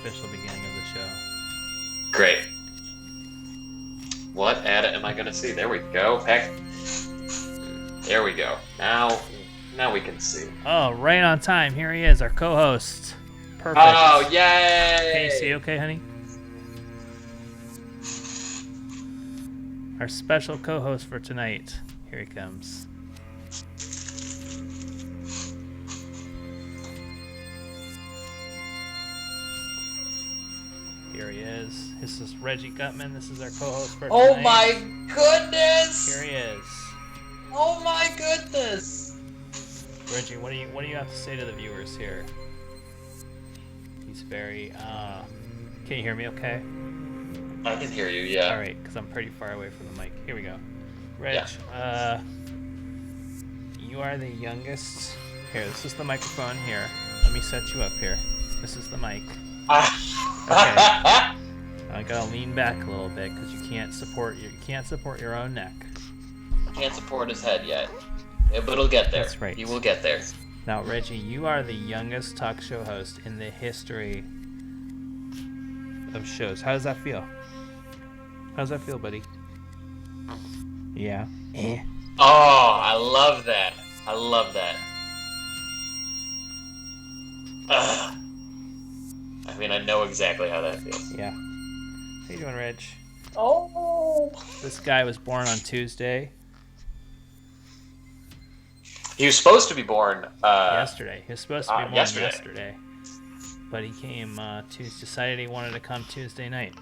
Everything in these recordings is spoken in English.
official beginning of the show. Great. What ad am I gonna see? There we go. Heck. There we go. Now we can see. Oh, right on time. Here he is, our co-host. Perfect. Oh, yay! Can you see okay, honey? Our special co-host for tonight. Here he comes. Here he is. This is Reggie Gutman. This is our co-host for tonight. Oh my goodness! Here he is. Oh my goodness! Reggie, what do you have to say to the viewers here? He's very can you hear me okay? I can hear you, yeah. Alright, because I'm pretty far away from the mic. Here we go. Reg, Yeah. You are the youngest. Here, this is the microphone here. Let me set you up here. This is the mic. Okay. I gotta lean back a little bit because you can't support your own neck. Can't support his head yet. But it'll get there. That's right. He will get there. Now, Reggie, you are the youngest talk show host in the history of shows. How does that feel? How does that feel, buddy? Yeah. Oh, I love that. I love that. Ugh. I mean, I know exactly how that feels. Yeah. How you doing, Reg? Oh. This guy was born on Tuesday. He was supposed to be born Yesterday. He was supposed to be born yesterday. yesterday. But he came decided he wanted to come Tuesday night.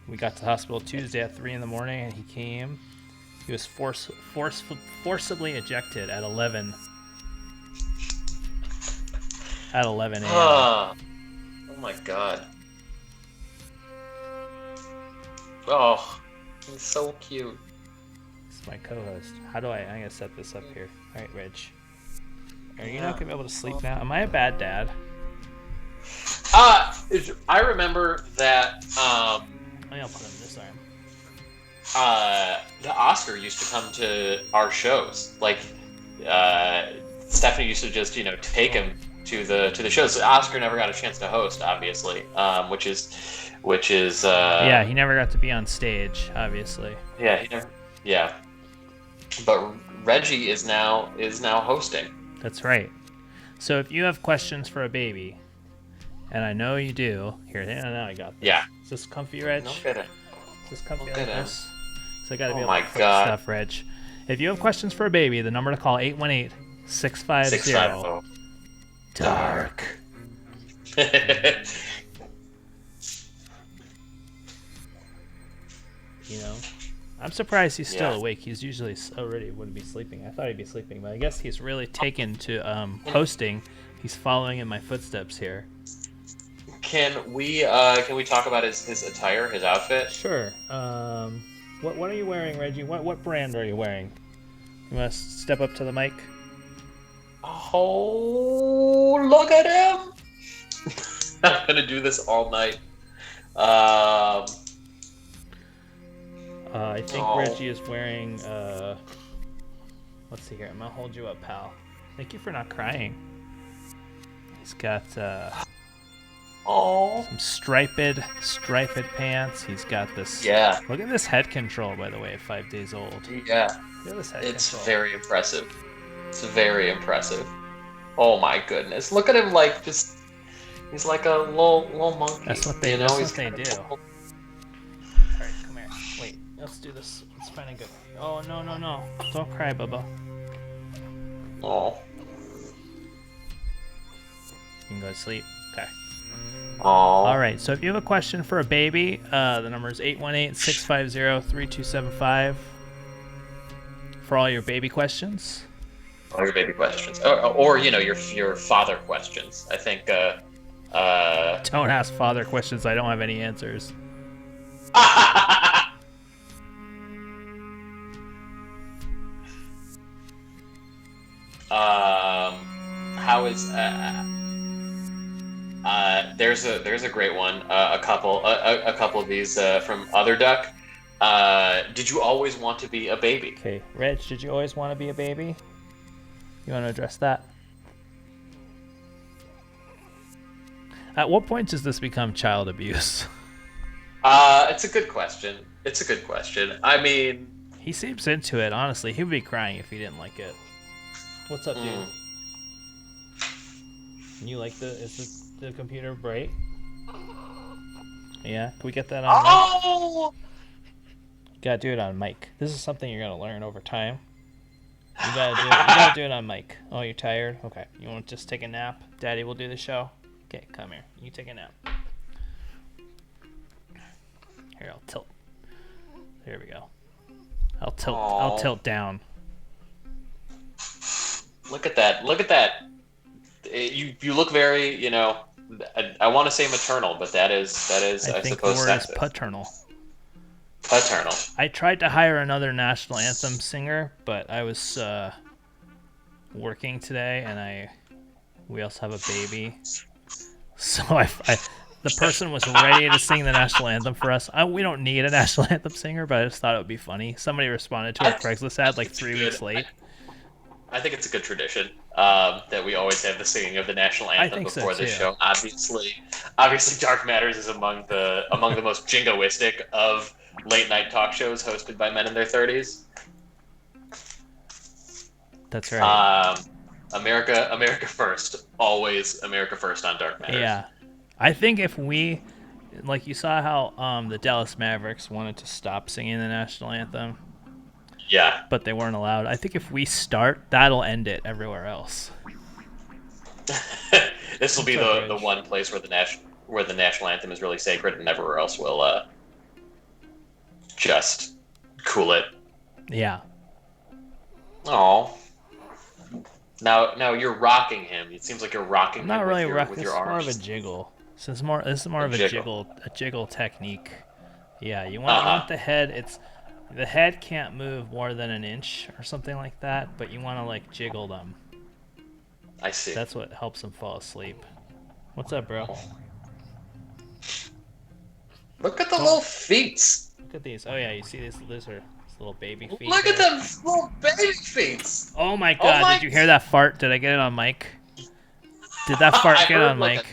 We got to the hospital Tuesday at 3 in the morning, and he came. He was forcibly ejected at 11. At 11 a.m. Oh my god. Oh, he's so cute. It's my co-host. I'm gonna set this up here. All right, Reg. Are you not gonna be able to sleep now? Am I a bad dad? I remember that I'll put him in this arm. the Oscar used to come to our shows. Like, Stephanie used to just, take him to the shows. Oscar never got a chance to host, obviously, which is Yeah, he never got to be on stage, obviously. Yeah, he never. Yeah, but Reggie is now hosting. That's right. So if you have questions for a baby, and I know you do, here, now I got this. Yeah. Is this comfy, Reg? No kidding. Is this comfy No like kidding. this? So I gotta be Oh able my to put God. stuff, Reg. If you have questions for a baby, the number to call 818-650 650. Dark. I'm surprised he's still awake. He's usually already wouldn't be sleeping. I thought he'd be sleeping, but I guess he's really taken to hosting. He's following in my footsteps here. Can we talk about his attire, his outfit? Sure. What are you wearing, Reggie? What brand are you wearing? You want to step up to the mic? Oh, look at him! I'm gonna do this all night. I think Reggie is wearing. Let's see here. I'm gonna hold you up, pal. Thank you for not crying. He's got some striped pants. He's got this. Yeah. Look at this head control, by the way, at 5 days old. Yeah. Look at this head It's control. very impressive. It's very impressive. Oh my goodness! Look at him, like just. He's like a little monkey. That's what they do. He's All right, come here. Wait, let's do this. Let's find a good. Oh no! Don't cry, Bubba. Oh. You can go to sleep. Okay. Oh. All right. So if you have a question for a baby, the number is 818-650-3275 for all your baby questions. All your baby questions, or your father questions. I think. Don't ask father questions. I don't have any answers. How is there's a great one. A couple of these from Other Duck. Did you always want to be a baby? Okay, Reg, did you always want to be a baby? You want to address that? At what point does this become child abuse? It's a good question. I mean, He seems into it, honestly. He would be crying if he didn't like it. What's up, dude? You like is the computer bright? Yeah, can we get that on mic? oh, You gotta do it on mic. This is something you're gonna learn over time. You gotta do it on mic. Oh, you're tired? Okay. You want to just take a nap? Daddy will do the show. Okay, come here. You take a nap. Here, I'll tilt. There we go. I'll tilt down. Look at that. You look very, I want to say maternal, but that is I think suppose the word sexist. is paternal. Paternal. I tried to hire another national anthem singer, but I was working today, and we also have a baby, so the person was ready to sing the national anthem for us. We don't need a national anthem singer, but I just thought it would be funny. Somebody responded to our Craigslist ad like 3 weeks late. I think it's a good tradition that we always have the singing of the national anthem before the show. Obviously, Dark Matters is among the most jingoistic of late night talk shows hosted by men in their 30s. That's right. America first, always America first on Dark Matters. Yeah, I think if we, like, you saw how the Dallas Mavericks wanted to stop singing the national anthem. Yeah. But they weren't allowed. I think if we start, that'll end it everywhere else. This will be the one place where the national anthem is really sacred, and everywhere else will just cool it. Yeah. Oh. Now you're rocking him. It seems like you're rocking him really with your arms. This is more of a jiggle. This is more of a jiggle technique. Yeah, you want the head. The head can't move more than an inch or something like that, but you want to like jiggle them. I see. That's what helps them fall asleep. What's up, bro? Look at the little feet. Look at these. Oh yeah, you see these lizard, these little baby feet. Look at them little baby feet. Oh my god! Did you hear that fart? Did I get it on mic? Did that fart get on mic?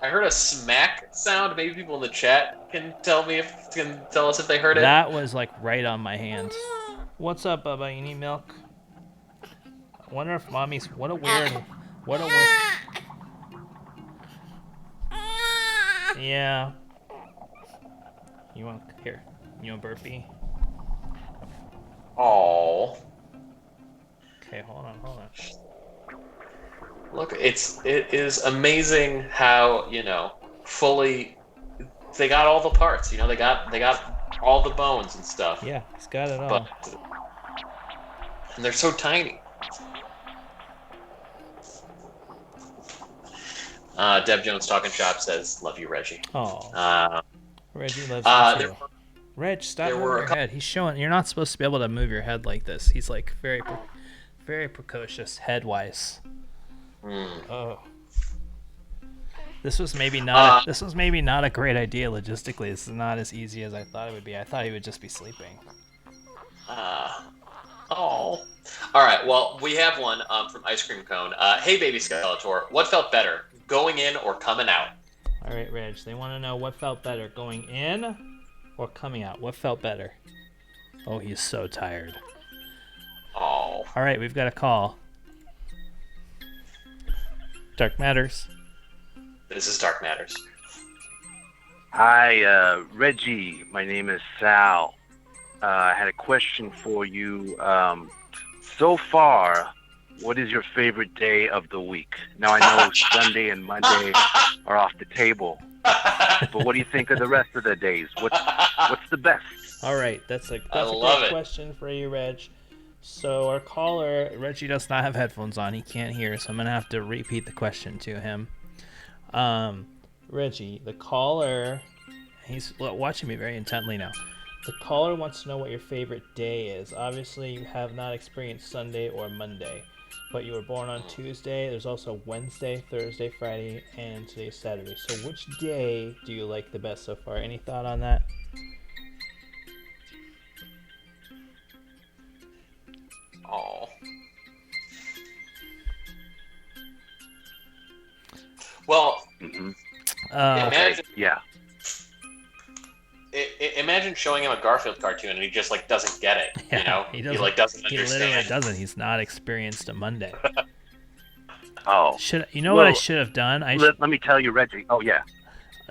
I heard a smack sound. Maybe people in the chat can tell us if they heard it. That was like right on my hand. What's up, Bubba? You need milk? I wonder if mommy's. What a weird. Yeah. You want burpee? Oh. Okay, hold on. Look, it is amazing how, fully they got all the parts, they got all the bones and stuff. Yeah, it's got it all. And they're so tiny. Deb Jones Talking Shop says, "Love you, Reggie." Oh. Reggie loves you too. Reg, stop moving your head. He's showing. You're not supposed to be able to move your head like this. He's like very, very precocious head-wise. Oh. This was maybe not a great idea logistically. This is not as easy as I thought it would be. I thought he would just be sleeping. All right. Well, we have one from Ice Cream Cone. Hey, baby Skeletor, what felt better, going in or coming out? All right, Reg. They want to know what felt better, going in or coming out. What felt better? Oh, he's so tired. Oh. All right, we've got a call. Dark Matters. This is Dark Matters. Hi, Reggie. My name is Sal. I had a question for you. So far, what is your favorite day of the week? Now, I know Sunday and Monday are off the table, but what do you think of the rest of the days? What's the best? All right, that's a great question for you, Reg. So our caller, Reggie does not have headphones on. He can't hear, so I'm going to have to repeat the question to him. Reggie, the caller, he's watching me very intently now. The caller wants to know what your favorite day is. Obviously, you have not experienced Sunday or Monday, but you were born on Tuesday. There's also Wednesday, Thursday, Friday, and today's Saturday. So which day do you like the best so far? Any thought on that? Oh. Well, Imagine, Yeah. Imagine showing him a Garfield cartoon and he just like doesn't get it. Yeah, You know, he he doesn't. like doesn't He understand. literally doesn't. He's not experienced a Monday. Oh. What I should have done? Let me tell you, Reggie. Oh yeah.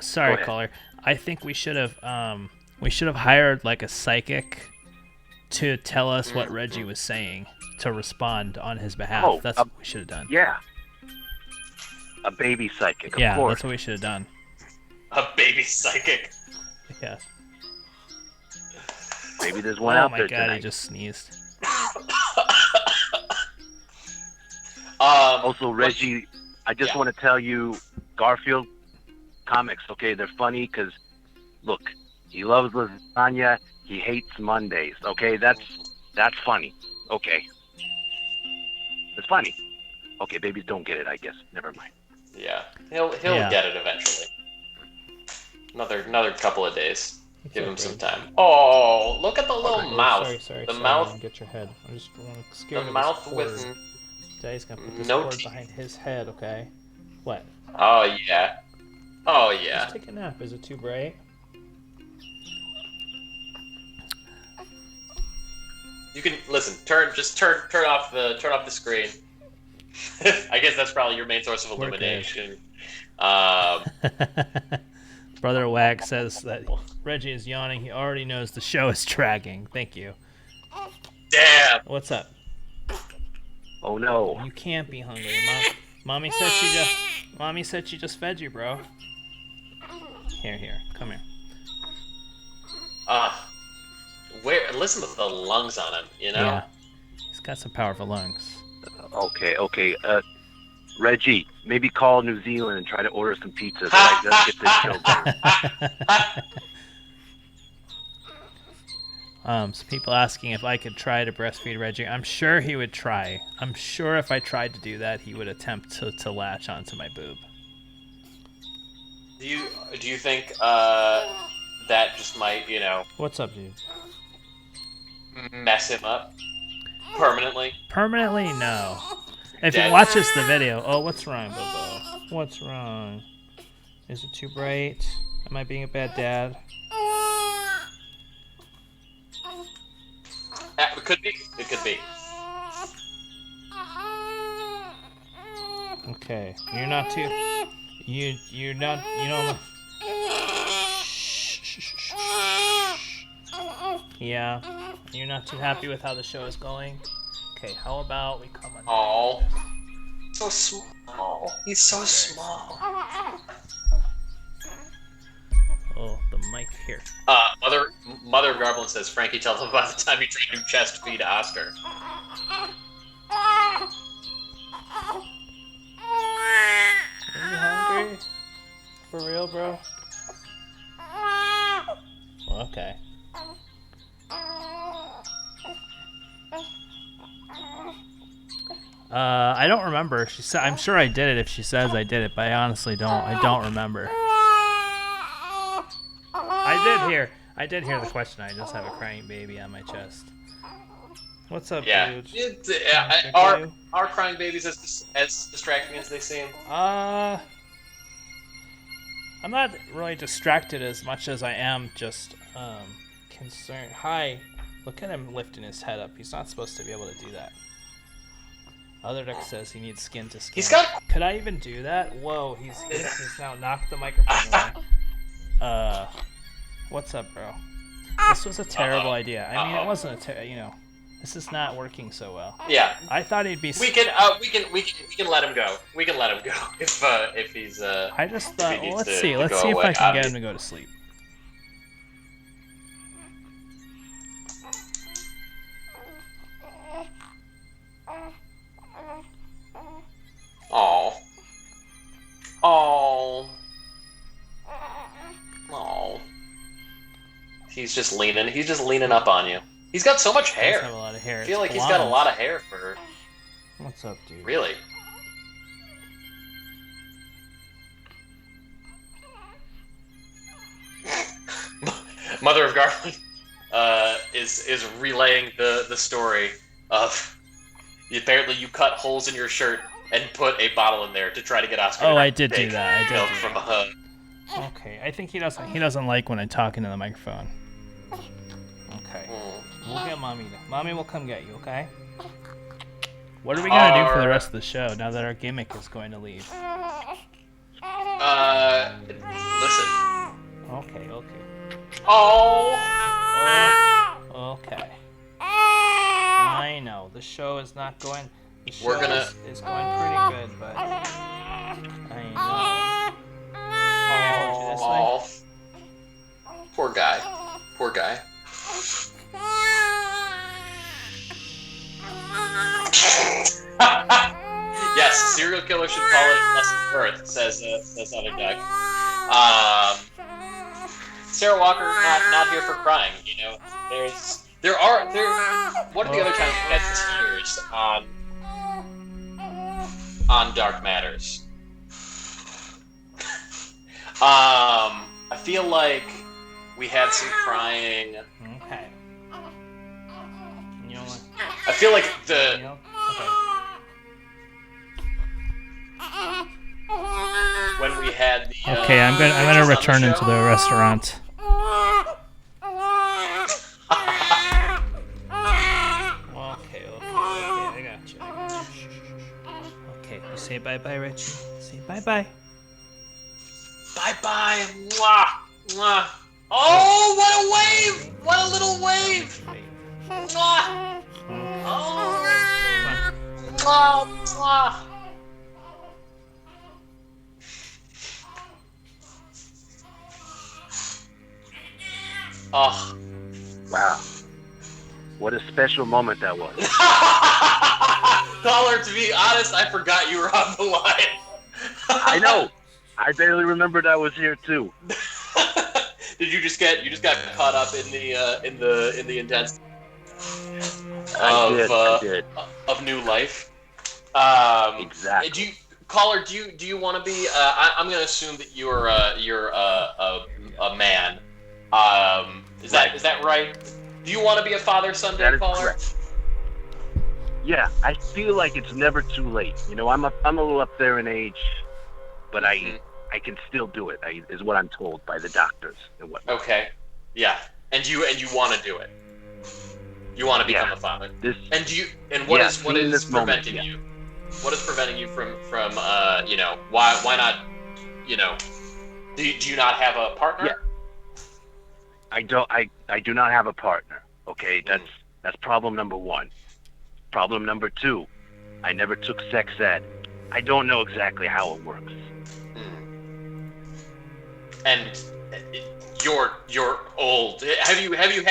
Sorry, caller. I think we should have hired like a psychic to tell us what Reggie was saying to respond on his behalf. Oh, That's what we should have done. Yeah. A baby psychic. Of Yeah, course. that's what we should have done. A baby psychic. Yeah. Maybe there's one out there Oh my god, tonight. he just sneezed. Also, Reggie, I just want to tell you, Garfield comics, okay, they're funny because, look, he loves lasagna, he hates Mondays, okay? That's funny, okay? It's funny. Okay, babies don't get it, I guess. Never mind. Yeah, he'll get it eventually. Another couple of days. Give him some time. Oh, look at the little mouth. Sorry, the mouth. Get your head. I'm just scared The of mouth his with cord. Daddy's gonna put this no cord teeth. behind his head, okay? What? Oh yeah. Oh yeah. Just take a nap. Is it too bright? You can listen. Turn off the screen. I guess that's probably your main source of illumination. Brother Wag says that Reggie is yawning. He already knows the show is dragging. Thank you. Damn. What's up? Oh no. You can't be hungry, Mommy said she just fed you, bro. Here, come here. Listen to the lungs on him, you know? Yeah. He's got some powerful lungs. Okay. Reggie, maybe call New Zealand and try to order some pizzas. Right? Let's get this show going. Some people asking if I could try to breastfeed Reggie. I'm sure he would try. I'm sure if I tried to do that, he would attempt to latch onto my boob. Do you think that just might, What's up, dude? mess him up permanently? Permanently, no. If he watches the video, what's wrong, Bobo? What's wrong? Is it too bright? Am I being a bad dad? It could be. It could be. Okay, you're not too. You're not. You don't. Yeah, you're not too happy with how the show is going. Okay, how about we come on? Oh, so small. He's so small. Oh, the mic here. Mother of Garblin says Frankie tells him by the time he tried to chest feed Oscar. Are you hungry? For real, bro? Well, okay. I don't remember. She said, I'm sure I did it if she says I did it, but I honestly don't. I don't remember. I did hear the question. I just have a crying baby on my chest. What's up, dude? Are crying babies as distracting as they seem? I'm not really distracted as much as I am just concerned. Hi, look at him lifting his head up. He's not supposed to be able to do that. Other Duck says he needs skin to skin. Could I even do that? Whoa, he's now knocked the microphone away. What's up, bro? This was a terrible idea. I mean, it wasn't this is not working so well. Yeah. I thought he'd be. We can let him go. We can let him go if he's. I just thought. Well, let's see if away. I can get him to go to sleep. Oh. Oh. Oh. He's just leaning up on you. He's got so much hair. He does have a lot of hair. I feel like he's got a lot of hair for her. What's up, dude? Really? Mother of Garland is relaying the story of apparently you cut holes in your shirt and put a bottle in there to try to get Oscar. Oh, I did do that. Okay, I think he doesn't like when I talk into the microphone. Okay. We'll get Mommy. Mommy will come get you, okay? What are we gonna do for the rest of the show now that our gimmick is going to leave? Listen. Okay. Oh. Okay. I know the show is not going. The show is going pretty good, but I know. Oh. Poor guy. Yes, serial killer should call it lesson birth, says other Doug. Sarah Walker not here for crying. You know, there. What are the other times we had tears on Dark Matters? I feel like we had some crying. Okay. You know what? I feel like the. Okay. When we had the. Okay, I'm gonna return into the restaurant. Okay, I got you. Okay, you say bye-bye, Richie. Say bye-bye. Bye-bye. Mwah. Mwah. Oh, what a wave! What a little wave! Mwah. Oh. Mwah. Mwah. Oh. Wow. What a special moment that was. Caller, to be honest, I forgot you were on the line. I know. I barely remembered I was here too. Did you just get caught up in the intense I did. of new life? Exactly. Caller, do you want to be? I'm going to assume that you're a man. Is that right? Do you want to be a father someday, That is caller? correct. Yeah, I feel like it's never too late. You know, I'm a little up there in age, but I can still do it. Is what I'm told by the doctors and whatnot. Okay. Yeah. And you want to do it. You want to become a father. What is preventing you? What is preventing you from why not, do you not have a partner? Yeah. I do not have a partner. Okay, that's problem number one. Problem number two, I never took sex ed. I don't know exactly how it works. And you're old. Have you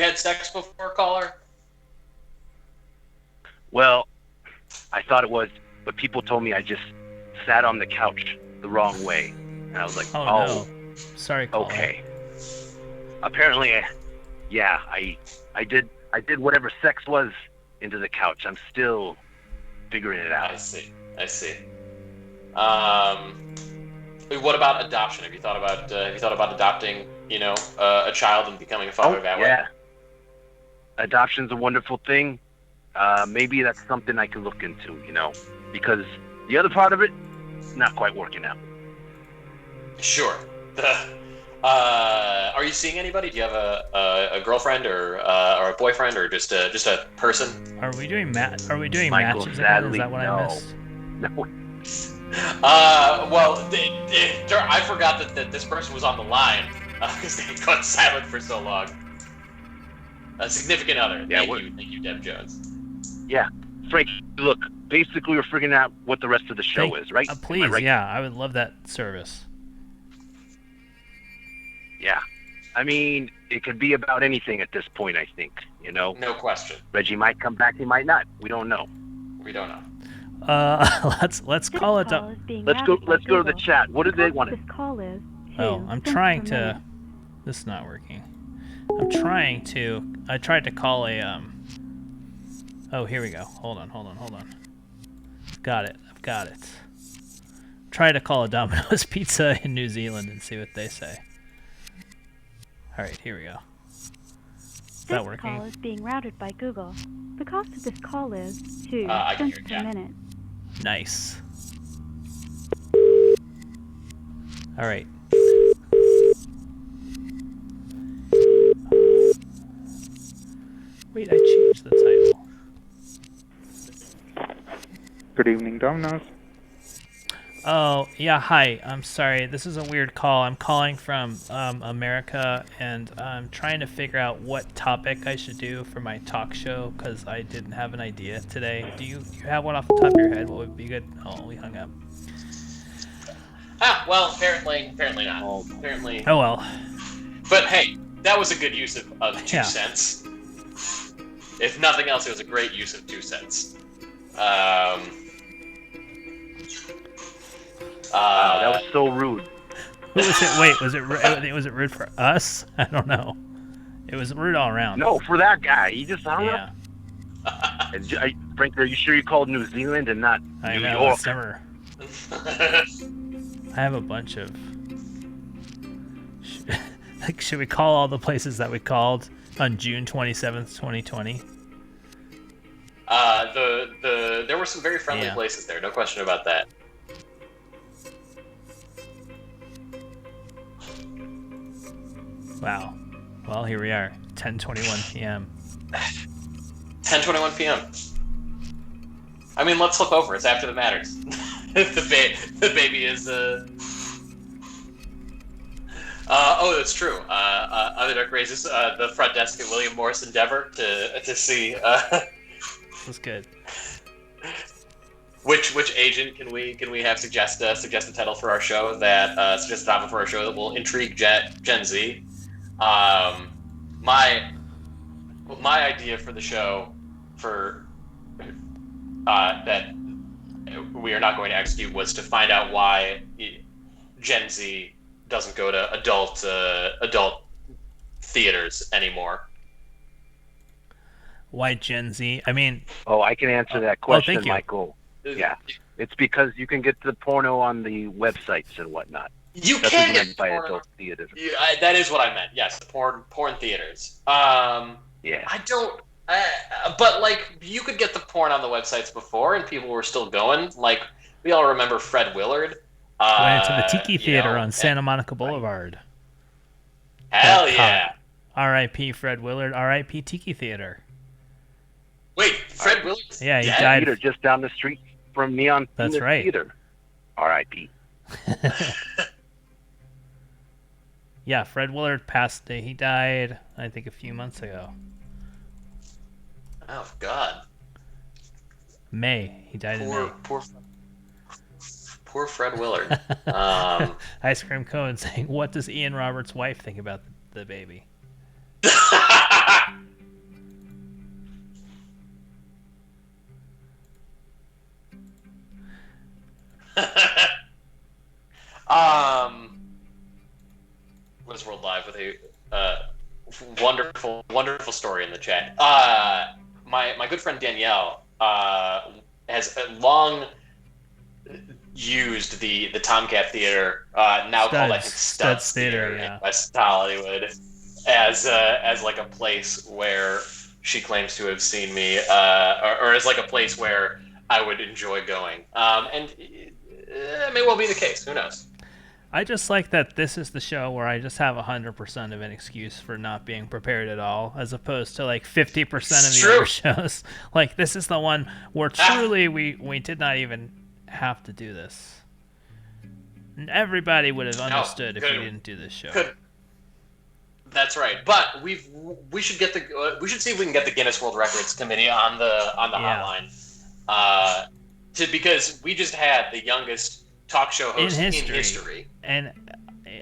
had sex before, caller? Well, I thought it was, but people told me I just sat on the couch the wrong way, and I was like, oh no. Sorry, caller. Okay. Apparently, yeah, I did whatever sex was into the couch. I'm still figuring it out. I see. What about adoption? Have you thought about adopting, a child and becoming a father that way? Yeah. Adoption's a wonderful thing. Maybe that's something I could look into, because the other part of it, not quite working out. Sure. Are you seeing anybody? Do you have a girlfriend or a boyfriend or just a person? Are we doing Michael, matches again? Is that what no. I missed? No. Well, I forgot that this person was on the line because they got silent for so long. A significant other. Yeah, thank you, Deb Jones. Yeah, Frank. Look, basically, we're figuring out what the rest of the show is, right? Please, right? Yeah, I would love that service. Yeah, I mean, it could be about anything at this point. I think, No question. Reggie might come back. He might not. We don't know. Let's call it up. Let's go to the chat. What do they want? I'm trying to. This is not working. I tried to call a Oh, here we go. Hold on. Got it. I've got it. Try to call a Domino's Pizza in New Zealand and see what they say. All right, here we go. Is that working? This call is being routed by Google. The cost of this call is 2 can cents hear per minute. Nice. All right. Wait, I changed the title. Good evening, Domino's. Oh, yeah, hi. I'm sorry. This is a weird call. I'm calling from America, and I'm trying to figure out what topic I should do for my talk show, because I didn't have an idea today. Do you have one off the top of your head? What would be good? Oh, we hung up. Well, apparently not. Apparently. Oh, well. But hey, that was a good use of 2 Yeah. cents. If nothing else, it was a great use of 2 cents. Wow, that was so rude. Who was it? Wait, was it rude for us? I don't know. It was rude all around. No, for that guy. He just hung Yeah, up. Frank, are you sure you called New Zealand and not I New know. York? It's never... I have a bunch of... Like, should we call all the places that we called on June 27th, 2020? There were some very friendly places there, no question about that. Wow. Well, here we are, 10:21 p.m. 10:21 p.m. I mean, let's flip over. It's after the matters. the baby is. Oh, that's true. Underdark raises the front desk at William Morris Endeavor to see. That's good. Which agent can we have suggest a title for our show that suggest a topic for our show that will intrigue Gen Z? My idea for the show for that we are not going to execute was to find out why Gen Z doesn't go to adult theaters anymore. Why Gen Z? I mean... Oh, I can answer that question, thank you. Michael. Yeah. It's because you can get the porno on the websites and whatnot. You That's can what I get meant by porn. adult theaters. Yeah, that is what I meant. Yes, porn theaters. Yeah. I don't. But like, you could get the porn on the websites before, and people were still going. Like, we all remember Fred Willard. Went to the Tiki Theater on Santa Monica Boulevard. Hell yeah! R.I.P. Fred Willard. R.I.P. Tiki Theater. Wait, Fred Willard? Yeah, he dead? died. Theater just down the street from Neon That's right. Theater. R.I.P. Yeah, Fred Willard passed. He died, I think, a few months ago. Oh God. May. He died in May. Poor Fred Willard. Ice Cream Cone saying, "What does Ian Roberts' wife think about the baby?" Liz World Live with a wonderful story in the chat. My good friend Danielle has long used the Tomcat Theater, now called I think Studs Theater in West Hollywood, as like a place where she claims to have seen me, or as like a place where I would enjoy going. And it may well be the case. Who knows? I just like that this is the show where I just have 100% of an excuse for not being prepared at all, as opposed to like 50% of the other shows. Like, this is the one where truly we did not even have to do this. And everybody would have understood if we didn't do this show. That's right. But we should get we should see if we can get the Guinness World Records Committee on the hotline. Because we just had the youngest talk show host in history. And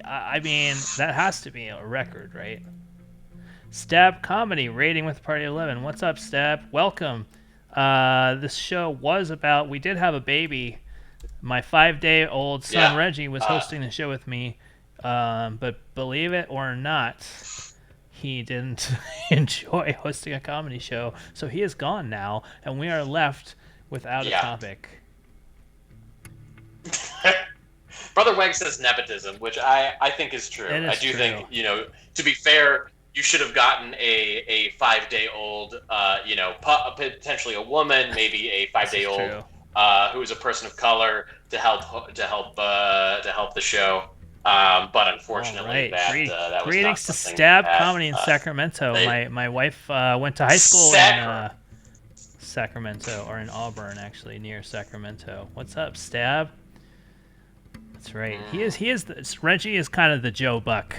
I mean, that has to be a record, right? Stab Comedy rating with Party 11. What's up, Stab? Welcome. This show was about, we did have a baby. My 5-day-old son Reggie was hosting the show with me, but believe it or not, he didn't enjoy hosting a comedy show, so he is gone now, and we are left without a topic. Brother Weg says nepotism, which I think is true. I do think, to be fair, you should have gotten a 5-day-old, potentially a woman, maybe a 5-day-old who is a person of color to help the show. But unfortunately, that was Greetings not to something Stab that, Comedy in Sacramento. My wife went to high school in Sacramento, or in Auburn, actually, near Sacramento. What's up, Stab? That's right. He is. Reggie is kind of the Joe Buck.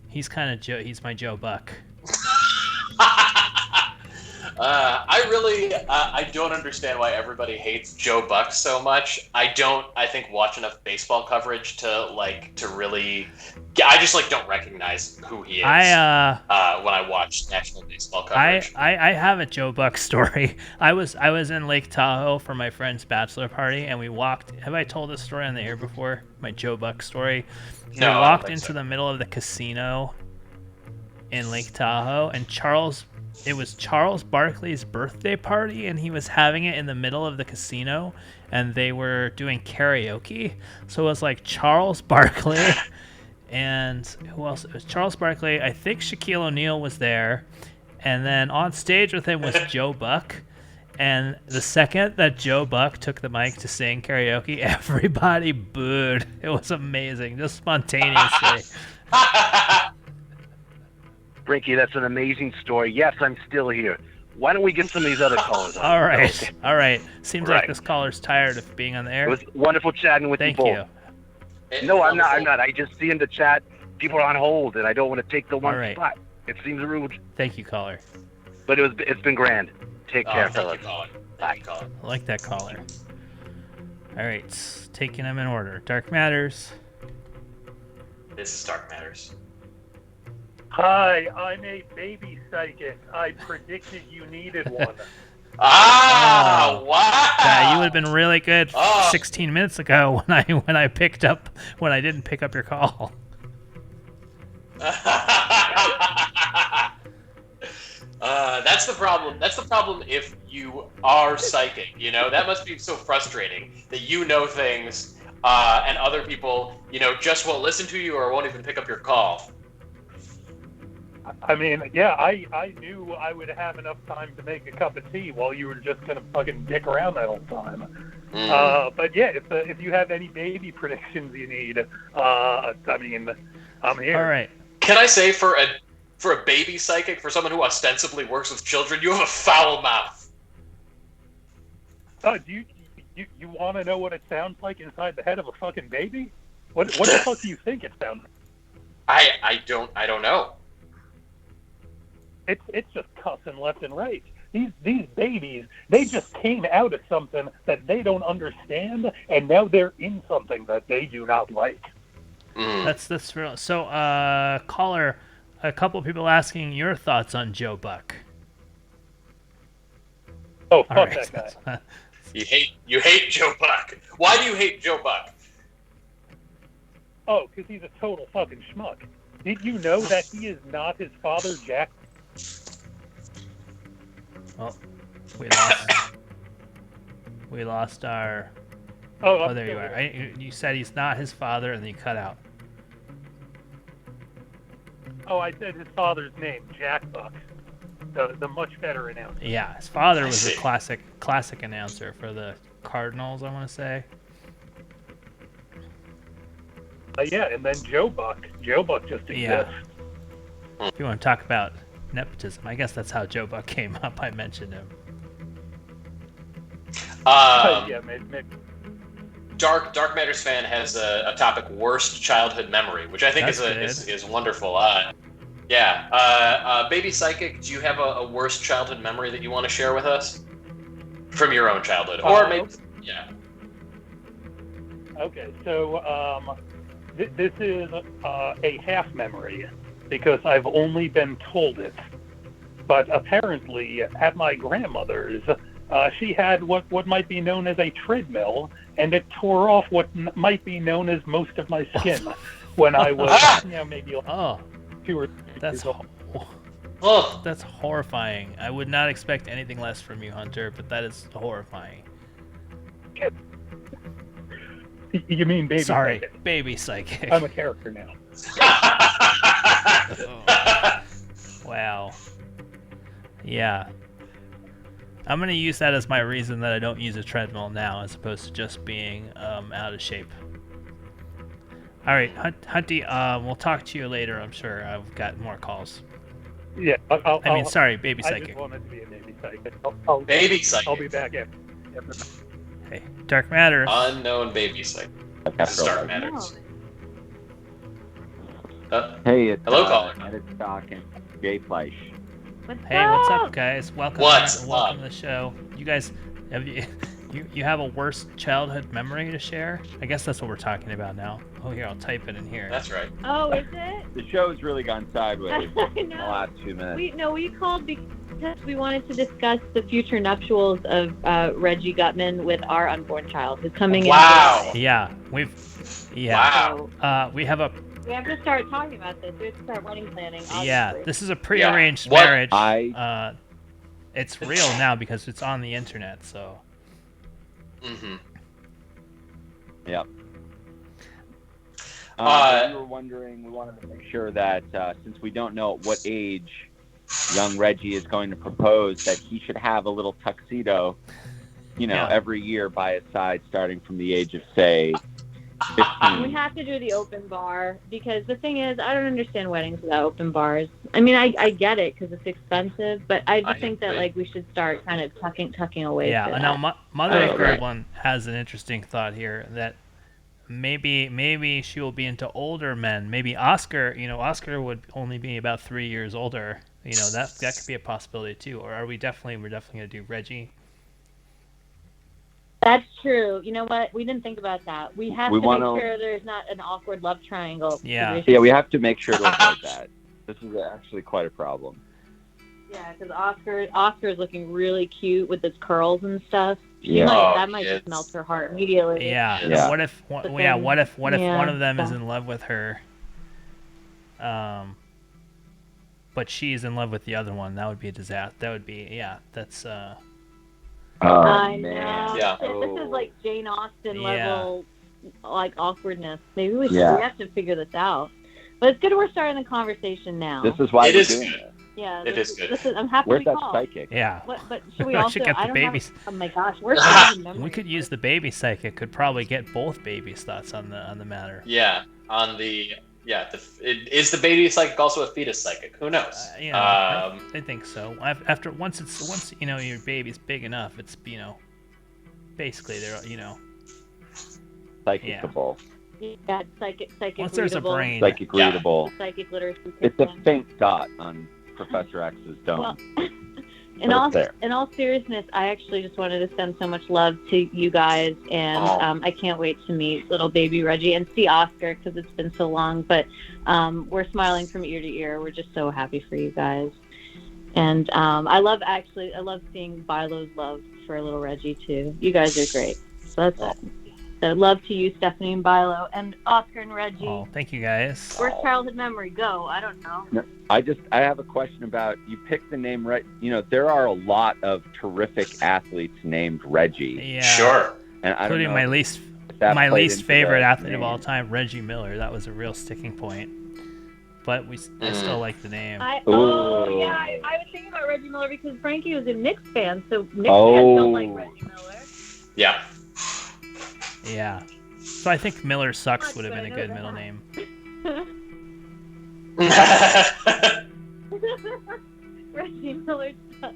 He's kind of Joe. He's my Joe Buck. I don't understand why everybody hates Joe Buck so much. I think watch enough baseball coverage to really. I just don't recognize who he is. When I watch national baseball coverage. I have a Joe Buck story. I was in Lake Tahoe for my friend's bachelor party, and we walked. Have I told this story on the air before? My Joe Buck story. No, we walked into the middle of the casino in Lake Tahoe, and it was Charles Barkley's birthday party, and he was having it in the middle of the casino, and they were doing karaoke. So it was like Charles Barkley and who else? It was Charles Barkley. I think Shaquille O'Neal was there, and then on stage with him was Joe Buck. And the second that Joe Buck took the mic to sing karaoke, everybody booed. It was amazing, just spontaneously. Brinky, that's an amazing story. Yes, I'm still here. Why don't we get some of these other callers on? All right. Seems like this caller's tired of being on the air. It was wonderful chatting with you both. Thank you. No, I'm not. I just see in the chat people are on hold, and I don't want to take the one spot. It seems rude. Thank you, caller. But it's been grand. Take care, fellas. Bye. I like that caller. All right, taking them in order. Dark Matters. This is Dark Matters. Hi, I'm a baby psychic. I predicted you needed one. Wow! Yeah, you would have been really good 16 minutes ago when I didn't pick up your call. That's the problem. That's the problem if you are psychic. That must be so frustrating that you know things and other people, just won't listen to you or won't even pick up your call. I mean, yeah, I knew I would have enough time to make a cup of tea while you were just gonna fucking dick around that whole time. But yeah, if you have any baby predictions you need, I mean, I'm here. All right. Can I say for a baby psychic, for someone who ostensibly works with children, you have a foul mouth. Do you want to know what it sounds like inside the head of a fucking baby? What the fuck do you think it sounds like? I don't know. It's just cussing left and right. These babies, they just came out of something that they don't understand, and now they're in something that they do not like. That's real. So, caller, a couple of people asking your thoughts on Joe Buck. Oh, fuck that guy. You hate Joe Buck. Why do you hate Joe Buck? Oh, because he's a total fucking schmuck. Did you know that he is not his father, Jack? Oh, we lost our. Oh, there you are. You said he's not his father, and then you cut out. Oh, I said his father's name, Jack Buck, the much better announcer. Yeah, his father was a classic announcer for the Cardinals, I want to say. Yeah, and then Joe Buck just exists. Yeah. If you want to talk about nepotism, I guess that's how Joe Buck came up. I mentioned him. Yeah, maybe. Dark Matters fan has a topic: worst childhood memory, which I think is wonderful. Baby psychic, do you have a worst childhood memory that you want to share with us from your own childhood, or maybe Okay, so this is a half memory because I've only been told it, but apparently at my grandmother's, she had what might be known as a treadmill, and it tore off what might be known as most of my skin when I was, maybe 2 or 3 years old. That's horrifying. I would not expect anything less from you, Hunter, but that is horrifying. You mean baby psychic? Baby psychic. I'm a character now. Wow. Yeah. I'm going to use that as my reason that I don't use a treadmill now, as opposed to just being out of shape. All right, Hunty. We'll talk to you later. I'm sure I've got more calls. Yeah, Sorry, baby I psychic. just wanted to be a baby psychic. Baby psychic. I'll be back after. Hey, Dark Matters. Unknown baby psychic. This is Dark Matters. Hey, it's hello, caller. Edit Stock and Jay Fleisch. Hey, what's up, guys? Welcome. What's welcome up? to the show. You guys, have you have a worst childhood memory to share? I guess that's what we're talking about now. Oh, here, I'll type it in here. That's right. Oh, is it? The show's really gone sideways I in the know. last 2 minutes. We called because we wanted to discuss the future nuptials of Reggie Gutman with our unborn child who's coming Wow. in. Yeah, Wow. we have a We have to start talking about this. We have to start wedding planning. Obviously. yeah. This is a prearranged What- marriage. It's real now because it's on the internet. So. Mm-hmm. Yep. We were wondering, we wanted to make sure that since we don't know at what age young Reggie is going to propose, that he should have a little tuxedo, every year by his side, starting from the age of, say, 15. We have to do the open bar because the thing is, I don't understand weddings without open bars. I mean, I get it because it's expensive, but I just think that like we should start kind of tucking away. Yeah. to that. Now, Mother of right. One has an interesting thought here that maybe she will be into older men. Maybe Oscar. Oscar would only be about 3 years older. That could be a possibility too. Or we're definitely gonna do Reggie. That's true. You know what? We didn't think about that. We have to make sure there's not an awkward love triangle. Yeah. Yeah, we have to make sure to avoid that. This is actually quite a problem. Yeah, because Oscar is looking really cute with his curls and stuff. Yeah. That might just melt her heart immediately. Yeah. Yeah. What if But one then- of yeah, one of them is so- in love with her, but she's in love with the other one? That would be a disaster. That would be that's I man. know. Yeah. This is like Jane Austen Yeah. level, like awkwardness. Maybe we Yeah. have to figure this out. But it's good we're starting the conversation now. This is why It we're is doing good. this. Yeah, It is good. I'm happy Where's we that called. psychic? yeah. But should we I also? should get the I don't babies. Have, oh my gosh, where's the memory? We could use the baby psychic. Could probably get both babies' thoughts on the matter. Yeah. On the is the baby psychic also a fetus psychic? Who knows? I think so. Once your baby's big enough, it's basically they're Psychic-able. Yeah, psychic once there's a readable. brain. Psychic readable. Psychic literacy. It's a system. faint dot on Professor X's dome. Well, But it's there. in all seriousness, I actually just wanted to send so much love to you guys, and I can't wait to meet little baby Reggie and see Oscar because it's been so long. But we're smiling from ear to ear. We're just so happy for you guys, and I love seeing Bilo's love for little Reggie too. You guys are great. So that's it. So love to you, Stephanie and Bilo, and Oscar and Reggie. Oh, thank you guys. Worst childhood memory? Go. I don't know. I have a question about, you picked the name right. There are a lot of terrific athletes named Reggie. Yeah. Sure. And I don't Including know my if my played least into favorite the athlete of name. all time, Reggie Miller. That was a real sticking point. But I still like the name. I Ooh. was thinking about Reggie Miller because Frankie was a Knicks fan, so Knicks Oh. fans don't like Reggie Miller. Yeah. Yeah. So I think Miller Sucks Much would have been a better good middle than name. Reggie Miller sucks.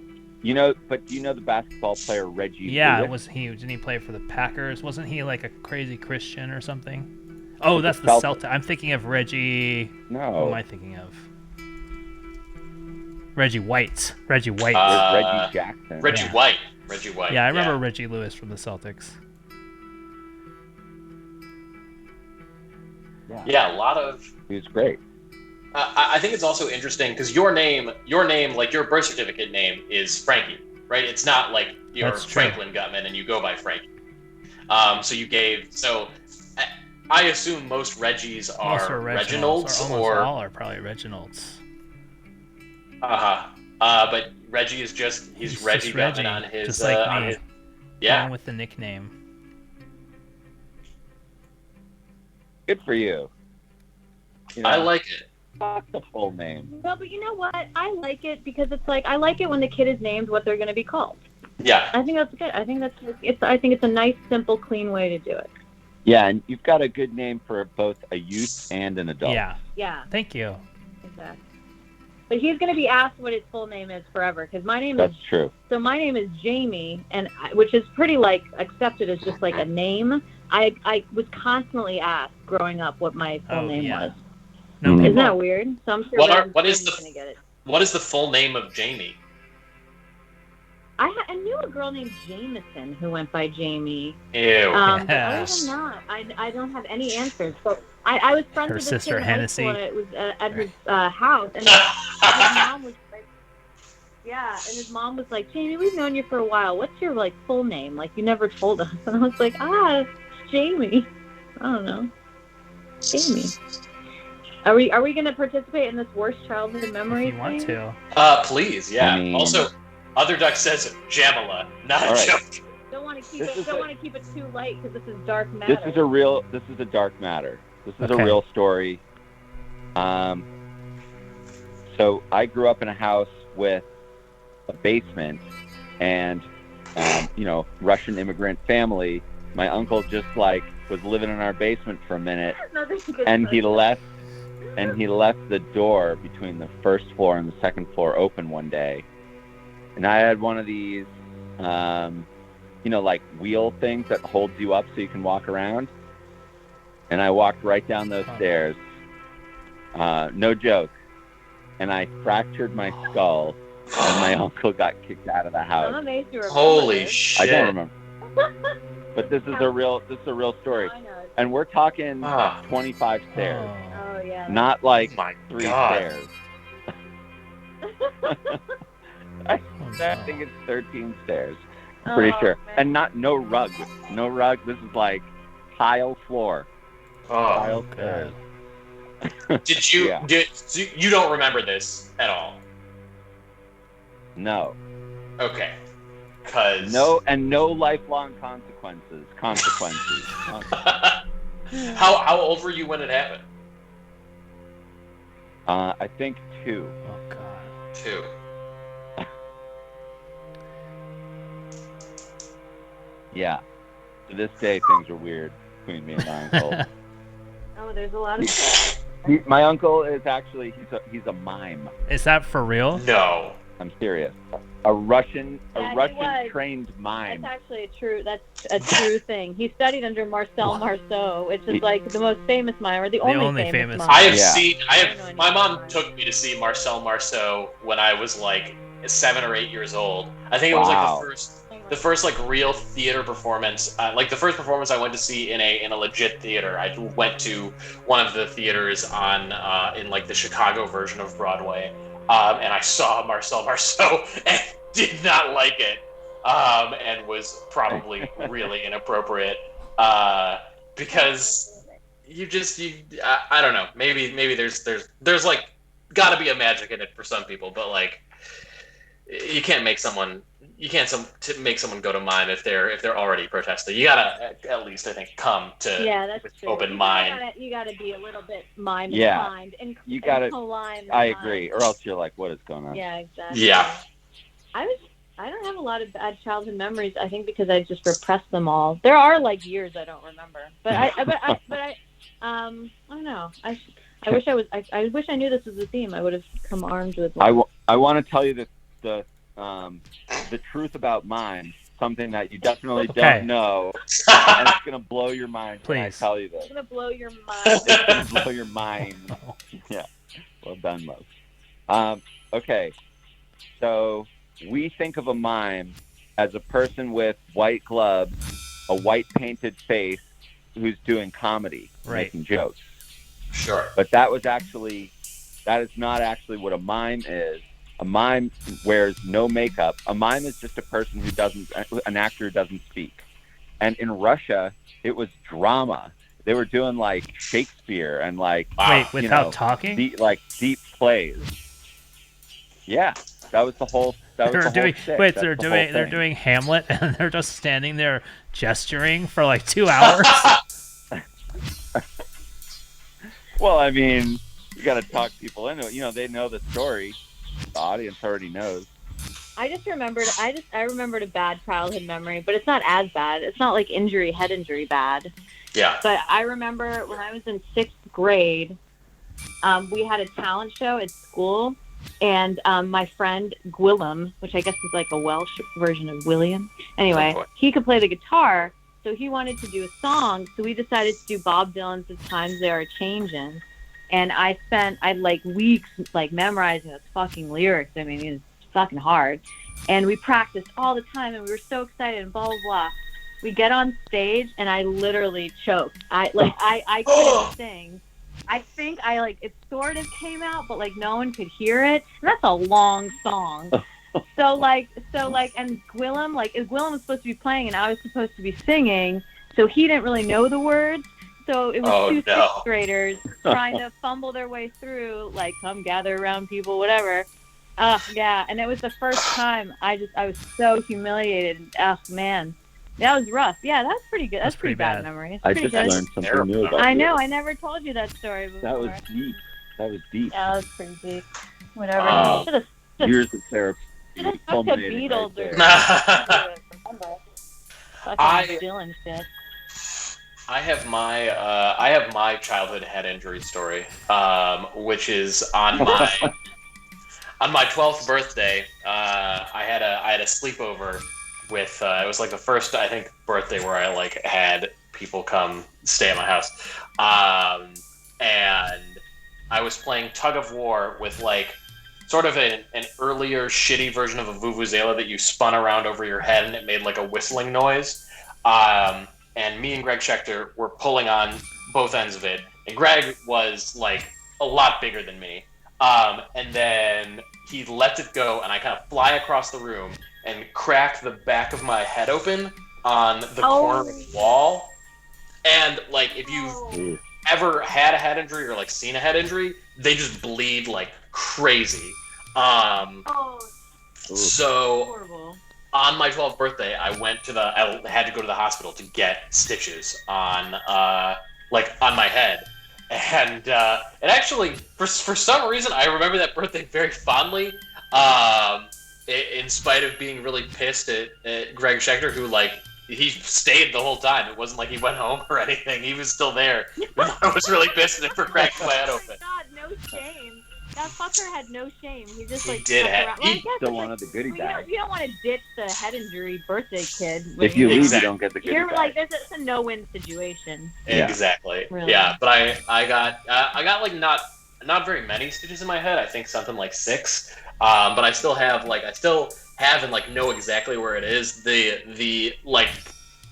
But do you know the basketball player Reggie Yeah, Lewis? didn't he play for the Packers? Wasn't he like a crazy Christian or something? Oh, that's the Celtics. Celtics. I'm thinking of Reggie. Who am No. I thinking of? Reggie White. Reggie White. Reggie Jackson. Reggie Yeah. White. Reggie White. Yeah, I remember Reggie Lewis from the Celtics. Yeah, a lot of. He was great. I think it's also interesting because your name, like your birth certificate name, is Frankie, right? It's not like you're That's true. Franklin Gutman and you go by Frankie. So I assume most Reggies are Most are Reginalds, almost all are probably Reginalds. but Reggie is just he's Reggie just Gutman Reggie, on his just like on me. his Going with the nickname. Good for you. I like it. Not the full name. Well, but you know what? I like it because it's like I like it when the kid is named what they're going to be called. Yeah. I think that's good. I think it's a nice, simple, clean way to do it. Yeah, and you've got a good name for both a youth and an adult. Yeah. Yeah. Thank you. Exactly. But he's going to be asked what his full name is forever, because my name That's is... true. So my name is Jamie, which is pretty, like, accepted as just, like, a name. I was constantly asked growing up what my full name was. No, Isn't people... that weird? So I'm sure What is going to get it. What is the full name of Jamie? I knew a girl named Jameson who went by Jamie. Ew. But other than that, I don't have any answers. So I was friends Her with this sister, kid in high Hennessy. school, and it was at his house, and his mom was like, and his mom was like, Jamie, we've known you for a while. What's your, like, full name? Like, you never told us. And I was like, it's Jamie. I don't know. Jamie. Are we going to participate in this worst childhood memory If you want thing? to. Please, yeah. I mean- Also, Other Duck says Jamila, not a joke. Don't want to keep it too light because this is dark matter. This is a dark matter. This is a real story. So I grew up in a house with a basement, and Russian immigrant family. My uncle just was living in our basement for a minute, and he left the door between the first floor and the second floor open one day, and I had one of these like wheel things that holds you up so you can walk around. And I walked right down those stairs. No joke. And I fractured my skull, and my uncle got kicked out of the house. Holy shit. I don't remember. But this is a real story. And we're talking 25 stairs. Oh, yeah. Not like my 3 God. stairs. I think it's 13 stairs. I'm pretty sure. Man. And no rug. No rug. This is like tile floor. Tile stairs. Did you you don't remember this at all? No. Okay. Cause No lifelong consequences. How old were you when it happened? I think 2. Oh, God. 2. Yeah. To this day, things are weird between me and my uncle. Oh, there's a lot of... My uncle is actually he's a mime. Is that for real? No. I'm serious. A Russian was. trained mime. That's actually a true thing. He studied under Marcel Marceau, which is like the most famous mime, or the only famous mime. My mom took me to see Marcel Marceau when I was like 7 or 8 years old. I think it was like the first like real theater performance. Like the first performance I went to see in a legit theater. I went to one of the theaters in like the Chicago version of Broadway. And I saw Marcel Marceau and did not like it, and was probably really inappropriate, because I don't know, maybe there's like gotta be a magic in it for some people, but like you can't make someone go to mime if they're already protesting. You gotta at least, I think, come to with open mind. You gotta be a little bit mime Yeah. inclined. You gotta. I agree, or else you're like, what is going on? Yeah, exactly. Yeah. I don't have a lot of bad childhood memories. I think because I just repressed them all. There are like years I don't remember, but I don't know. I wish I knew this was the theme. I would have come armed with. I want to tell you the truth about mime, something that you definitely don't know, and it's gonna blow your mind. Please. When I tell you this. It's gonna blow your mind. It's gonna blow your mind. Yeah. Well done, love. Okay. So we think of a mime as a person with white gloves, a white painted face, who's doing comedy, making jokes. Sure. But that is not actually what a mime is. A mime wears no makeup. A mime is just a person an actor who doesn't speak. And in Russia, it was drama. They were doing like Shakespeare and like without talking, deep plays. Yeah, that was the whole. They're doing Hamlet, and they're just standing there gesturing for like 2 hours. Well, I mean, you got to talk people into it. You know, they know the story. The audience already knows. I remembered a bad childhood memory, but it's not as bad. It's not like head injury bad. Yeah. But I remember when I was in 6th grade, we had a talent show at school, and my friend Gwillem, which I guess is like a Welsh version of William. Anyway, he could play the guitar, so he wanted to do a song. So we decided to do Bob Dylan's "The Times They Are Changin'," and I like weeks like memorizing those fucking lyrics. I mean, it's fucking hard. And we practiced all the time, and we were so excited, and blah blah blah. We get on stage, and I literally choked. I couldn't sing. I think it sort of came out, but like no one could hear it. And that's a long song. So and Gwillem was supposed to be playing, and I was supposed to be singing. So he didn't really know the words. So it was two 6th graders trying to fumble their way through, like, come gather around people, whatever. Yeah. And it was the first time I was so humiliated. Oh man. That was rough. Yeah, that's pretty good. That's pretty bad memory. I just learned something new about I know. I never told you that story before. That was deep. Yeah, that was pretty deep. Whatever. Should have years of therapy. Should have took the Beatles or fucking Dylan shit. I have my childhood head injury story, which is on my 12th birthday. I had a sleepover with it was like the first, I think, birthday where I like had people come stay at my house, and I was playing tug of war with like sort of an earlier shitty version of a vuvuzela that you spun around over your head and it made like a whistling noise. And me and Greg Schechter were pulling on both ends of it, and Greg was like a lot bigger than me. And then he lets it go, and I kind of fly across the room and crack the back of my head open on the corner of the wall. And like, if you've ever had a head injury or like seen a head injury, they just bleed like crazy. So horrible. On my 12th birthday, I had to go to the hospital to get stitches on my head. And it actually, for some reason, I remember that birthday very fondly. In spite of being really pissed at Greg Schechter, who like he stayed the whole time. It wasn't like he went home or anything. He was still there. I was really pissed at him for cracking my head open. God, no shame. That fucker had no shame. He just he still wanted the goodie bag. You don't want to ditch the head injury birthday kid. If you leave, you don't get the goodie bag. You're like, it's a no-win situation. Exactly. Really. Yeah, but I got like not very many stitches in my head. I think something like 6. But I still have and like know exactly where it is. The like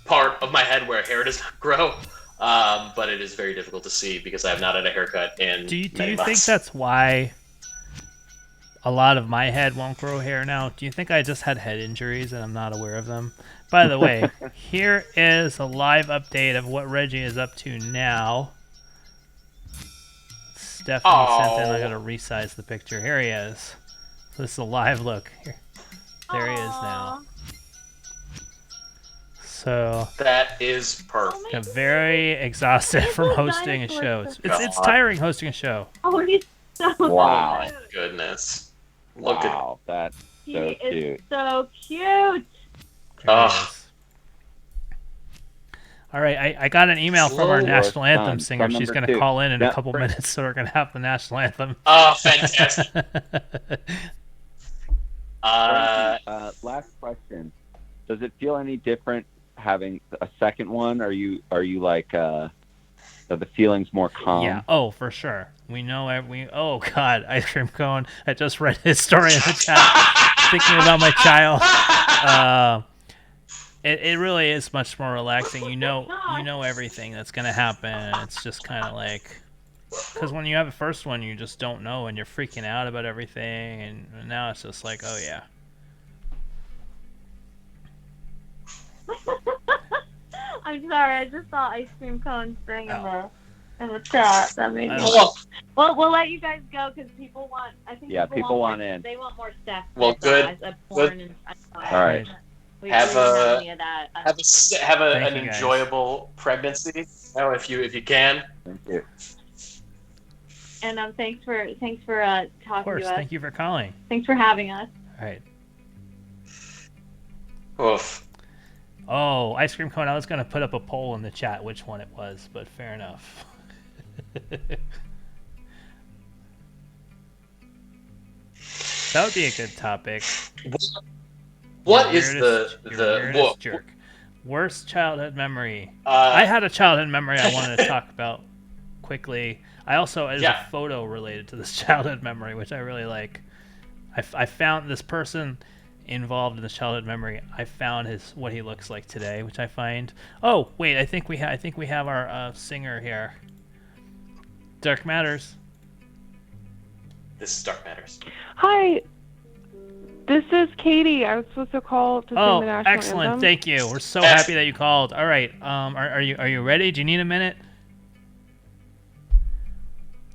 part of my head where hair does not grow. But it is very difficult to see because I have not had a haircut in Do you many months. think that's why a lot of my head won't grow hair now? Do you think I just had head injuries and I'm not aware of them? By the way, here is a live update of what Reggie is up to now. Stephanie sent in. I gotta resize the picture. Here he is. So this is a live look. Here. There he is now. So that is perfect. I'm very exhausted from hosting a show. It's tiring hosting a show. Oh, he's so wow. cute. Goodness. Wow, that's so cute. He is so cute. All right, I got an email from our national anthem singer. She's going to call in a couple minutes, so we're going to have the national anthem. Oh, fantastic. Last question. Does it feel any different having a second one? Are you like are the feelings more calm? Yeah. Oh, for sure. We know oh God, Ice Cream Cone. I just read his story in the chat. Thinking about my child. It really is much more relaxing. You know everything that's gonna happen. It's just kind of like, because when you have a first one, you just don't know and you're freaking out about everything, and now it's just like, oh yeah. I'm sorry, I just saw Ice Cream Cone's thing in the chat. That made me. Well, we'll let you guys go because people want. I think people want in. They want more stuff. Well, good. Porn all right. Have an enjoyable pregnancy. If you can. Thank you. And thanks for talking of course, to us. Thank you for calling. Thanks for having us. All right. Oof. Oh, ice cream cone. I was going to put up a poll in the chat which one it was, but fair enough. That would be a good topic. What is the weirdest jerk? Worst childhood memory. I had a childhood memory I wanted to talk about quickly. I also there's a photo related to this childhood memory, which I really like. I found this person involved in this childhood memory. I found what he looks like today, which I find. Oh wait, I think we have our singer here. Dark Matters. This is Dark Matters. Hi. This is Katie. I was supposed to call to sing the national excellent. anthem. Thank you. We're so happy that you called. All right. Are you ready? Do you need a minute?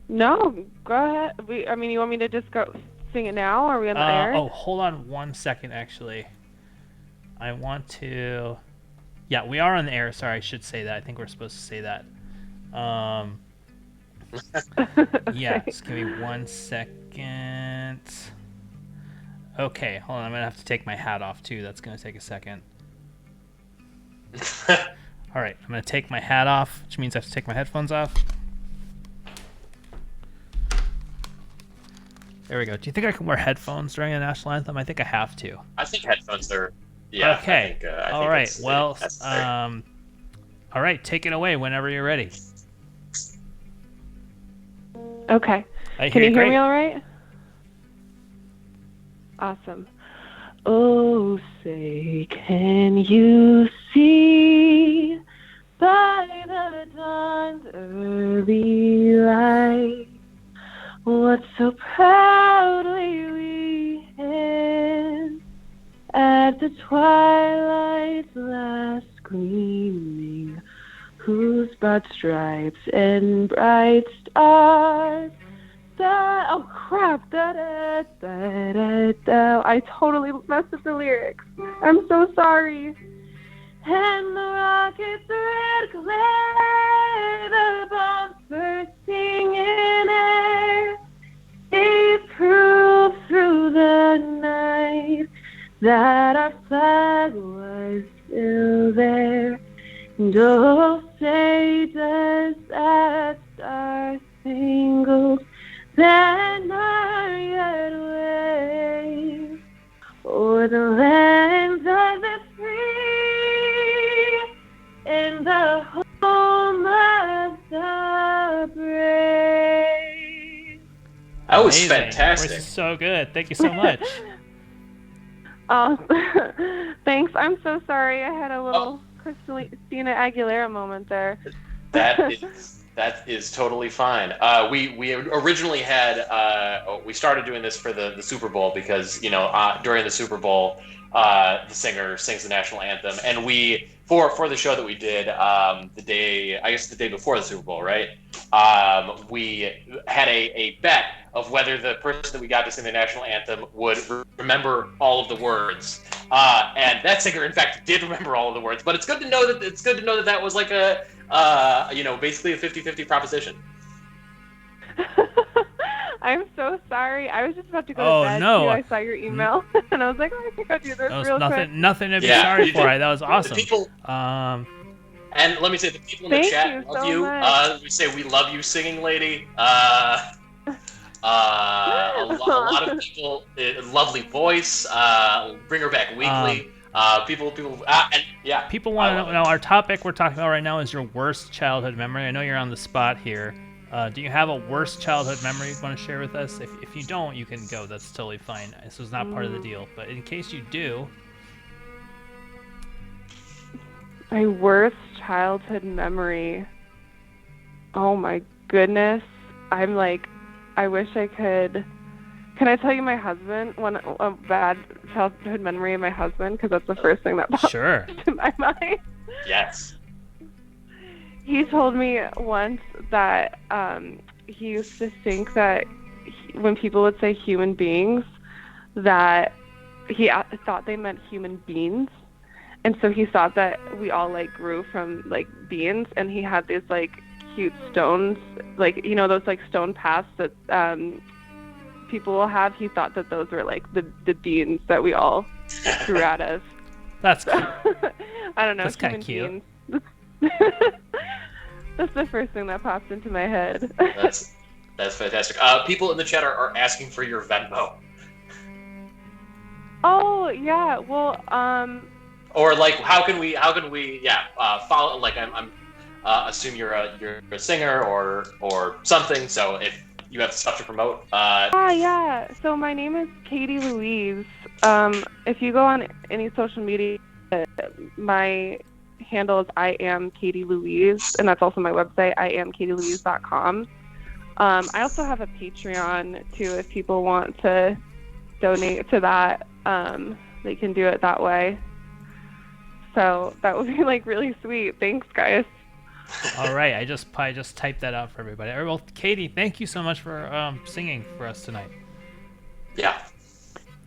No, go ahead. You want me to just go sing it now? Are we on the air? Oh, hold on 1 second, actually. I want to... Yeah, we are on the air. Sorry, I should say that. I think we're supposed to say that. Yeah, just give me 1 second. Okay, hold on. I'm going to have to take my hat off, too. That's going to take a second. All right, I'm going to take my hat off, which means I have to take my headphones off. There we go. Do you think I can wear headphones during the national anthem? I think I have to. I think headphones are... Yeah, okay. I think all right. Well, all right. Take it away whenever you're ready. Okay. Can you hear me all right? Awesome. Oh, say, can you see by the dawn's early light what so proudly we hailed at the twilight's last gleaming, whose broad stripes and bright stars oh crap, I totally messed up the lyrics. I'm so sorry. And the rocket's red glare, the bombs bursting in air, they prove through the night that our flag was still there. And oh, say does that star-spangled banner yet wave o'er the lands of the free and the home of the brave. That was amazing. Fantastic. That was so good. Thank you so much. Oh, thanks. I'm so sorry. I had a little Christina Aguilera moment there. That is totally fine. We originally had we started doing this for the Super Bowl because during the Super Bowl the singer sings the national anthem, and we for the show that we did the day before the Super Bowl, right? We had a bet of whether the person that we got to sing the national anthem would remember all of the words, and that singer in fact did remember all of the words. But it's good to know that that was like a basically a 50-50 proposition. I'm so sorry. I was just about to go to bed too. I saw your email and I was like, I think I'll do this real quick. Nothing to be sorry for. That was awesome. And let me say, the people in the chat love you. We say we love you, singing lady. A lot of people, lovely voice. Bring her back weekly. People want to know. Our topic we're talking about right now is your worst childhood memory. I know you're on the spot here. Do you have a worst childhood memory you want to share with us? If you don't, you can go. That's totally fine. This was not part of the deal. But in case you do, my worst childhood memory. Oh my goodness! I'm like, I wish I could. Can I tell you my husband? A bad childhood memory of my husband, because that's the first thing that popped into my mind. Yes. He told me once that he used to think that when people would say human beings, that he thought they meant human beings. And so he thought that we all like grew from like beans, and he had these like cute stones, like those like stone paths that people will have. He thought that those were like the beans that we all grew out of. That's cool. I don't know. That's kind of human cute. beings. That's the first thing that pops into my head. That's fantastic. People in the chat are asking for your Venmo. Oh yeah. Well, Or like, how can we follow? Like, I'm assume you're a singer or something. So if you have stuff to promote, yeah. So my name is Katie Louise. If you go on any social media, my handle is I am Katie Louise, and that's also my website, IamKatieLouise.com. I also have a Patreon too. If people want to donate to that, they can do it that way. So that would be like really sweet. Thanks, guys. All right, I just typed that out for everybody. Well, Katie, thank you so much for singing for us tonight. Yeah.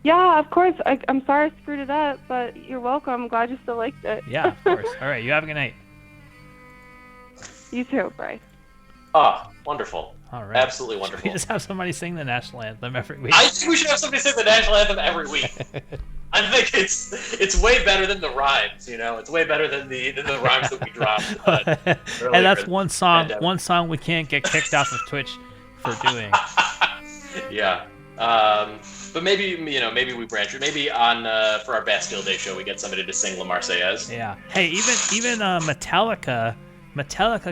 Yeah, of course. I'm sorry I screwed it up, but you're welcome. I'm glad you still liked it. Yeah, of course. All right, you have a good night. You too, Bryce. Ah, wonderful. All right. Absolutely wonderful. Should we just have somebody sing the national anthem every week? I think we should have somebody sing the national anthem every week. I think it's way better than the rhymes, you know. It's way better than the rhymes that we dropped. And that's one song we can't get kicked off of Twitch for doing. Yeah. But maybe we branch it. Maybe on for our Bastille Day show we get somebody to sing La Marseillaise. Yeah. Hey, even Metallica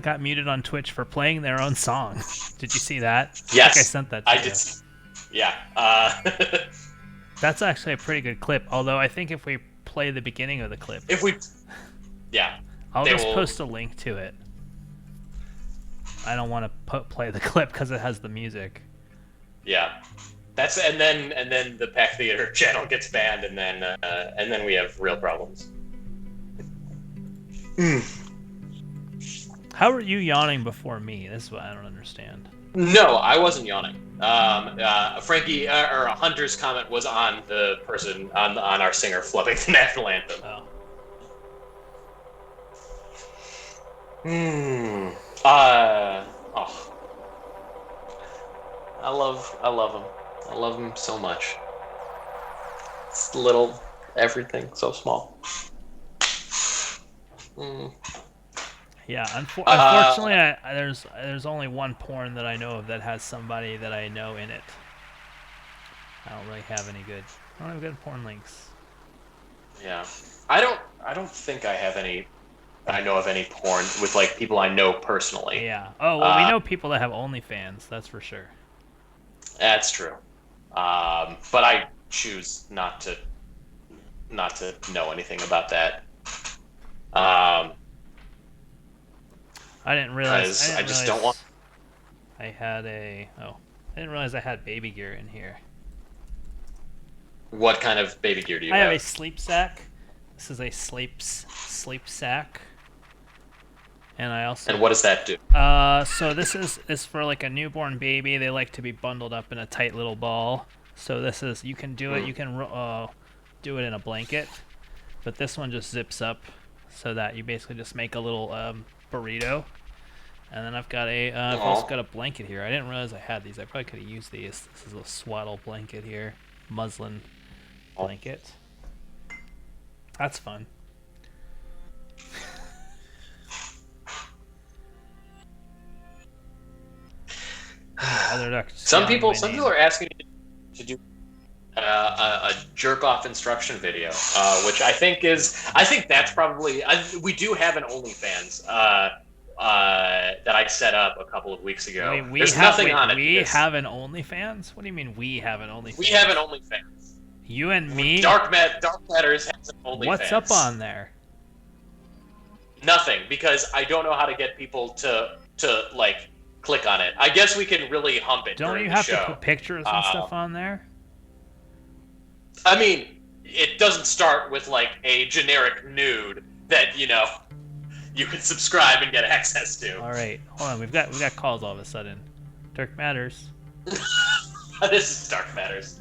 got muted on Twitch for playing their own song. Did you see that? Yes. I think I sent that to you. Did. Yeah. That's actually a pretty good clip. Although I think if we play the beginning of the clip, I'll just post a link to it. I don't want to play the clip because it has the music. Yeah. And then the Pack Theater channel gets banned, and then we have real problems. How are you yawning before me? This is what I don't understand. No, I wasn't yawning. Frankie or Hunter's comment was on the person on our singer flubbing the national anthem. I love him. I love him so much. It's little everything, so small. Yeah, unfortunately, there's only one porn that I know of that has somebody that I know in it. I don't really have any good. I don't have good porn links. Yeah, I don't think I have any. I know of any porn with like people I know personally. Yeah. Oh well, we know people that have OnlyFans. That's for sure. That's true. But I choose not to know anything about that. I didn't realize. I just don't want. I didn't realize I had baby gear in here. What kind of baby gear do you have? I have a sleep sack. This is a sleep sack. And I also. And what does that do? So this is for like a newborn baby. They like to be bundled up in a tight little ball. So this is you can do it. You can do it in a blanket, but this one just zips up, so that you basically just make a little burrito. And then I've got I've also got a blanket here. I didn't realize I had these. I probably could have used these. This is a swaddle blanket here, muslin blanket. That's fun. Some people are asking me to do a jerk off instruction video, which I think that's probably we do have an OnlyFans that I set up a couple of weeks ago. I mean, There's nothing on it. We have an OnlyFans? What do you mean we have an OnlyFans? We have an OnlyFans. You and me? Dark Matters has an OnlyFans. What's up on there? Nothing, because I don't know how to get people to like click on it. I guess we can really hump it. Don't you have to put pictures and stuff on there? I mean, it doesn't start with like a generic nude that you can subscribe and get access to. All right, hold on. We've got calls all of a sudden. Dark Matters. This is Dark Matters.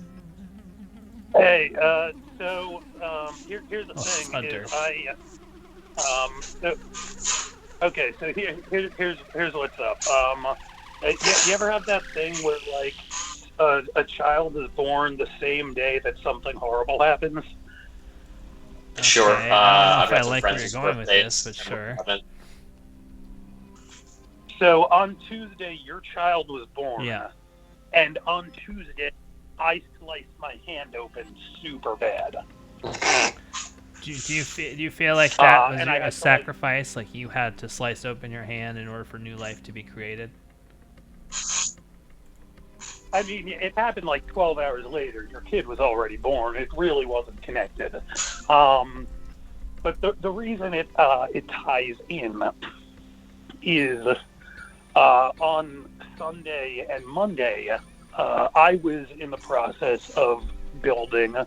Hey, here's the thing. Hunter. Okay, so here's what's up. You ever have that thing where like a child is born the same day that something horrible happens? Sure. Okay. I don't know if I some like where friends you're whose going with birthdays this, but September sure. 11th. So on Tuesday, your child was born. Yeah. And on Tuesday, I sliced my hand open super bad. Do you feel like that was and I a had to, sacrifice? Like you had to slice open your hand in order for new life to be created? I mean, it happened like 12 hours later. Your kid was already born. It really wasn't connected. But the reason it ties in is on Sunday and Monday, I was in the process of building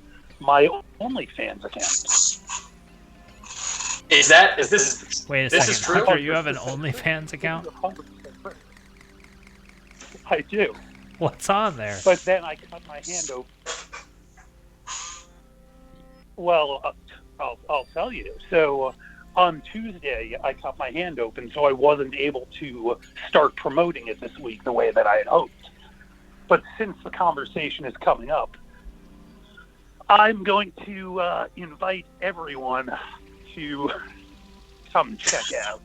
my OnlyFans account. Is this? Wait a this second, is true? Hunter, you have an OnlyFans account? I do. What's on there? But then I cut my hand open. Well, I'll tell you. So on Tuesday, I cut my hand open, so I wasn't able to start promoting it this week the way that I had hoped. But since the conversation is coming up, I'm going to invite everyone to come check out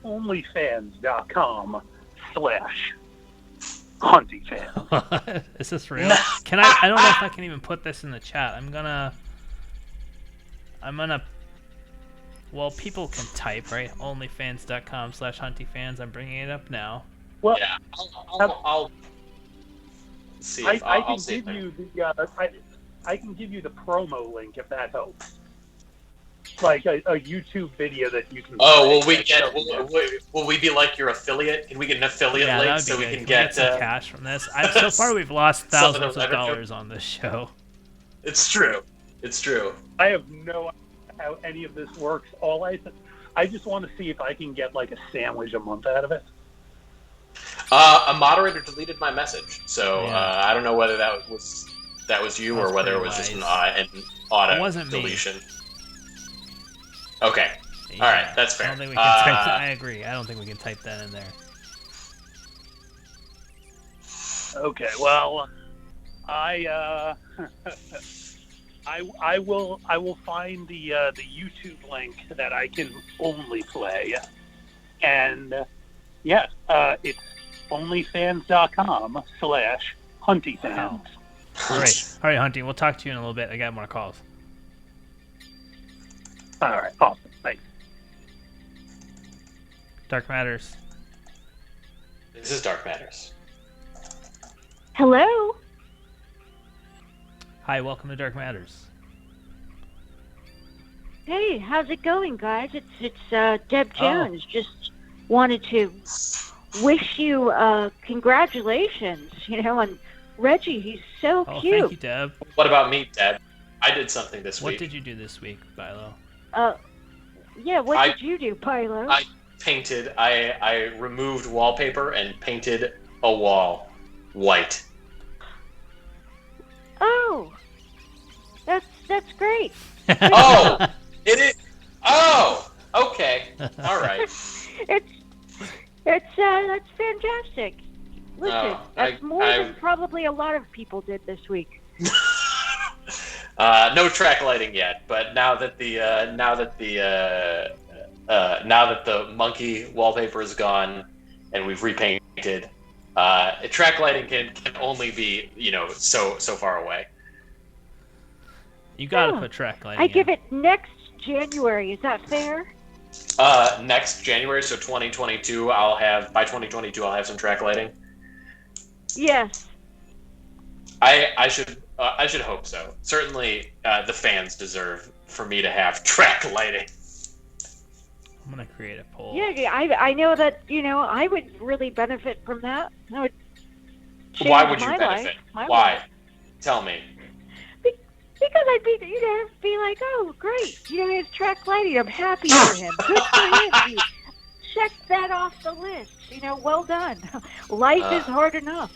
onlyfans.com/HuntyFans. Is this real? Can I don't know if I can even put this in the chat. I'm gonna well, people can type, right? onlyfans.com/HuntyFans. I'm bringing it up now. Well, yeah, I'll see. If, I I'll can see give you the I can give you the promo link if that helps. Like a YouTube video that you can. Oh, will we be like your affiliate? Can we get an affiliate Yeah, link that'd so be we good. can Can we get some cash from this? So far, we've lost some of the thousands of revenue? dollars on this show. It's true. It's true. I have no idea how any of this works. I just want to see if I can get like a sandwich a month out of it. A moderator deleted my message, so Yeah. I don't know whether that was you That's or whether it pretty was just an wise. auto It wasn't me. deletion. Okay. Yeah. All right, that's fair. I don't think we can type that. I agree. I don't think we can type that in there. Okay, well, I will find the YouTube link that I can only play, and it's onlyfans.com/HuntyFans. Wow. All right, Hunty. We'll talk to you in a little bit. I got more calls. All right, awesome. Thanks. Dark Matters. This is Dark Matters. Hello? Hi, welcome to Dark Matters. Hey, how's it going, guys? It's Deb Jones. Just wanted to wish you congratulations, on Reggie. He's so cute. Thank you, Deb. What about me, Deb? I did something this What week. did you do this week, Bilo? What did you do, Pilo? I painted. I removed wallpaper and painted a wall white. Oh, that's great. Oh, it is. Oh, okay. All right. That's fantastic. Listen, that's more than probably a lot of people did this week. No track lighting yet, but now that the monkey wallpaper is gone and we've repainted, track lighting can only be so far away. You gotta put track lighting. I give it next January. Is that fair? Next January, so 2022, by 2022 I'll have some track lighting. Yes. I should hope so. Certainly, the fans deserve for me to have track lighting. I'm gonna create a poll. Yeah, I know that I would really benefit from that. I would. Why would you my benefit? life, Why? life. Tell me. Because I'd be like, oh, great, he has track lighting. I'm happy for him. Good for him. He checked that off the list. Well done. Life is hard enough.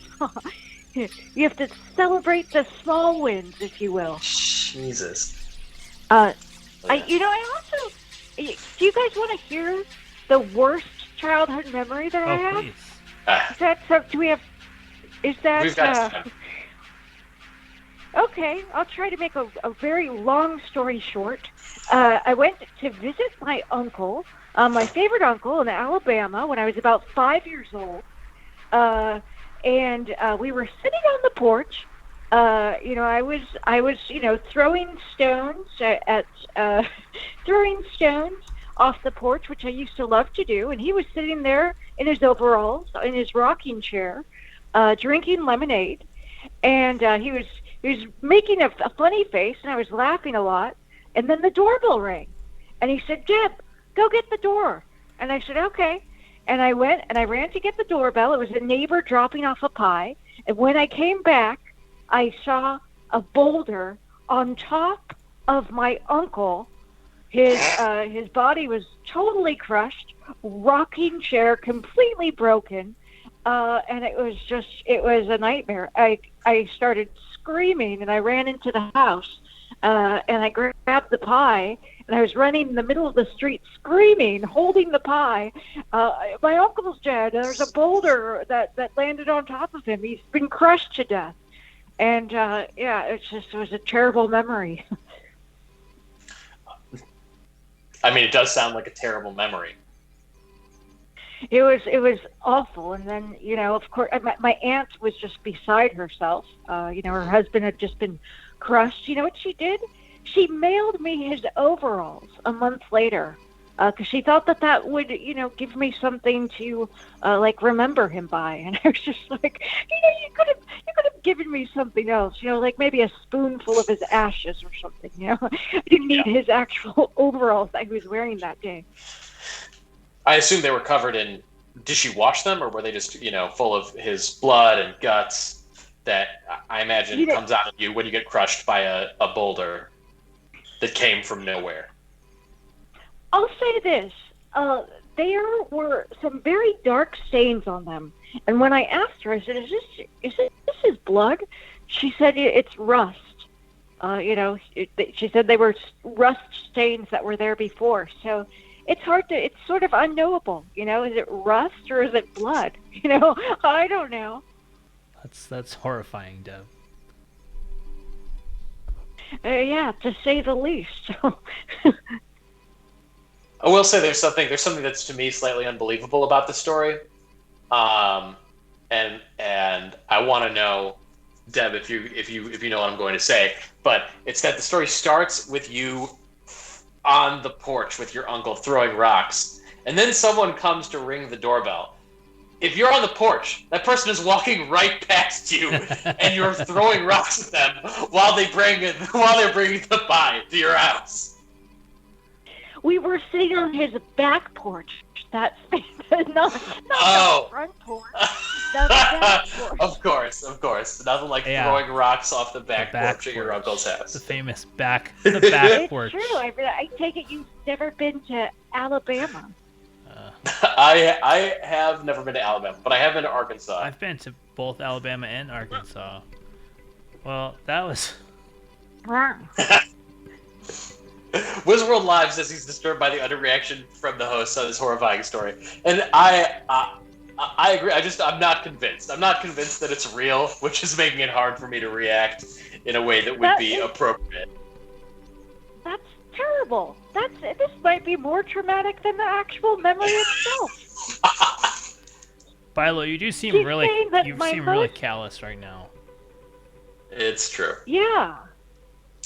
You have to celebrate the small wins, if you will. Jesus. I also. Do you guys want to hear the worst childhood memory that I have? Please. Is that so? Do we have? Is that? We've got time. Okay, I'll try to make a very long story short. I went to visit my uncle, my favorite uncle in Alabama, when I was about 5 years old. And we were sitting on the porch. I was, throwing stones at throwing stones off the porch, which I used to love to do. And he was sitting there in his overalls, in his rocking chair, drinking lemonade. And he was making a funny face, and I was laughing a lot. And then the doorbell rang, and he said, "Deb, go get the door." And I said, "Okay." And I went and I ran to get the doorbell. It was a neighbor dropping off a pie. And when I came back, I saw a boulder on top of my uncle. His body was totally crushed, rocking chair completely broken. And it was a nightmare. I started screaming, and I ran into the house, and I grabbed the pie, and I was running in the middle of the street screaming, holding the pie. My uncle's dead. There's a boulder that landed on top of him. He's been crushed to death. And it was a terrible memory. I mean, it does sound like a terrible memory. It was awful. And then, of course, my aunt was just beside herself. Her husband had just been crushed. You know what she did? She mailed me his overalls a month later, because she thought that would, give me something to, remember him by. And I was just like, you could have given me something else, like maybe a spoonful of his ashes or something. I didn't need his actual overalls that he was wearing that day. I assume they were covered in. Did she wash them, or were they just, full of his blood and guts that I imagine comes out of you when you get crushed by a boulder that came from nowhere? I'll say this: there were some very dark stains on them, and when I asked her, I said, "Is this his blood?" She said, "It's rust." She said they were rust stains that were there before, so. It's sort of unknowable, is it rust or is it blood? I don't know. That's horrifying, Deb. Yeah, to say the least. I will say there's something that's to me slightly unbelievable about the story. And I want to know, Deb, if you know what I'm going to say, but it's that the story starts with you on the porch with your uncle throwing rocks, and then someone comes to ring the doorbell. If you're on the porch, that person is walking right past you, and you're throwing rocks at them while they're bringing the pie to your house. We were sitting on his back porch. That's not the front porch. The back porch. Of course. Nothing like throwing rocks off the back porch at your uncle's house. The famous back porch. It's true. I take it you've never been to Alabama. I have never been to Alabama, but I have been to Arkansas. I've been to both Alabama and Arkansas. Well, that was... Wizworld Live says he's disturbed by the underreaction from the host on this horrifying story, and I agree. I'm not convinced. I'm not convinced that it's real, which is making it hard for me to react in a way that would be appropriate. That's terrible. This might be more traumatic than the actual memory itself. Philo, you do seem really callous right now. It's true. Yeah.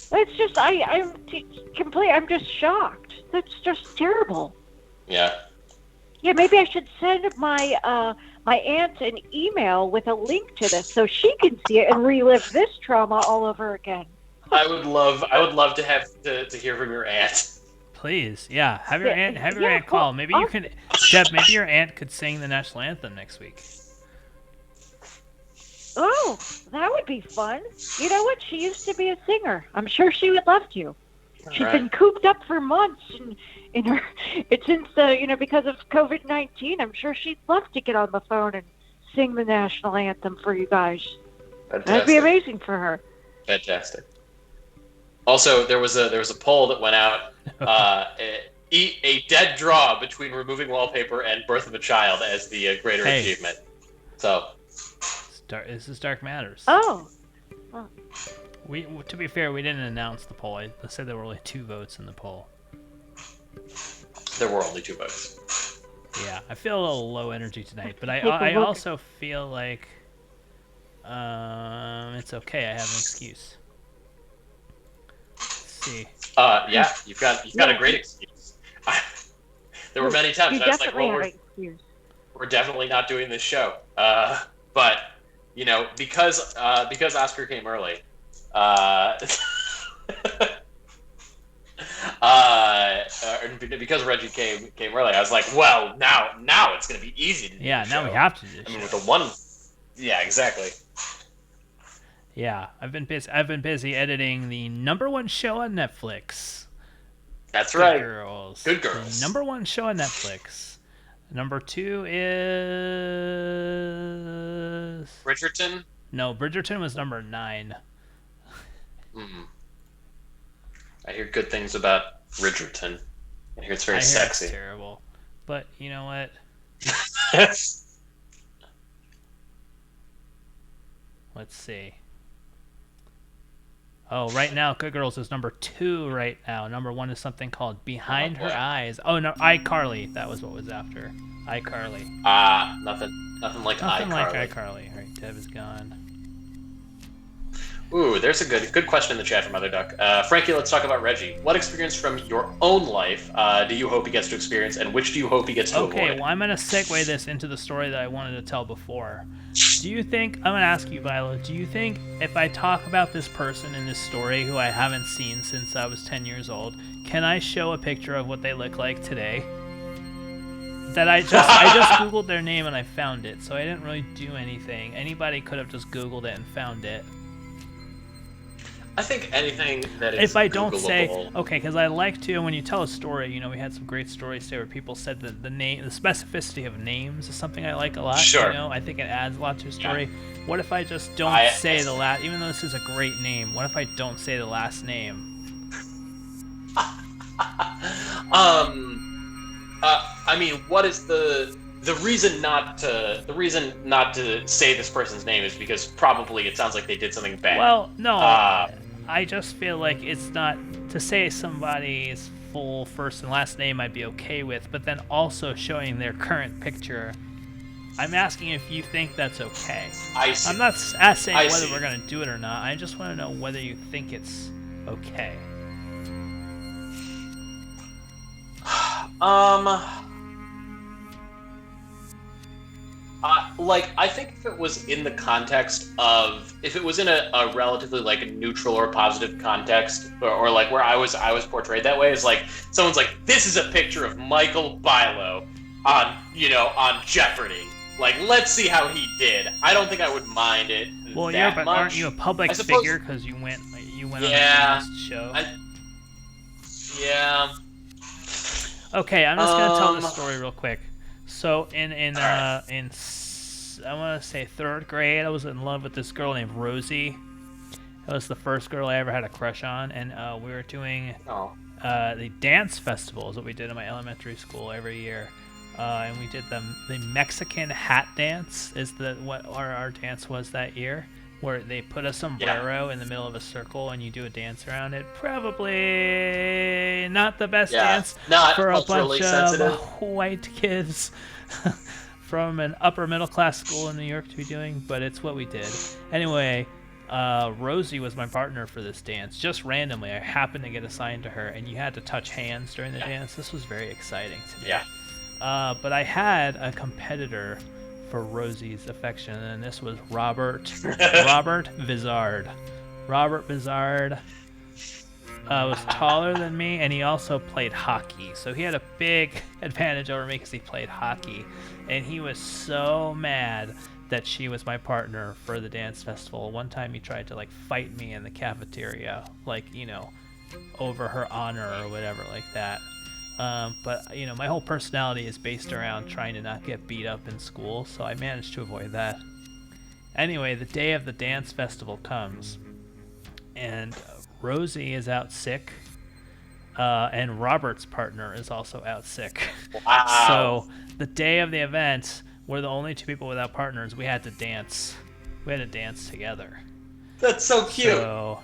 It's just I'm just shocked. That's just terrible. Yeah. Yeah, maybe I should send my aunt an email with a link to this so she can see it and relive this trauma all over again. I would love to have to hear from your aunt. Please, yeah. Have your aunt call. Maybe you can, Deb. Maybe your aunt could sing the national anthem next week. Oh, that would be fun. You know what? She used to be a singer. I'm sure she would love to. She's been cooped up for months, and since because of COVID-19. I'm sure she'd love to get on the phone and sing the national anthem for you guys. Fantastic. That'd be amazing for her. Fantastic. Also, there was a poll that went out. A dead draw between removing wallpaper and birth of a child as the greater achievement. So. This is Dark Matters. Oh, To be fair, we didn't announce the poll. I said there were only 2 votes in the poll. There were only 2 votes. Yeah, I feel a little low energy tonight, but I also feel like it's okay. I have an excuse. Let's see. Yeah, you've got a great excuse. There were many times I was like, well, we're definitely not doing this show. But you know, because Oscar came early, because Reggie came early, I was like, well, now it's gonna be easy to do. Yeah, now we have to do. I mean, with the one. Yeah, exactly. Yeah, I've been busy editing the #1 show on Netflix. That's right. Good Girls. Good Girls. The #1 show on Netflix. Number 2 is Bridgerton. No, Bridgerton was number 9. I hear good things about Bridgerton. I hear it's very sexy. It's terrible, but you know what? Let's see. Oh, right now, Good Girls is number 2 right now. Number 1 is something called Behind Her Eyes. Oh, no, iCarly. That was what was after. iCarly. Nothing like iCarly. Nothing like iCarly. All right, Deb is gone. Ooh, there's a good question in the chat from Mother Duck. Frankie, let's talk about Reggie. What experience from your own life do you hope he gets to experience, and which do you hope he gets to avoid? Okay, well, I'm going to segue this into the story that I wanted to tell before. Do you think, I'm going to ask you, Viola, do you think if I talk about this person in this story who I haven't seen since I was 10 years old, can I show a picture of what they look like today? That I just Googled their name and I found it, so I didn't really do anything. Anybody could have just Googled it and found it. I think anything that is if I don't Googleable. say, okay, because I like to, when you tell a story, you know, we had some great stories today where people said that the specificity of names is something I like a lot. Sure. You know, I think it adds a lot to a story. Yeah. What if I just don't say the last, even though this is a great name, what if I don't say the last name? I mean, what is the reason not to say this person's name is because probably it sounds like they did something bad. Well, no. I just feel like it's not to say somebody's full first and last name I'd be okay with, but then also showing their current picture. I'm asking if you think that's okay. I see. I'm not saying whether we're going to do it or not. I just want to know whether you think it's okay. I think if it was in the context of, if it was in a relatively like a neutral or positive context, or like where I was portrayed that way, it's like someone's like, this is a picture of Michael Bilo on Jeopardy. Like, let's see how he did. I don't think I would mind it. Well, yeah, but much. Aren't you a public figure because you went on a famous show? Yeah. Okay, I'm just gonna tell this story real quick. So in I want to say 3rd grade, I was in love with this girl named Rosie. That was the first girl I ever had a crush on, and we were doing the dance festival is what we did in my elementary school every year, and we did the Mexican hat dance is what our dance was that year, where they put a sombrero in the middle of a circle and you do a dance around it. Probably not the best dance for a bunch of white kids from an upper middle class school in New York to be doing, but it's what we did. Anyway, Rosie was my partner for this dance. Just randomly, I happened to get assigned to her, and you had to touch hands during the dance. This was very exciting to me. Yeah. But I had a competitor for Rosie's affection, and this was Robert Vizard. Robert Vizard was taller than me, and he also played hockey, so he had a big advantage over me because he played hockey, and he was so mad that she was my partner for the dance festival. One time he tried to like fight me in the cafeteria, like, you know, over her honor or whatever like that. But, you know, my whole personality is based around trying to not get beat up in school, so I managed to avoid that. Anyway, the day of the dance festival comes, and Rosie is out sick, and Robert's partner is also out sick. Wow. So the day of the event, we're the only 2 people without partners. We had to dance. We had to dance together. That's so cute. So,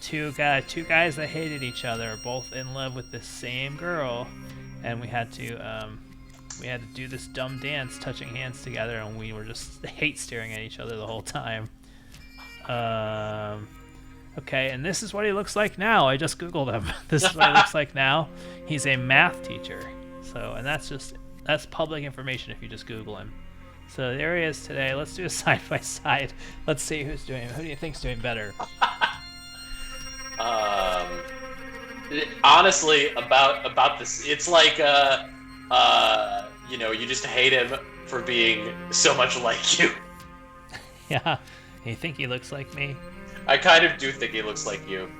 two guys that hated each other, both in love with the same girl, and we had to do this dumb dance, touching hands together, and we were just hate staring at each other the whole time. Okay, and this is what he looks like now. I just Googled him. This is what he looks like now. He's a math teacher. So, and that's public information if you just Google him. So there he is today. Let's do a side by side. Let's see who do you think's doing better? Honestly, about this, it's like you just hate him for being so much like you. Yeah, you think he looks like me? I kind of do think he looks like you.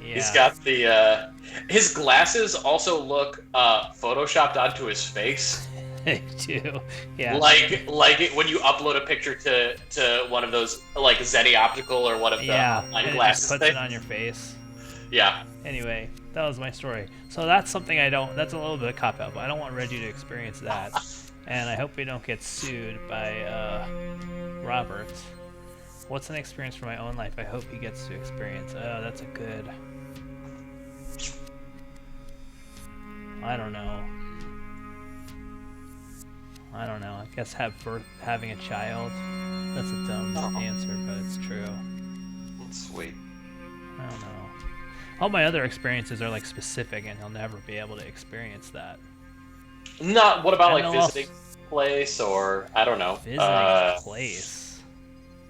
Yeah. He's got the his glasses also look photoshopped onto his face. They do. Yeah. Like when you upload a picture to one of those like Zenny Optical or one of the online glasses. It just puts it on your face. Yeah. Anyway, that was my story. So that's something that's a little bit of cop out, but I don't want Reggie to experience that. And I hope we don't get sued by Robert. What's an experience from my own life I hope he gets to experience? Oh, that's a good... I don't know. I guess having a child. That's a dumb answer, but it's true. That's sweet. I don't know. All my other experiences are like specific, and he'll never be able to experience that. What about like visiting a place, or I don't know. Visiting a place.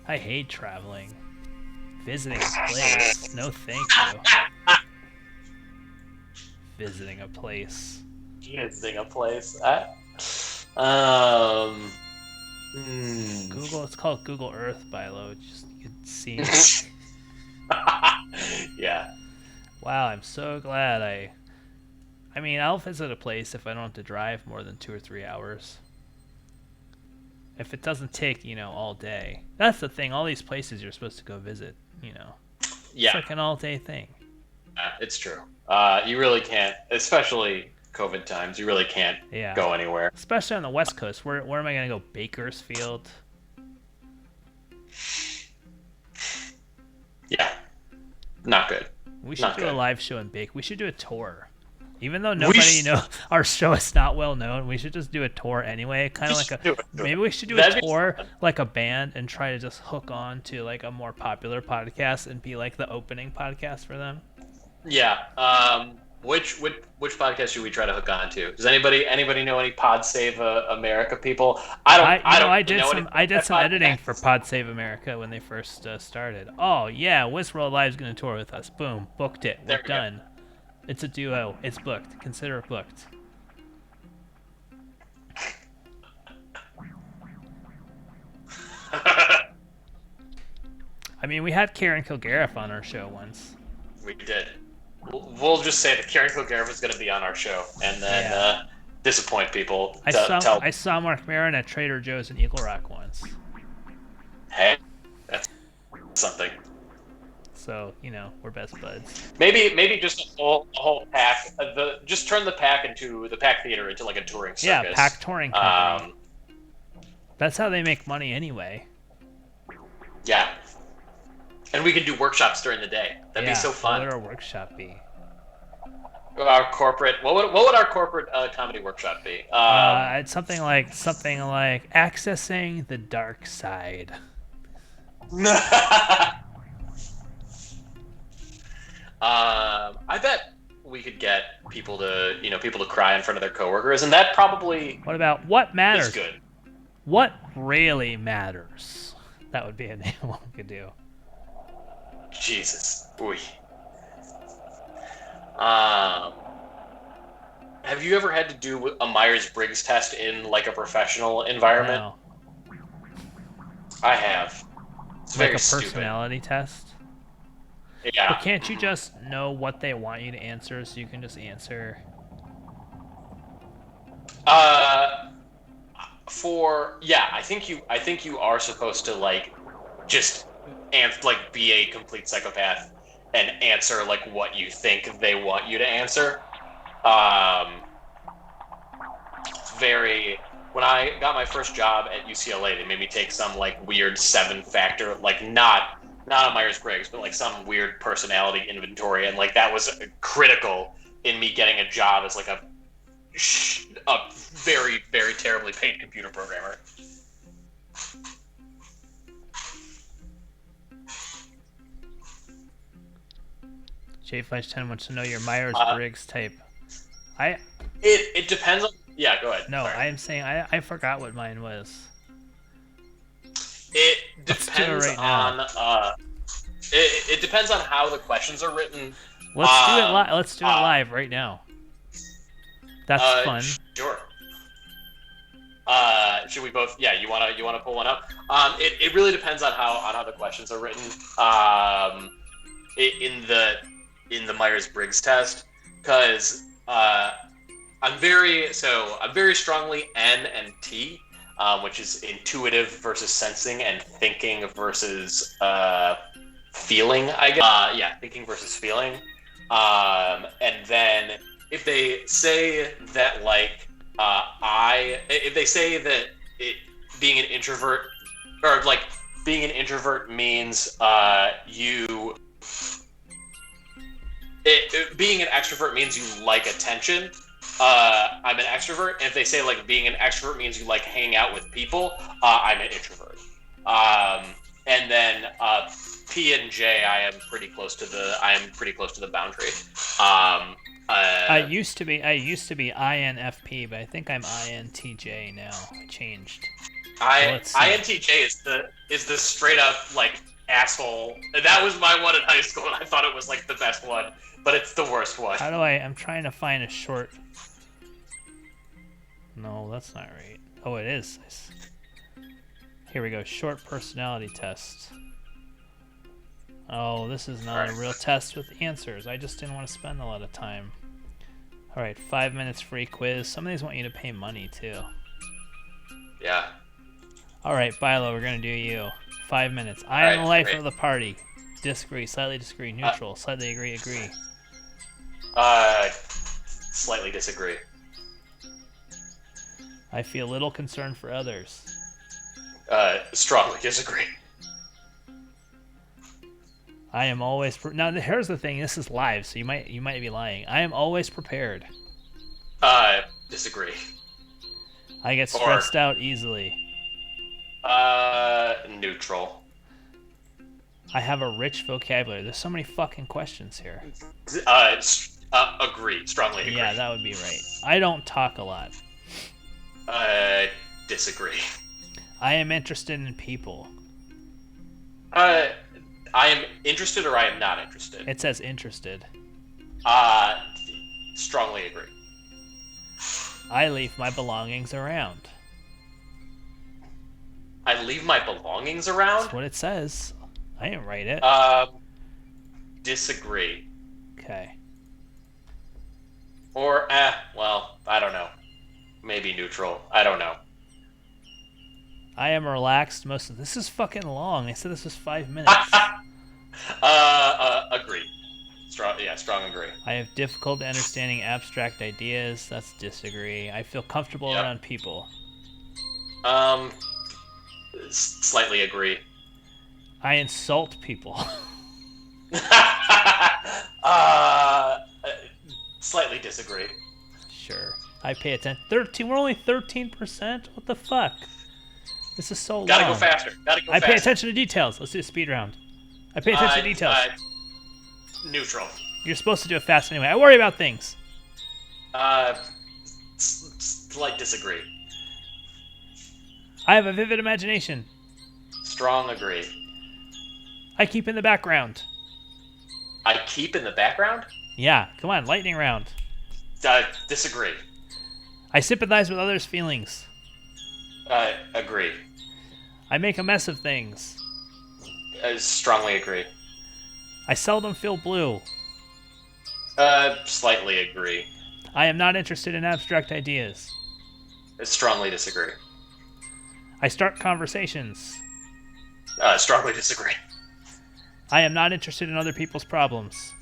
I hate traveling. Visiting a place. No, thank you. Visiting a place. Visiting a place. Google. It's called Google Earth, Bilo. Just you can see. Yeah. Wow, I'm so glad I mean, I'll visit a place if I don't have to drive more than 2 or 3 hours. If it doesn't take, all day. That's the thing. All these places you're supposed to go visit, Yeah. It's like an all-day thing. It's true. You really can't, especially COVID times, you really can't go anywhere. Especially on the West Coast. Where am I going to go? Bakersfield? Yeah. Not good. We should do a live show in Bake. We should do a tour. Even though nobody knows our show is not well known, we should just do a tour anyway. Kind of like maybe we should do a tour like a band and try to just hook on to like a more popular podcast and be like the opening podcast for them. Yeah. Which podcast should we try to hook on to? Does anybody know any Pod Save America people? I did some editing for Pod Save America when they first started. Oh yeah, Wizworld Live's gonna tour with us. Boom, booked it. We're done. It's a duo. It's booked. Consider it booked. I mean, we had Karen Kilgariff on our show once. We did. We'll just say that Karen Kilgariff is going to be on our show, and then disappoint people. I saw Mark Maron at Trader Joe's in Eagle Rock once. Hey, that's something. So we're best buds. Maybe just a whole pack. Just turn the pack theater into like a touring circus. Yeah, pack touring company. That's how they make money anyway. Yeah, and we can do workshops during the day. That'd be so fun. What would our workshop be? Our corporate. What would our corporate comedy workshop be? It's something like accessing the dark side. I bet we could get people to cry in front of their coworkers, and that probably. What about what matters? Is good. What really matters? That would be a name one could do. Jesus. Oy. Have you ever had to do a Myers-Briggs test in like a professional environment? No. I have. It's like very a personality test? Yeah. But can't you just know what they want you to answer so you can just answer? I think you are supposed to like just be a complete psychopath and answer like what you think they want you to answer. When I got my first job at UCLA, they made me take some like weird 7-factor, like not not a Myers-Briggs, but like some weird personality inventory, and like that was critical in me getting a job as like a very, very terribly paid computer programmer. J510 wants to know your Myers-Briggs type. It depends on... Yeah, go ahead. No, Sorry. I am saying I forgot what mine was. It depends on... It depends on how the questions are written. Let's do it live. Let's do it live right now. That's fun. Sure. Should we both? Yeah, you wanna pull one up? It really depends on how the questions are written. In the Myers-Briggs test, because I'm very strongly N and T, which is intuitive versus sensing, and thinking versus feeling. I guess. Thinking versus feeling. And then if they say that like if they say that being an introvert or like being an introvert means being an extrovert means you like attention. I'm an extrovert. And if they say like being an extrovert means you like hanging out with people, I'm an introvert. And then P and J, I am pretty close to the boundary. I used to be INFP, but I think I'm INTJ now. I changed. INTJ is the straight up like asshole. That was my one in high school, and I thought it was like the best one, but it's the worst one. How do I'm trying to find a short. No, that's not right. Oh, it is. Here we go. Short personality test. Oh, this is not a real test with answers. I just didn't want to spend a lot of time. Alright, 5 minutes free quiz. Some of these want you to pay money, too. Yeah. Alright, Bilo, we're going to do you. 5 minutes. I am the life of the party. Disagree, slightly disagree, neutral, slightly agree, agree. Slightly disagree. I feel little concern for others. Strongly disagree. I am always now. Here's the thing. This is live, so you might be lying. I am always prepared. Disagree. I get stressed out easily. Neutral. I have a rich vocabulary. There's so many fucking questions here. Agree. Strongly agree. Yeah, that would be right. I don't talk a lot. Disagree. I am interested in people. I am interested or I am not interested? It says interested. Strongly agree. I leave my belongings around. I leave my belongings around? That's what it says. I didn't write it. Disagree. Okay. Or, well, I don't know. Maybe neutral. I don't know. I am relaxed most of this. Is fucking long. They said this was 5 minutes. Agree. Strong agree. I have difficulty understanding abstract ideas. That's disagree. I feel comfortable around people. Slightly agree. I insult people. Slightly disagree. Sure. I pay attention. 13. We're only 13%. What the fuck? This is so long. Gotta go faster. I pay attention to details. Let's do a speed round. I pay attention to details. Neutral. You're supposed to do it fast anyway. I worry about things. Slight disagree. I have a vivid imagination. Strong agree. I keep in the background. I keep in the background? Yeah, come on, lightning round. Disagree. I sympathize with others' feelings. Agree. I make a mess of things. Strongly agree. I seldom feel blue. Slightly agree. I am not interested in abstract ideas. Strongly disagree. I start conversations. Strongly disagree. I am not interested in other people's problems.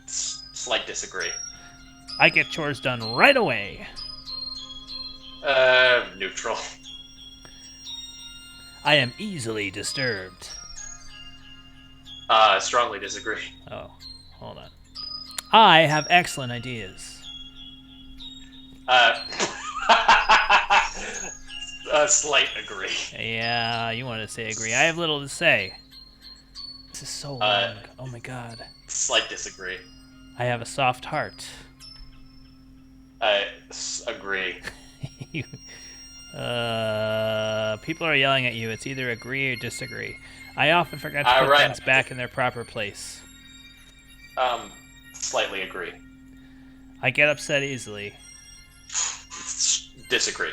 Slight disagree. I get chores done right away. Neutral. I am easily disturbed. Strongly disagree. Oh, hold on. I have excellent ideas. A slight agree. Yeah, you wanted to say agree. I have little to say. This is so long. Oh my god. Slight disagree. I have a soft heart. Agree. People are yelling at you. It's either agree or disagree. I often forget to put things back in their proper place. Slightly agree. I get upset easily. Disagree.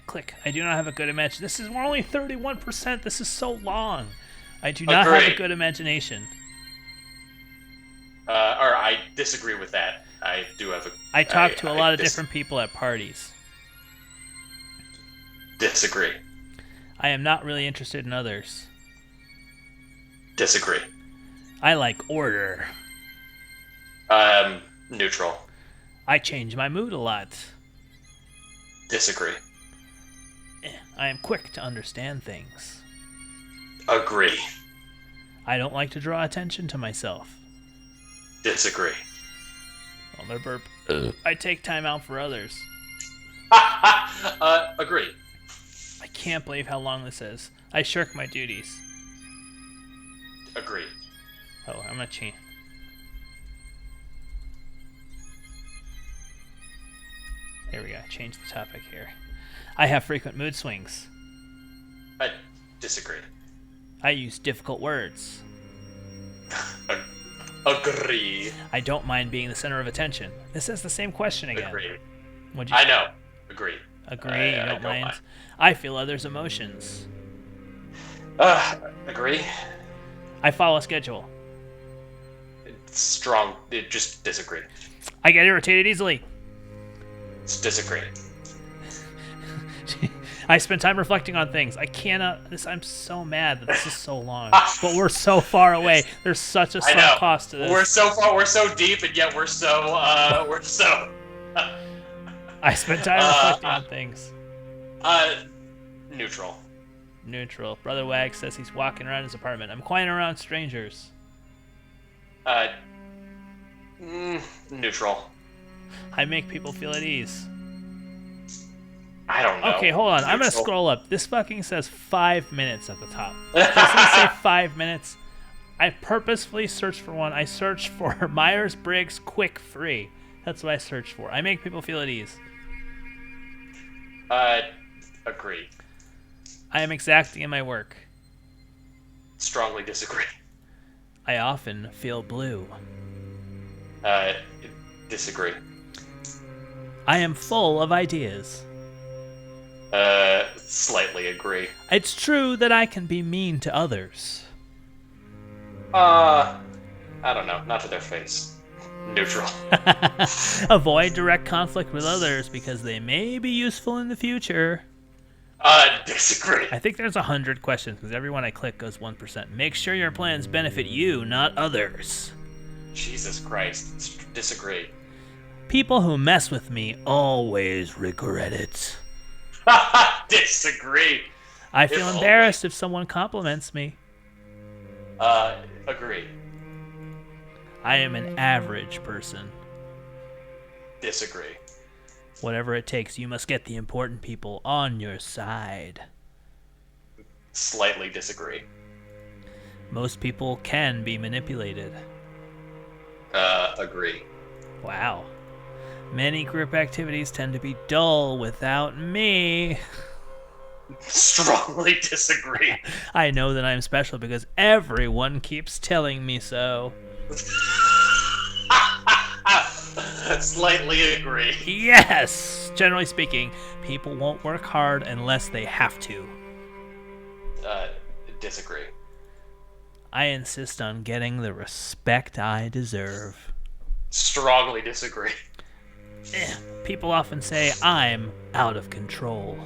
Click. I do not have a good imagination. This is only 31%. This is so long. I do not have a good imagination. Or I disagree with that. I do have a... I talk to a lot of different people at parties. Disagree. I am not really interested in others. Disagree. I like order. Neutral. I change my mood a lot. Disagree. I am quick to understand things. Agree. I don't like to draw attention to myself. Disagree. Another burp. I take time out for others. Agree. I can't believe how long this is. I shirk my duties. Agree. Oh, I'm gonna change. There we go. Change the topic here. I have frequent mood swings. I disagree. I use difficult words. Agree. I don't mind being the center of attention. This is the same question again. Agree. I know. Agree. Agree. You don't mind? I feel others' emotions. Agree. I follow a schedule. Strong. Just disagree. I get irritated easily. Disagree. I spend time reflecting on things. I cannot. I'm so mad that this is so long. But we're so far away. There's such a sunk cost to this. We're so far. We're so deep, and yet we're so. I spend time reflecting on things. Neutral. Neutral. Brother Wag says he's walking around his apartment. I'm quiet around strangers. Neutral. I make people feel at ease. I don't know. Okay, hold on. Neutral. I'm gonna scroll up. This fucking says 5 minutes at the top. Doesn't it say 5 minutes? I purposefully searched for one. I searched for Myers-Briggs Quick Free. That's what I searched for. I make people feel at ease. Agree. I am exacting in my work. Strongly disagree. I often feel blue. Disagree. I am full of ideas. Slightly agree. It's true that I can be mean to others. I don't know. Not to their face. Neutral. Avoid direct conflict with others because they may be useful in the future. Disagree. I think there's 100 questions because every one I click goes 1%. Make sure your plans benefit you, not others. Jesus Christ. Disagree. People who mess with me always regret it. Disagree. I feel embarrassed if someone compliments me. Agree. I am an average person. Disagree. Whatever it takes, you must get the important people on your side. Slightly disagree. Most people can be manipulated. Agree. Wow. Many group activities tend to be dull without me. Strongly disagree. I know that I'm special because everyone keeps telling me so. Slightly agree. Yes! Generally speaking, people won't work hard unless they have to. Disagree. I insist on getting the respect I deserve. Strongly disagree. People often say I'm out of control.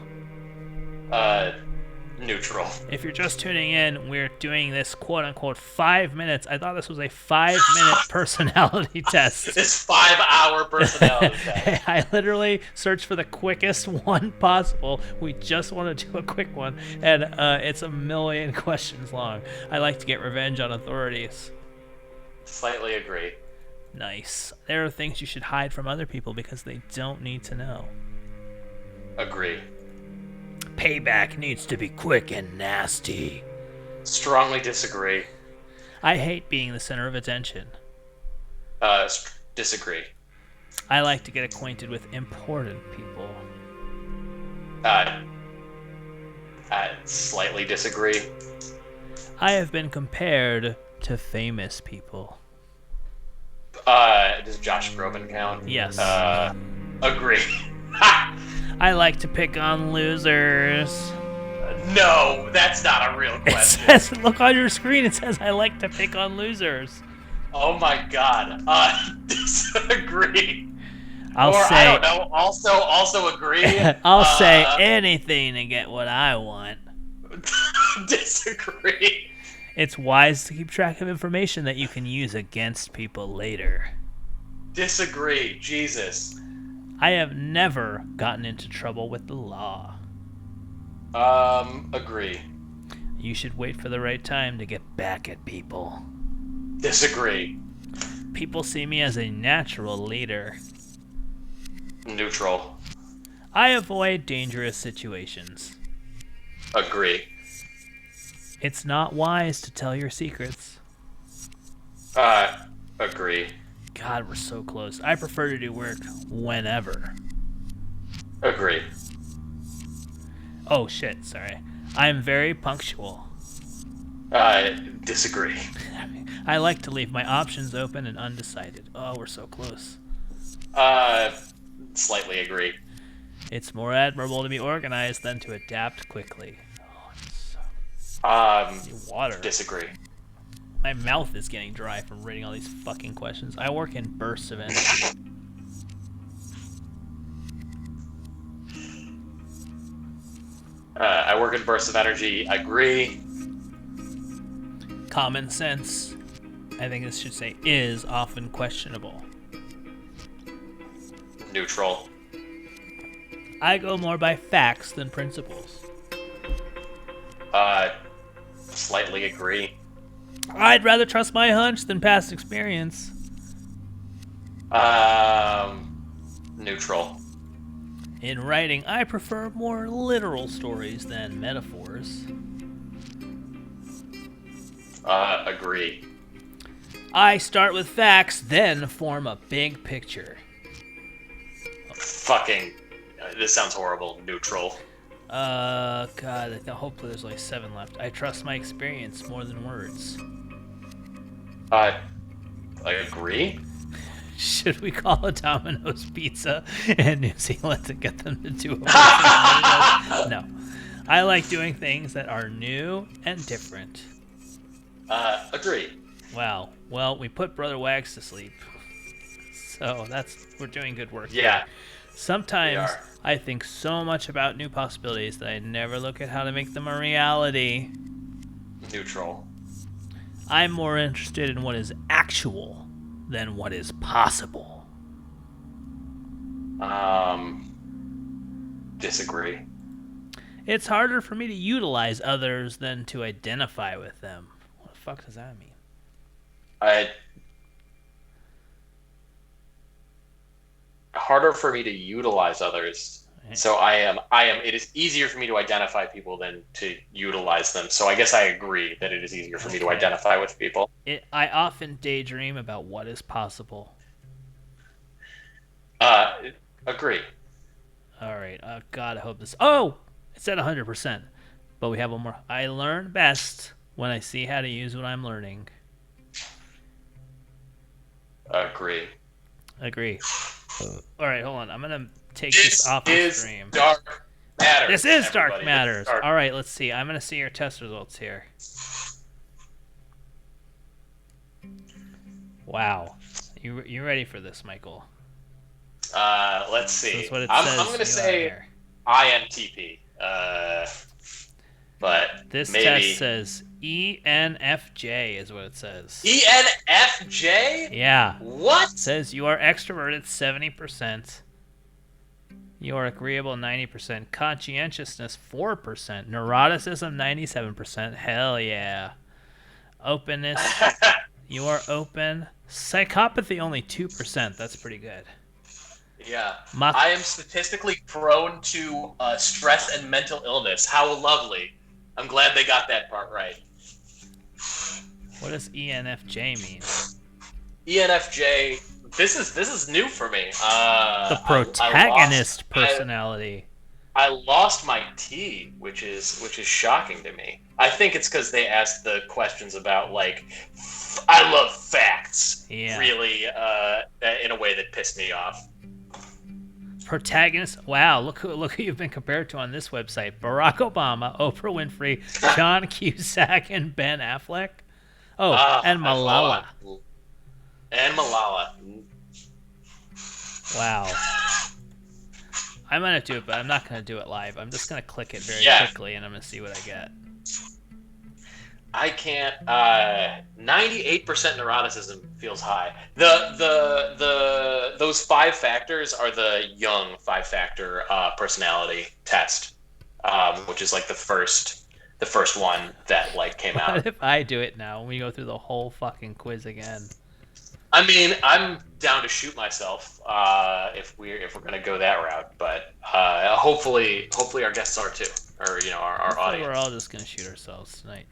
Neutral. If you're just tuning in, we're doing this quote-unquote 5 minutes. I thought this was a 5-minute personality test. This 5-hour personality test. I literally searched for the quickest one possible. We just want to do a quick one, and it's 1,000,000 questions long. I like to get revenge on authorities. Slightly agree. Nice. There are things you should hide from other people because they don't need to know. Agree. Payback needs to be quick and nasty. Strongly disagree. I hate being the center of attention. Disagree. I like to get acquainted with important people. Slightly disagree. I have been compared to famous people. Does Josh Groban count? Yes. Agree. I like to pick on losers. No, that's not a real question. It says, look on your screen, it says I like to pick on losers. Oh my god. Disagree. I don't know, also agree. I'll say anything to get what I want. Disagree. It's wise to keep track of information that you can use against people later. Disagree. Jesus. I have never gotten into trouble with the law. Agree. You should wait for the right time to get back at people. Disagree. People see me as a natural leader. Neutral. I avoid dangerous situations. Agree. It's not wise to tell your secrets. Agree. God, we're so close. I prefer to do work whenever. Agree. Oh shit, sorry. I'm very punctual. Disagree. I like to leave my options open and undecided. Oh, we're so close. Slightly agree. It's more admirable to be organized than to adapt quickly. Oh, water. Disagree. My mouth is getting dry from reading all these fucking questions. I work in bursts of energy. I work in bursts of energy. Agree. Common sense, I think this should say, is often questionable. Neutral. I go more by facts than principles. Slightly agree. I'd rather trust my hunch than past experience. Neutral. In writing, I prefer more literal stories than metaphors. Agree. I start with facts, then form a big picture. Fucking. This sounds horrible. Neutral. God, hopefully there's like 7 left. I trust my experience more than words. I agree. Should we call a Domino's Pizza in New Zealand to get them to do it? No. I like doing things that are new and different. Agree. Wow. Well, we put Brother Wags to sleep. So we're doing good work. Yeah. Here. Sometimes I think so much about new possibilities that I never look at how to make them a reality. Neutral. I'm more interested in what is actual than what is possible. Disagree. It's harder for me to utilize others than to identify with them. What the fuck does that mean? Harder for me to utilize others. So it is easier for me to identify people than to utilize them. So I guess I agree that it is easier for me to identify with people. I often daydream about what is possible. Agree. All right. God, I hope this... Oh! It's at 100%. But we have one more. I learn best when I see how to use what I'm learning. Agree. All right, hold on. I'm going to take this off the stream. Dark Matters. This is Dark Matters. All right, let's see. I'm going to see your test results here. Wow. You ready for this, Michael? Let's see. So that's what it I'm says going to say INTP. but this maybe... test says ENFJ is what it says. ENFJ? Yeah. What? It says you are extroverted 70%. You are agreeable 90%. Conscientiousness 4%. Neuroticism 97%. Hell yeah. Openness. You are open. Psychopathy only 2%. That's pretty good. Yeah. I am statistically prone to stress and mental illness. How lovely. I'm glad they got that part right. What does ENFJ mean? ENFJ, this is new for me. The protagonist personality. I lost my T, which is shocking to me. I think it's because they asked the questions about, like, I love facts, really, in a way that pissed me off. Protagonist. Wow, look who you've been compared to on this website: Barack Obama, Oprah Winfrey, John Cusack, and Ben Affleck. Oh, and Malala. And Malala. Wow. I'm gonna do it, but I'm not gonna do it live. I'm just gonna click it very quickly, and I'm gonna see what I get. I can't. 98% neuroticism feels high. Those 5 factors are the Jung 5-factor personality test, which is like the first one that like came out. What if I do it now? When we go through the whole fucking quiz again. I mean, I'm down to shoot myself if we're gonna go that route, but hopefully our guests are too, or our audience. We're all just gonna shoot ourselves tonight.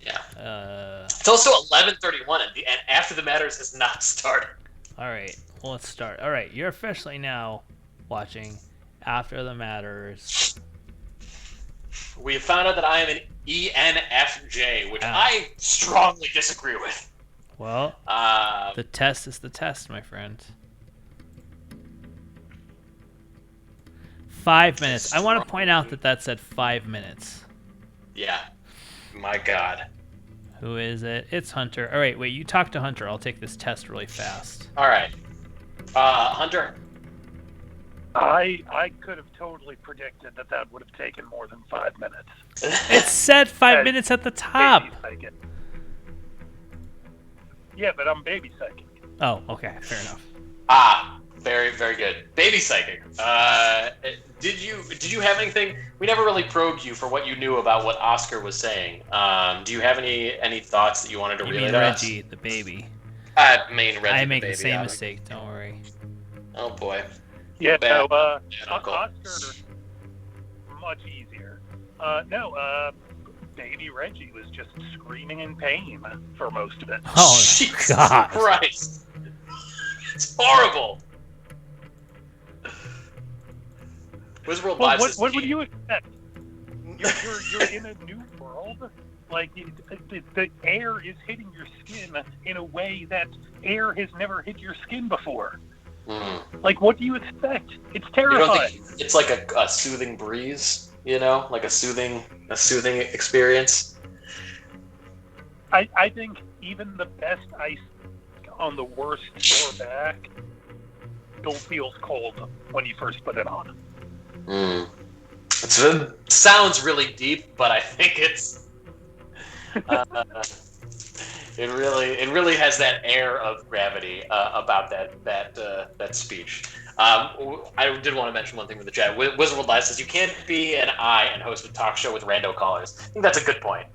Yeah. It's also 11:31, and After the Matters has not started. All right, well, let's start. All right, you're officially now watching After the Matters. We have found out that I am an ENFJ, which I strongly disagree with. Well, the test is the test, my friend. 5 minutes. I want to point out that said 5 minutes. Yeah. My God. Who is it? It's Hunter. All right, wait. You talk to Hunter. I'll take this test really fast. All right. Hunter. I could have totally predicted that would have taken more than 5 minutes. It said 5 minutes at the top. Yeah, but I'm baby psychic. Oh, okay. Fair enough. Very, very good. Baby psychic. Did you have anything? We never really probed you for what you knew about what Oscar was saying. Do you have any thoughts that you wanted to relay to us? Reggie, the baby. Reggie, I make the baby, the same mistake. Don't worry. Oh boy. Yeah. Uncle. Oscar, much easier. Baby Reggie was just screaming in pain for most of it. Oh, Jesus God. Christ. It's horrible. Wizworld Well, Lives what would you expect? You're in a new world. Like, the air is hitting your skin in a way that air has never hit your skin before. Like, what do you expect? It's terrifying. You don't think it's like a soothing breeze? Like a soothing experience. I think even the best ice on the worst shore back still feels cold when you first put it on. It sounds really deep, but I think it's it really has that air of gravity about that speech. I did want to mention one thing with the chat. Wizard Live says you can't be an I and host a talk show with rando callers. I think that's a good point.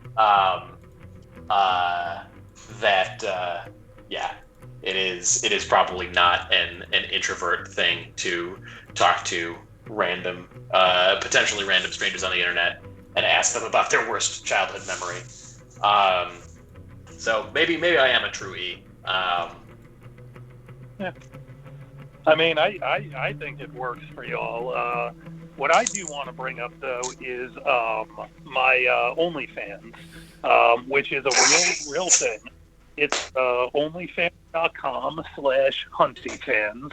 It is probably not an introvert thing to talk to potentially random strangers on the internet and ask them about their worst childhood memory. So maybe I am a true E. Yeah. I mean, I think it works for y'all. What I do want to bring up, though, is my OnlyFans, which is a real thing. It's onlyfans.com/huntyfans.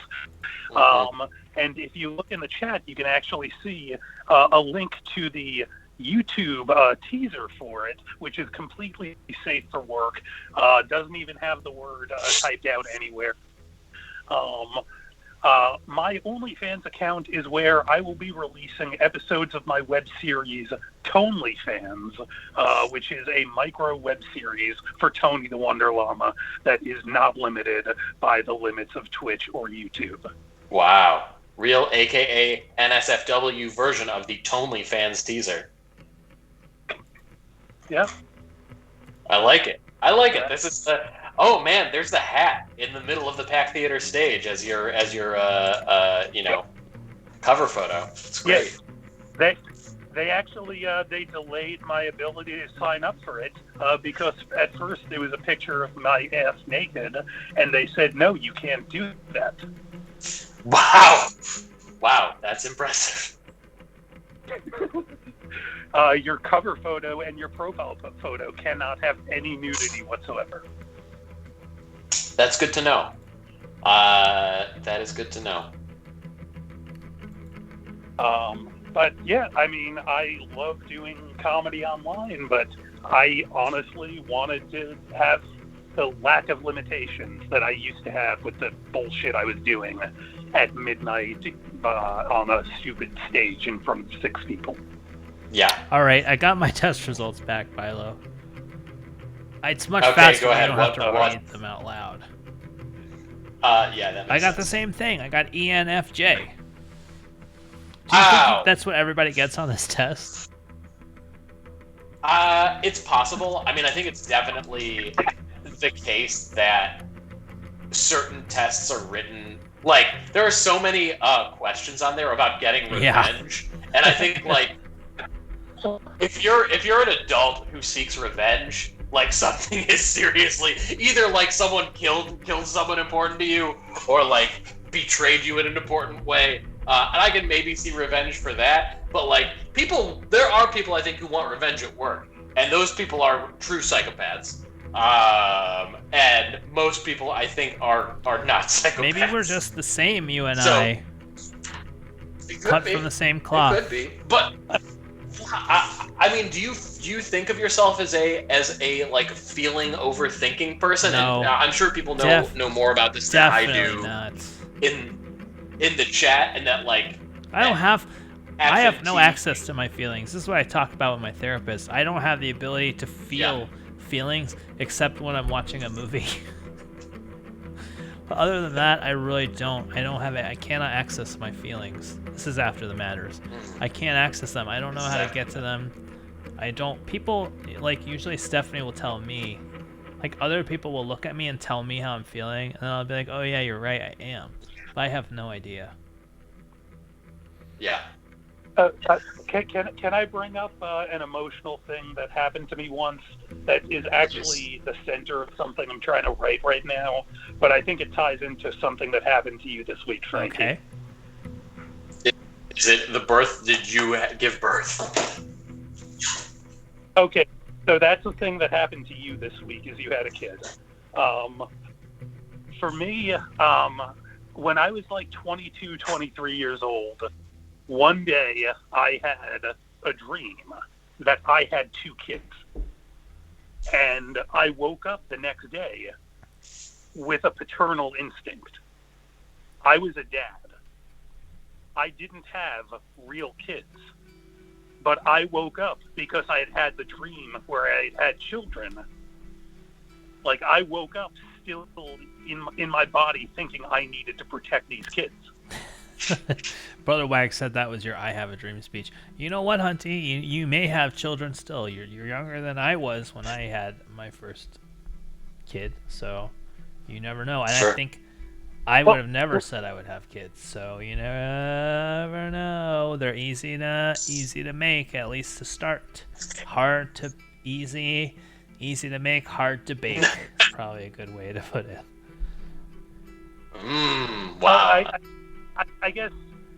And if you look in the chat, you can actually see a link to the YouTube teaser for it, which is completely safe for work. Doesn't even have the word typed out anywhere. My OnlyFans account is where I will be releasing episodes of my web series, Tonely Fans, which is a micro web series for Tony the Wonder Llama that is not limited by the limits of Twitch or YouTube. Wow. Real AKA NSFW version of the Tonely Fans teaser. Yeah. I like it. I like it. This is oh man, there's the hat in the middle of the Pack Theater stage as your cover photo. It's great. Yes. They actually they delayed my ability to sign up for it because at first it was a picture of my ass naked, and they said no, you can't do that. Wow, that's impressive. Your cover photo and your profile photo cannot have any nudity whatsoever. That's good to know. That is good to know. But yeah, I mean, I love doing comedy online, but I honestly wanted to have the lack of limitations that I used to have with the bullshit I was doing at midnight on a stupid stage in front of 6 people. Yeah. All right, I got my test results back, Bilo. It's much Okay, faster go when ahead. you don't have to read them out loud. Yeah, that makes I got sense. the same thing. I got ENFJ. Do you Ow. think that's what everybody gets on this test? It's possible. I mean, I think it's definitely the case that certain tests are written. Like, there are so many questions on there about getting revenge, and I think like if you're an adult who seeks revenge, like something is seriously either like someone killed someone important to you, or like betrayed you in an important way. And I can maybe see revenge for that, but like there are people I think who want revenge at work, and those people are true psychopaths. And most people I think are not psychopaths. Maybe we're just the same, you and So, I. Cut from the same cloth. It could be, but I mean, do you think of yourself as a like feeling overthinking person? No. And I'm sure people know more about this than I do. Not. In the chat, and that like I have no access to my feelings. This is what I talk about with my therapist. I don't have the ability to feel feelings except when I'm watching a movie. But other than that, I really don't. I cannot access my feelings. This is after the matters. I can't access them. I don't know how to get to them. People, like, usually Stephanie will tell me. Like, other people will look at me and tell me how I'm feeling, and then I'll be like, oh yeah, you're right, I am. But I have no idea. Yeah. Can I bring up an emotional thing that happened to me once that is actually the center of something I'm trying to write right now, but I think it ties into something that happened to you this week, Frankie. Okay. Is it the birth? Did you give birth? Okay, so that's the thing that happened to you this week is you had a kid. For me, when I was like 22, 23 years old, one day I had a dream that I had 2 kids. And I woke up the next day with a paternal instinct. I was a dad. I didn't have real kids. But I woke up because I had had the dream where I had children. Like, I woke up still in my body thinking I needed to protect these kids. Brother Wag said that was your I have a dream speech. You know what, Hunty? You may have children still. You're younger than I was when I had my first kid, so you never know. And Sure. I think I would have never said I would have kids, so you never know. They're easy to make, at least to start. Hard to easy to make, hard to bake. Probably a good way to put it. Wow. I guess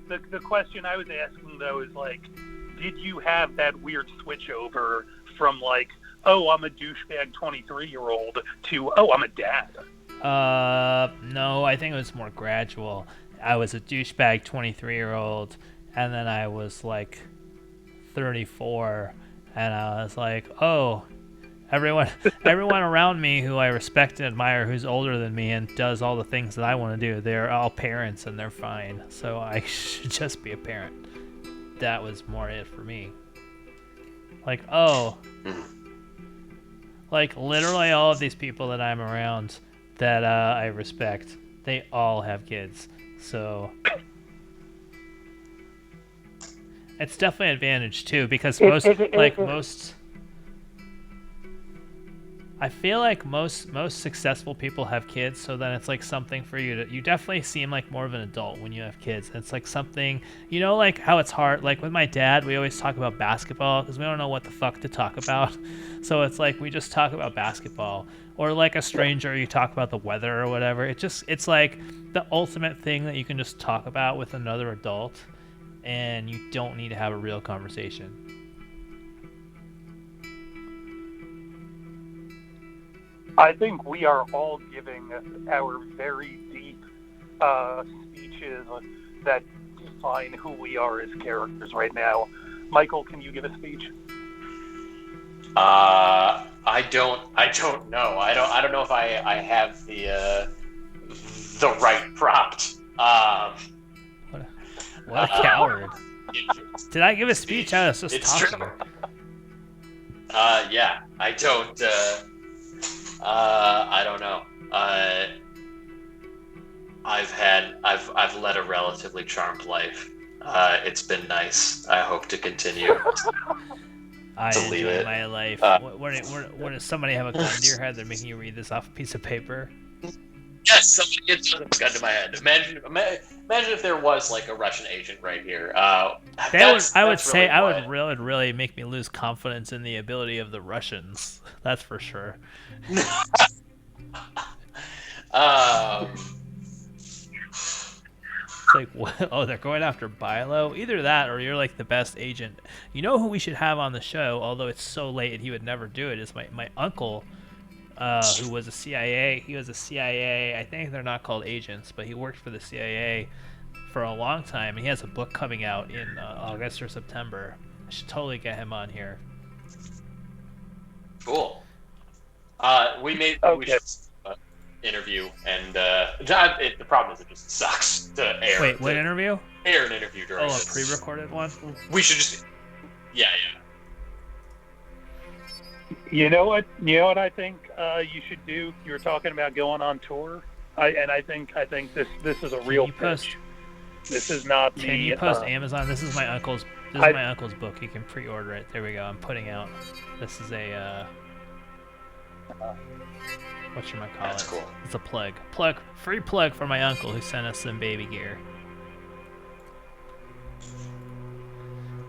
the question I was asking, though, is like, did you have that weird switch over from like, oh, I'm a douchebag 23-year-old to, oh, I'm a dad? No, I think it was more gradual. I was a douchebag 23-year-old, and then I was like 34, and I was like, oh, Everyone around me who I respect and admire, who's older than me and does all the things that I want to do, they're all parents and they're fine. So I should just be a parent. That was more it for me. Like, like literally all of these people that I'm around that I respect, they all have kids. So it's definitely an advantage too, because I feel like most successful people have kids, so then it's like something for you definitely seem like more of an adult when you have kids. It's like something, like how it's hard, like with my dad, we always talk about basketball because we don't know what the fuck to talk about. So it's like we just talk about basketball, or like a stranger, you talk about the weather or whatever. It's like the ultimate thing that you can just talk about with another adult and you don't need to have a real conversation. I think we are all giving our very deep speeches that define who we are as characters right now. Michael, can you give a speech? I don't know. I don't know if I have the right prompt. What a coward! Did I give a speech? I was just talking. True. Yeah, I don't. I don't know. I've led a relatively charmed life. It's been nice. I hope to continue to lead it. My life. When does somebody have a gun to your head? They're making you read this off a piece of paper. Yes, somebody gets a gun to my head. Imagine if there was like a Russian agent right here. It would really make me lose confidence in the ability of the Russians. That's for sure. It's like, what? Oh, they're going after Bilo? Either that or you're like the best agent. You know who we should have on the show, although it's so late and he would never do it, is my uncle, who was a CIA. He was a CIA. I think they're not called agents, but he worked for the CIA for a long time. And he has a book coming out in August or September. I should totally get him on here. Cool. We should interview, and the problem is it just sucks to air. Wait, what interview? Air an interview during a pre-recorded one? We should just... Yeah. You know what I think you should do? You were talking about going on tour. I think this is a real pitch. This is not Can you post Amazon? This is my uncle's book. You can pre-order it. There we go. I'm putting out. This is a whatchamacallit? That's cool. It's a free plug for my uncle who sent us some baby gear.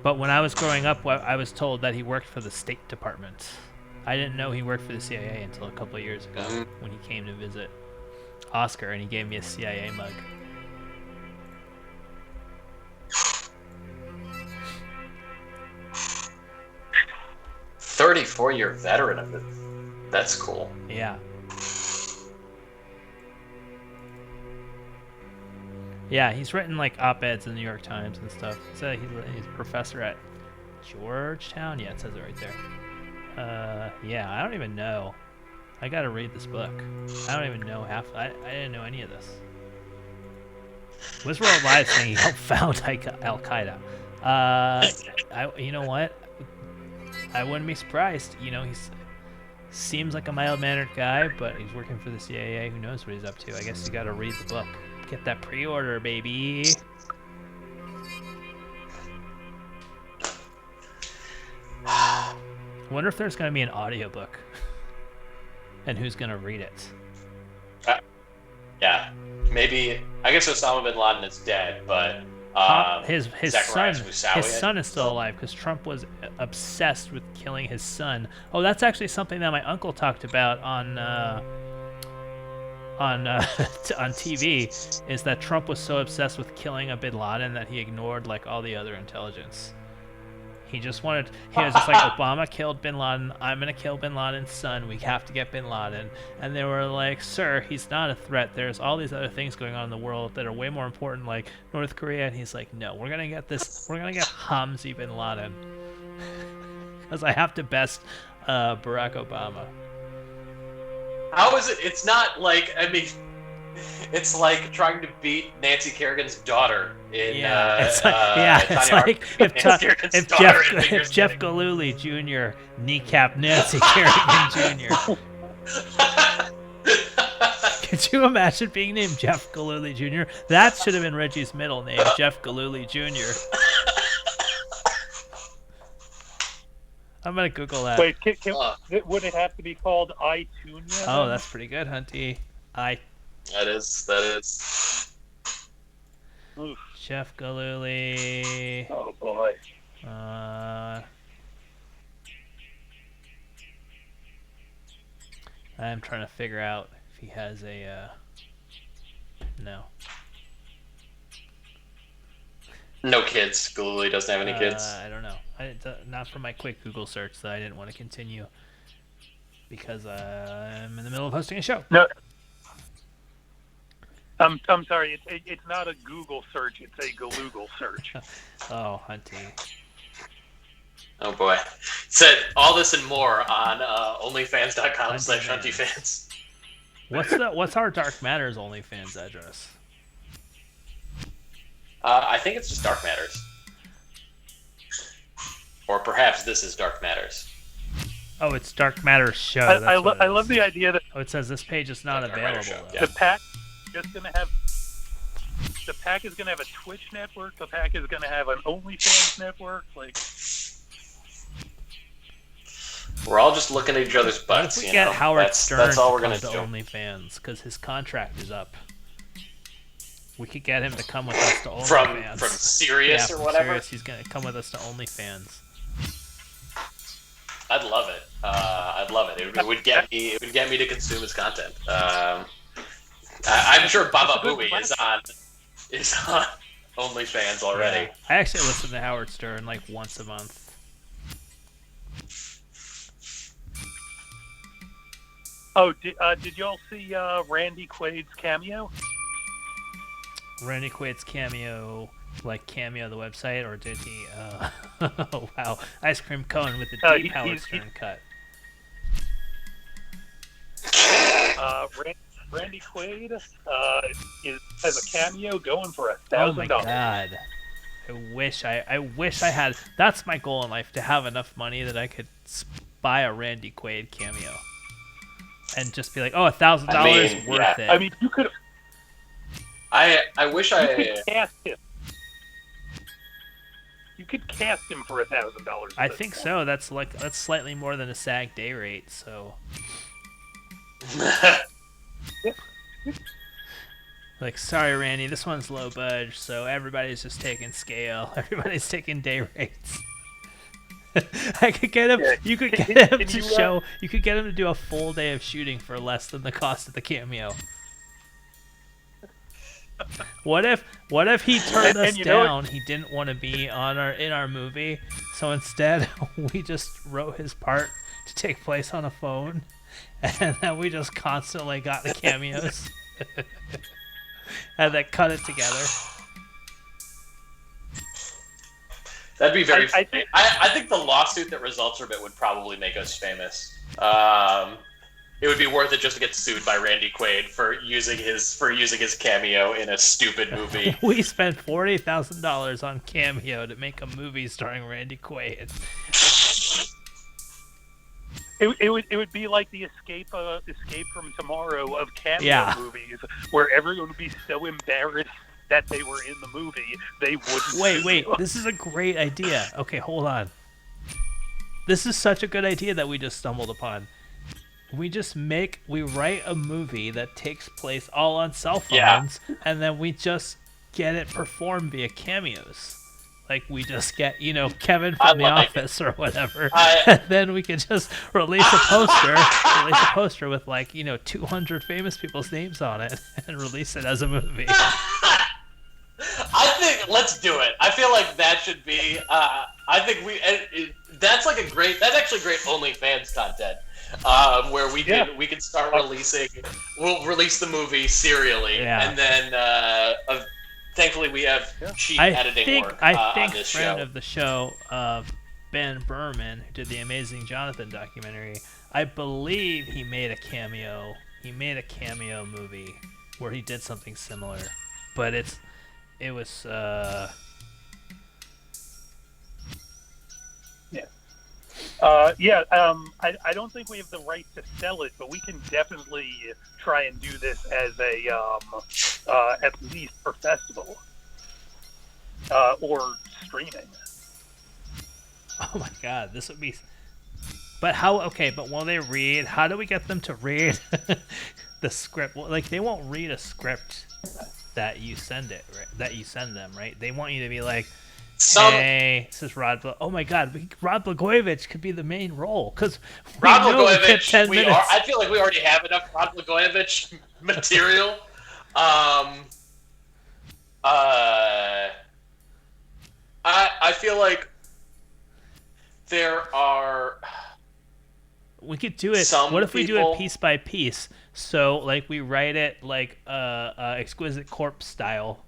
But when I was growing up, I was told that he worked for the State Department. I didn't know he worked for the CIA until a couple of years ago when he came to visit Oscar and he gave me a CIA mug. "34-year veteran of it." That's cool. Yeah. Yeah, he's written like op-eds in the New York Times and stuff. So he's a professor at Georgetown. Yeah, it says it right there. Yeah, I don't even know. I gotta read this book. I don't even know I didn't know any of this. Wizworld Live saying he helped found Al Qaeda. You know what? I wouldn't be surprised. He seems like a mild-mannered guy, but he's working for the CIA. Who knows what he's up to? I guess you gotta read the book. Get that pre-order, baby. Wonder if there's gonna be an audiobook. And who's gonna read it? Yeah, maybe. I guess Osama bin Laden is dead, but his son is still alive because Trump was obsessed with killing his son. Oh, that's actually something that my uncle talked about on TV. Is that Trump was so obsessed with killing a bin Laden that he ignored like all the other intelligence. He was just like, Obama killed bin Laden, I'm going to kill bin Laden's son, we have to get bin Laden. And they were like, sir, he's not a threat, there's all these other things going on in the world that are way more important, like North Korea. And he's like, no, we're going to get Hamzi bin Laden. Because I have to best Barack Obama. How is it? It's not like, I mean, it's like trying to beat Nancy Kerrigan's daughter in it's like if Jeff Galooly Jr. kneecapped Nancy Kerrigan Jr. Could you imagine being named Jeff Galooly Jr.? That should have been Reggie's middle name, Jeff Galooly Jr. I'm gonna Google that. Wait, would it have to be called iTunes? Oh, that's pretty good, Hunty. That is. Oof. Jeff Galooly. Oh boy. I'm trying to figure out if he has a. No. No kids. Galooly doesn't have any kids. I don't know. Not from my quick Google search, so I didn't want to continue because I'm in the middle of hosting a show. No. I'm sorry. It's not a Google search. It's a Galoogle search. Oh, Hunty. Oh boy. Said all this and more on onlyfans.com/huntyfans. What's our Dark Matters OnlyFans address? I think it's just Dark Matters. Or perhaps this is Dark Matters. Oh, it's Dark Matters Show. I love the idea that. Oh, it says this page is not available. The pack is gonna have. The pack is gonna have a Twitch network. The pack is gonna have an OnlyFans network. Like. We're all just looking at each other's butts. What if we get Howard Stern that's all we're to gonna come do. to OnlyFans because his contract is up. We could get him to come with us to OnlyFans. From Sirius or whatever? Sirius, he's going to come with us to OnlyFans. I'd love it. I'd love it. It would get me to consume his content. I'm sure Baba Booey is on OnlyFans already. Yeah. I actually listen to Howard Stern like once a month. Oh, did y'all see Randy Quaid's cameo? Randy Quaid's cameo, like Cameo the website, or did he? Oh wow, ice cream cone with the deep Howard Stern cut. Randy Quaid has a cameo going for $1,000. Oh my god! I wish I had. That's my goal in life, to have enough money that I could buy a Randy Quaid cameo, and just be like, oh, $1,000 worth it. I mean, you could. I wish you could cast him. You could cast him for $1,000. I think so. That's slightly more than a SAG day rate. So. Like, sorry, Randy, this one's low budge, so everybody's just taking scale. Everybody's taking day rates. I could get him. You could get him to show. You could get him to do a full day of shooting for less than the cost of the cameo. What if he turned us down? He didn't want to be in our movie, so instead we just wrote his part to take place on a phone, and then we just constantly got the cameos and then cut it together. That'd be very. I think the lawsuit that results from it would probably make us famous. It would be worth it just to get sued by Randy Quaid for using his cameo in a stupid movie. We spent $40,000 on Cameo to make a movie starring Randy Quaid. It would be like the Escape from Tomorrow of cameo movies, where everyone would be so embarrassed that they were in the movie they wouldn't. Wait! This is a great idea. Okay, hold on. This is such a good idea that we just stumbled upon. We write a movie that takes place all on cell phones, and then we just get it performed via cameos. Like, we just get, Kevin from The Office or whatever, and then we can just release a poster with 200 famous people's names on it, and release it as a movie. I think let's do it. I feel like that should be. I think that's actually great OnlyFans content. Where we can start releasing. We'll release the movie serially, and then thankfully we have cheap editing work on this show. I think friend of the show, Ben Berman, who did the Amazing Jonathan documentary. I believe he made a cameo. He made a cameo movie where he did something similar, but it was. I don't think we have the right to sell it, but we can definitely try and do this as a at least for festival or streaming. Oh my God, this would be. But how? Okay, but will they read? How do we get them to read the script? Well, like they won't read a script that you send them, right? They want you to be like. Hey, this is Rod. Oh my God, Rod Blagojevich could be the main role because Rod Blagojevich. 10 minutes. I feel like we already have enough Rod Blagojevich material. I feel like there are. We could do it. What if we do it piece by piece? So like we write it like Exquisite Corpse style,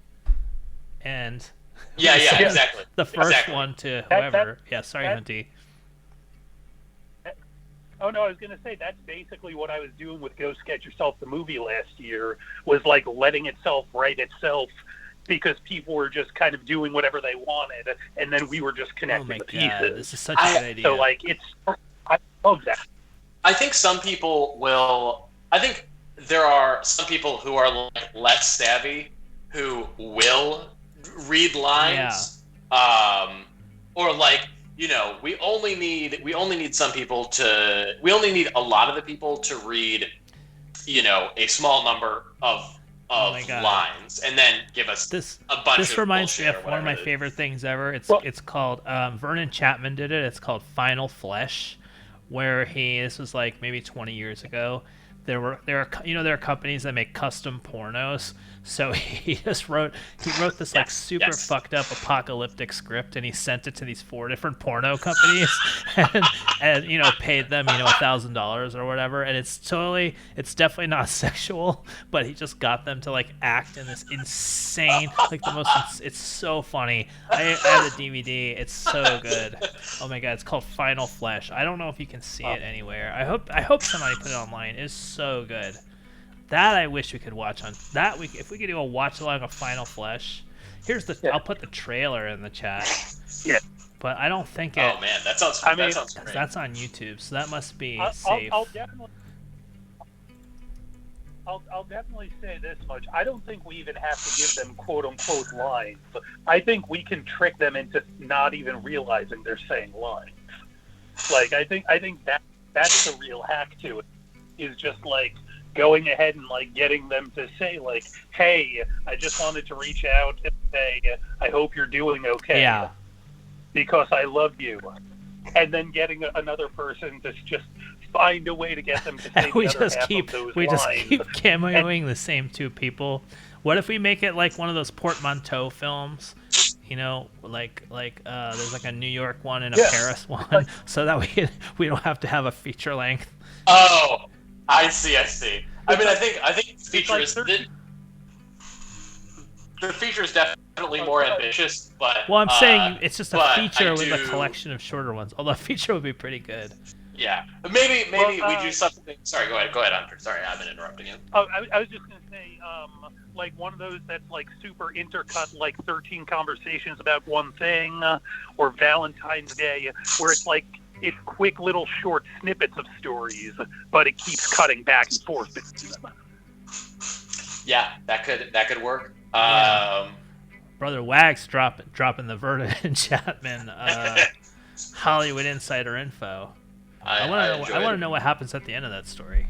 and. Yeah, exactly. The first one to whoever. Sorry, Hunty. Oh no, I was gonna say that's basically what I was doing with Go Sketch Yourself the movie last year. Was like letting itself write itself because people were just kind of doing whatever they wanted, and then we were just connecting the pieces. This is such a good idea. So like I love that. I think some people will. I think there are some people who are like less savvy who will read lines, or like we only need some people to. We only need a lot of the people to read, a small number of lines, and then give us a bunch. This reminds me of one of my favorite things ever. It's called Vernon Chapman did it. It's called Final Flesh, where this was like maybe 20 years ago. There are companies that make custom pornos. So he wrote this like super fucked up apocalyptic script, and he sent it to these 4 different porno companies, and paid them $1,000 or whatever. And it's definitely not sexual, but he just got them to like act in this insane like the most. It's so funny. I have the DVD. It's so good. Oh my God, it's called Final Flesh. I don't know if you can see it anywhere. I hope somebody put it online. It's so good. That I wish we could watch on that. If we could do a watch along of Final Flesh. I'll put the trailer in the chat. Yeah. But I don't think it. Oh man, that sounds great. That's on YouTube, so that must be safe. I'll definitely say this much. I don't think we even have to give them quote unquote lines. I think we can trick them into not even realizing they're saying lines. Like I think that's the real hack to it. Is just like going ahead and like getting them to say like, "Hey, I just wanted to reach out and say I hope you're doing okay." Yeah. Because I love you, and then getting another person to just find a way to get them to say just keep cameoing the same 2 people. What if we make it like one of those portmanteau films? Like there's like a New York one and a Paris one, so that we don't have to have a feature length. Oh, I see. I mean, I think features. The feature is definitely more ambitious, but I'm saying it's just a feature with a collection of shorter ones. Although a feature would be pretty good. Yeah, maybe we do something. Sorry, go ahead, Hunter. Sorry, I've been interrupting you. Oh, I was just gonna say, like one of those that's like super intercut, like 13 conversations about one thing, or Valentine's Day, where it's like it's quick little short snippets of stories, but it keeps cutting back and forth between them. Yeah, that could work. Brother Wags dropping the Vernon Chapman Hollywood Insider info. I want to know what happens at the end of that story.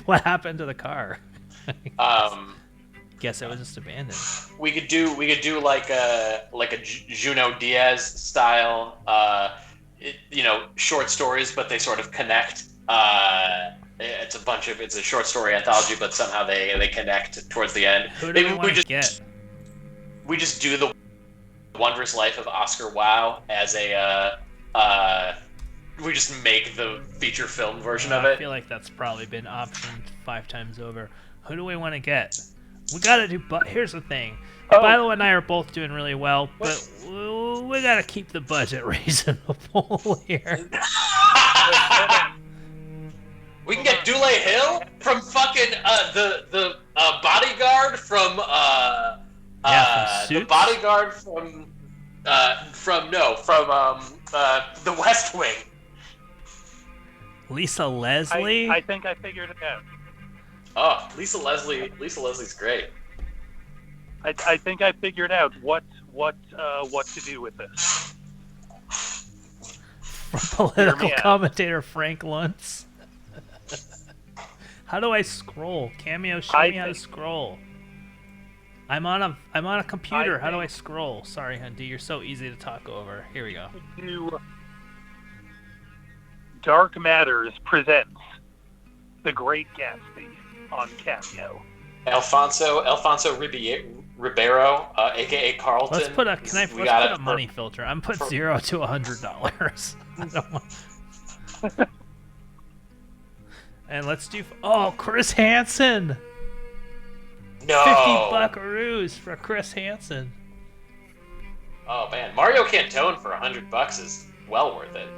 What happened to the car? Guess it was just abandoned. We could do like a Juno Diaz style, short stories, but they sort of connect. It's a short story anthology, but somehow they connect towards the end. Who do we get? We just do the Wondrous Life of Oscar Wilde as we just make the feature film version of it. I feel like that's probably been optioned 5 times over. Who do we want to get? We gotta do. But here's the thing. Bilo and I are both doing really well, but we gotta keep the budget reasonable here. We can get Dule Hill from fucking the bodyguard from the bodyguard from the West Wing. Lisa Leslie. I think I figured it out. Oh, Lisa Leslie's great. I think I figured out what to do with this. From political commentator Frank Luntz. How do I scroll? Cameo, show me how to scroll. I'm on a computer. How do I scroll? Sorry, Hunty, you're so easy to talk over. Here we go. Dark Matters presents The Great Gatsby on Cameo. Alfonso Ribeiro, aka Carlton. Let's put a money filter. I'm put $0 to $100. I don't want... And let's do Chris Hansen. No. 50 buckaroos for Chris Hansen. Oh man, Mario Cantone for $100 is well worth it.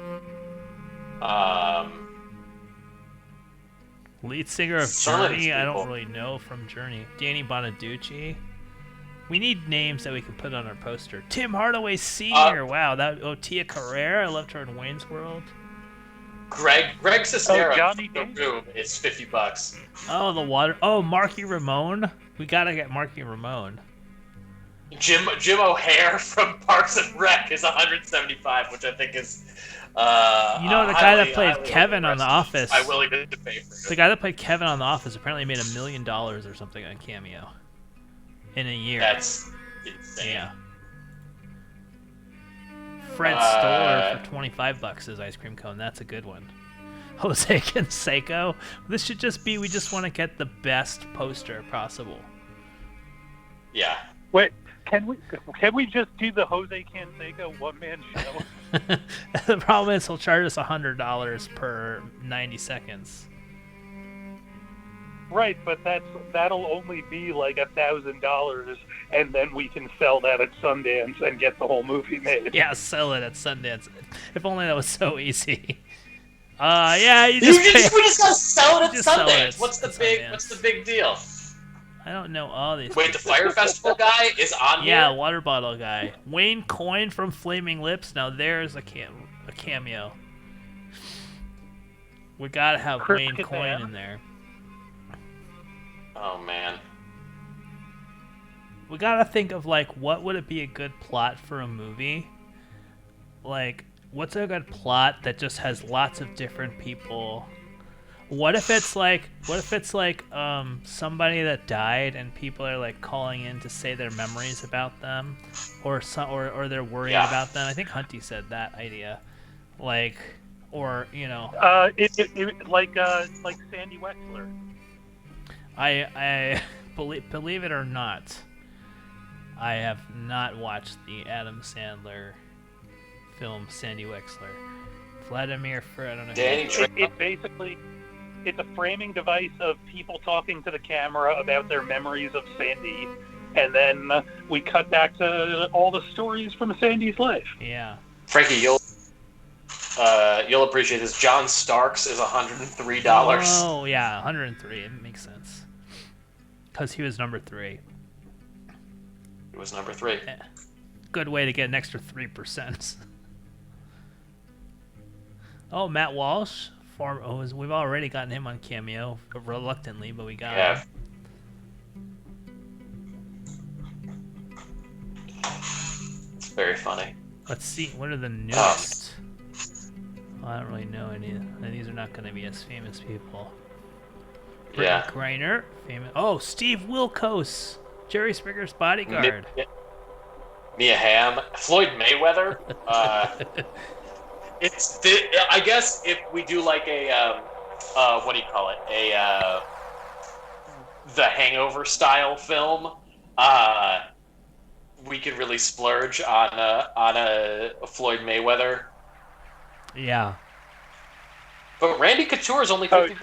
Lead singer of Journey, I don't really know from Journey. Danny Bonaducci. We need names that we can put on our poster. Tim Hardaway Sr. Wow, Tia Carrere. I loved her in Wayne's World. Greg Sestero from The Room is $50. Oh, the water. Oh, Marky Ramone. We gotta get Marky Ramone. Jim O'Hare from Parks and Rec is $175, which I think is. The guy that played Kevin on The Office. I'm willing to pay for it. The guy that played Kevin on The Office apparently made $1 million or something on Cameo in a year. That's insane. Yeah. Fred Stoller for $25 is ice cream cone. That's a good one. Jose Canseco. This should just be. We just want to get the best poster possible. Yeah. Wait. Can we just do the Jose Canseco one-man show? The problem is he'll charge us $100 per 90 seconds. Right, but that'll only be like $1,000, and then we can sell that at Sundance and get the whole movie made. Yeah, sell it at Sundance. If only that was so easy. We just gotta sell it at Sundance. What's the big deal? I don't know all these. Wait, the Fire Festival guy is on here? Yeah, water bottle guy. Wayne Coyne from Flaming Lips. Now there's a cameo. We gotta have Wayne Coyne in there. Oh man. We gotta think of what would it be a good plot for a movie? What's a good plot that just has lots of different people? What if it's somebody that died and people are calling in to say their memories about them, or they're worried about them? I think Hunty said that idea, like Sandy Wexler. I believe it or not, I have not watched the Adam Sandler film Sandy Wexler. Vladimir Fred. I don't know. It's a framing device of people talking to the camera about their memories of Sandy, and then we cut back to all the stories from Sandy's life. Yeah. Frankie, you'll appreciate this. John Starks is $103. Oh yeah, 103. It makes sense. Because he was number 3. He was number 3. Yeah. Good way to get an extra 3%. Oh, Matt Walsh. We've already gotten him on Cameo, reluctantly, but we got him. It's very funny. Let's see, what are the newest? I don't really know any. These are not going to be as famous people. Brittany Griner, famous. Oh, Steve Wilkos, Jerry Springer's bodyguard. Mia Hamm, Floyd Mayweather. I guess if we do what do you call it? The Hangover style film, we could really splurge on a Floyd Mayweather. Yeah. But Randy Couture is only $50.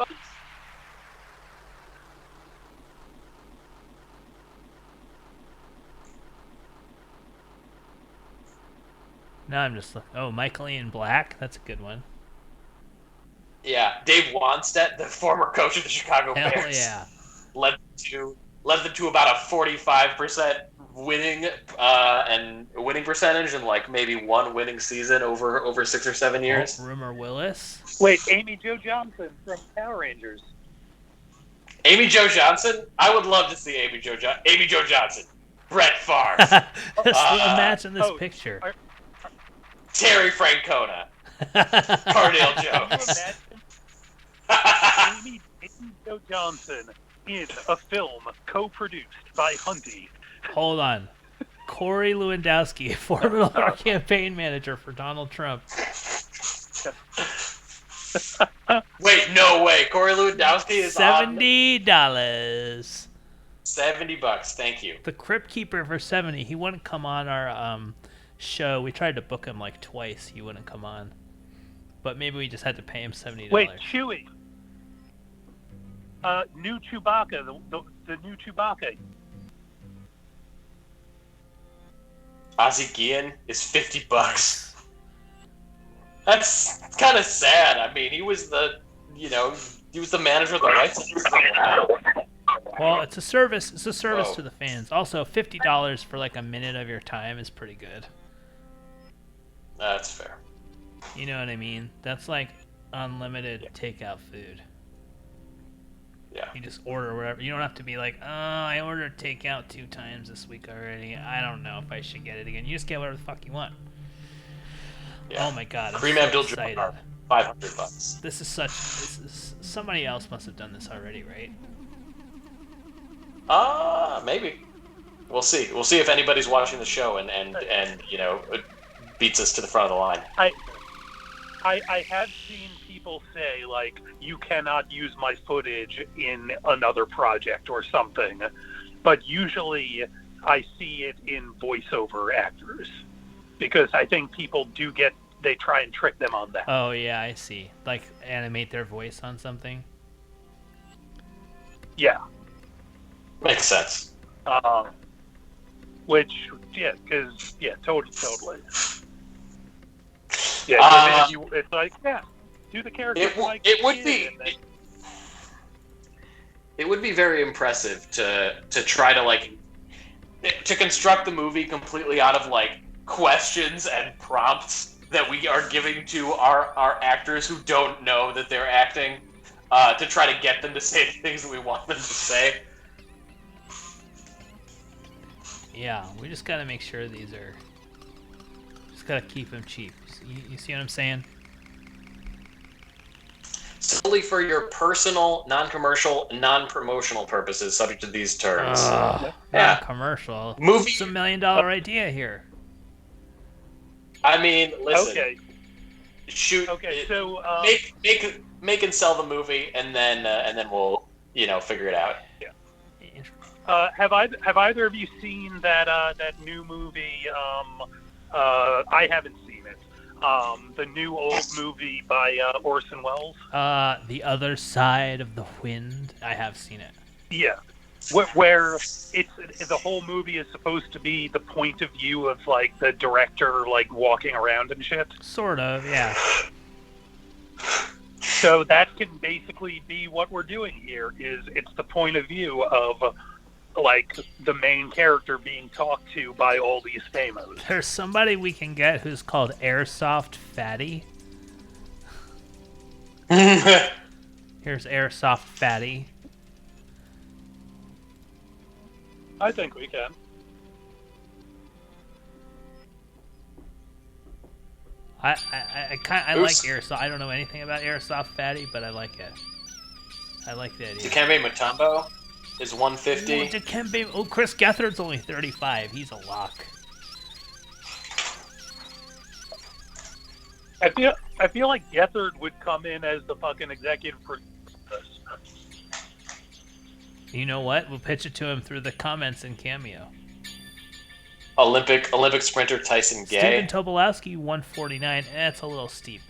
Now I'm just Michael Ian Black. That's a good one. Yeah, Dave Wanstead, the former coach of the Chicago Hell Bears, yeah. led them to about a 45% winning percentage and like maybe one winning season over 6 or 7 years. Rumor Willis. Wait, Amy Jo Johnson from Power Rangers. Amy Jo Johnson? I would love to see Amy Jo Johnson. Brett Favre. Imagine this picture. Terry Francona. Cardale Jones. Amy Jo Johnson in a film co-produced by Hunty. Hold on. Corey Lewandowski, former campaign manager for Donald Trump. Wait, no way. Corey Lewandowski is $70. $70, thank you. The Crypt Keeper for $70. He wouldn't come on our show. We tried to book him like twice. He wouldn't come on. But maybe we just had to pay him $70. Wait, Chewie. New Chewbacca, the new Chewbacca. Ozzie Guillen is $50. That's kind of sad. I mean, he was the manager of the White Sox. Well, it's a service. It's a service to the fans. Also, $50 for like a minute of your time is pretty good. That's fair. You know what I mean? That's like unlimited takeout food. Yeah. You just order whatever. You don't have to be like, I ordered takeout 2 times this week already. I don't know if I should get it again. You just get whatever the fuck you want. Yeah. Oh my god! I'm Cream Abdul Jabbar, $500. This is somebody else must have done this already, right? Maybe. We'll see. We'll see if anybody's watching the show and beats us to the front of the line. I have seen people say, like, you cannot use my footage in another project or something, but usually I see it in voiceover actors, because I think people they try and trick them on that. Oh, yeah, I see. Like, animate their voice on something? Yeah. Makes sense. Totally. Yeah, it's like, do the character. It would be very impressive to try to construct the movie completely out of like questions and prompts that we are giving to our actors who don't know that they're acting, to try to get them to say the things that we want them to say. Yeah, we just gotta make sure these are. Just gotta keep them cheap. You see what I'm saying? Solely for your personal, non-commercial, non-promotional purposes, subject to these terms. Commercial. Movie. It's $1 million idea here. I mean, listen. Okay. Shoot. Okay. So make and sell the movie, and then we'll figure it out. Yeah. Have either of you seen that new movie? I haven't seen it. The new old movie by Orson Welles. The Other Side of the Wind. I have seen it. Yeah, where it's the whole movie is supposed to be the point of view of like the director, like walking around and shit. Sort of, yeah. So that can basically be what we're doing here. It's the point of view of like the main character being talked to by all these famos. There's somebody we can get who's called Airsoft Fatty. Here's Airsoft Fatty. I think we can. I like Airsoft. I don't know anything about Airsoft Fatty, but I like it. I like the idea. Dikembe Mutombo is 150. Dikembe. Chris Gethard's only 35. He's a lock. I feel like Gethard would come in as the fucking executive producer. You know what? We'll pitch it to him through the comments in Cameo. Olympic sprinter Tyson Gay. Stephen Tobolowsky, 149. That's a little steep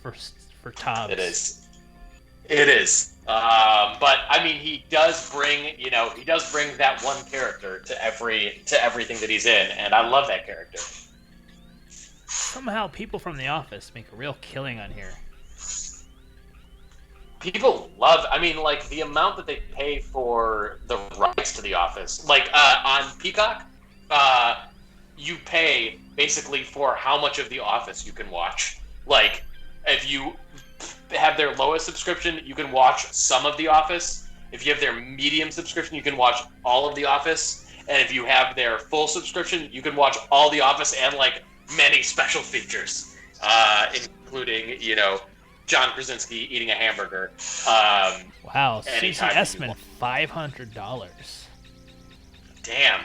for Tobbs. It is. But I mean, he does bring that one character to everything that he's in, and I love that character. Somehow people from The Office make a real killing on here. People love, I mean, like, the amount that they pay for the rights to The Office. Like, on Peacock, you pay basically for how much of The Office you can watch. Like, if you have their lowest subscription, you can watch some of The Office. If you have their medium subscription, you can watch all of The Office. And if you have their full subscription, you can watch all The Office and, like, many special features, including, you know, John Krasinski eating a hamburger. Wow, Stacey Essman, $500. Damn.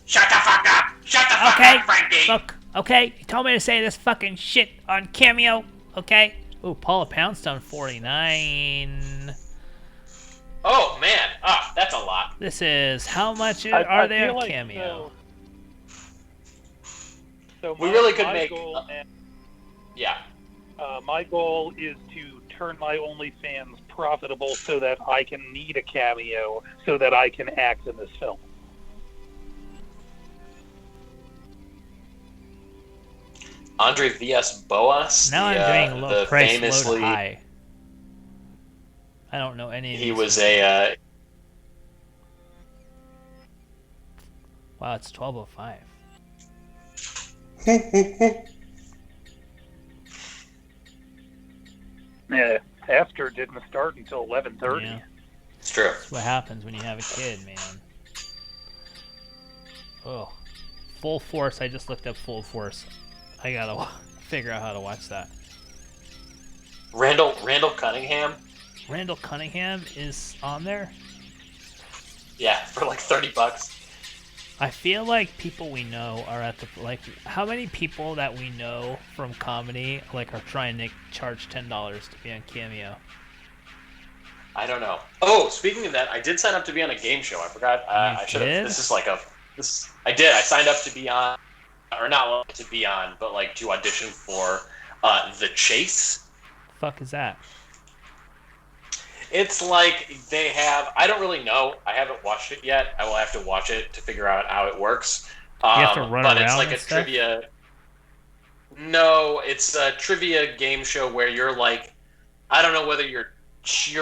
Shut the fuck up! Shut the fuck up, Frankie! Look, okay, you told me to say this fucking shit on Cameo, okay? Ooh, Paula Poundstone, 49. Oh, man. Ah, that's a lot. This is, how much are they on like Cameo? So we really could my make... goal, yeah. my goal is to turn my OnlyFans profitable so that I can need a cameo so that I can act in this film. Andre Villas-Boas. Now I'm doing low price, famously, low to high. I don't know any of these. He was a... Wow, it's 12:05. Yeah, After didn't start until 11:30. Yeah. It's true. That's what happens when you have a kid, man. Oh, Full Force. I just looked up Full Force. I gotta figure out how to watch that. Randall Cunningham. Randall Cunningham is on there? Yeah, for like $30. I feel like people we know are at the, like, how many people that we know from comedy, like, are trying to charge $10 to be on Cameo? I don't know. Oh, speaking of that, I did sign up to be on a game show. I forgot. I should have. did? This is like a. This. I did. I signed up to be on, or not to be on, but like to audition for The Chase. Fuck is that? It's like they have. I don't really know. I haven't watched it yet. I will have to watch it to figure out how it works. You have to run but around it's like and a stuff? trivia. No, it's a trivia game show where you're like, I don't know whether you're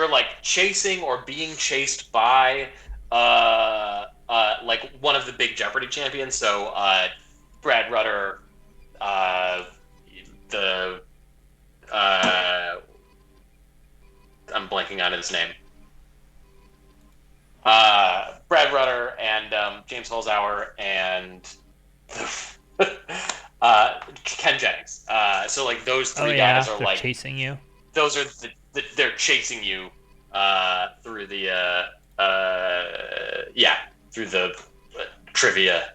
like chasing or being chased by like one of the big Jeopardy champions. So Brad Rutter, I'm blanking on his name. Brad Rutter and James Holzhauer and Ken Jennings. So like those three guys are they're like chasing you. Those are they're chasing you through the through the trivia.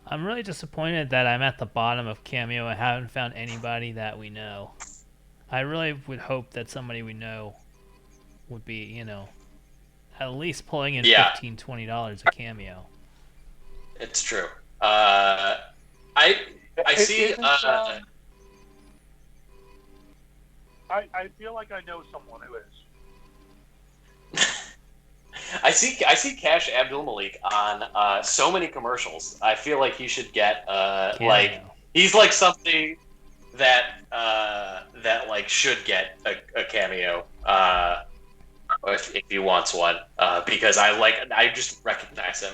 I'm really disappointed that I'm at the bottom of Cameo. I haven't found anybody that we know. I really would hope that somebody we know would be, you know, at least pulling in $15, $20 a Cameo. It's true. I see. I feel like I know someone who is. I see Cash Abdul Malik on so many commercials. I feel like he should get like he's like something that that like should get a cameo if he wants one because I just recognize him.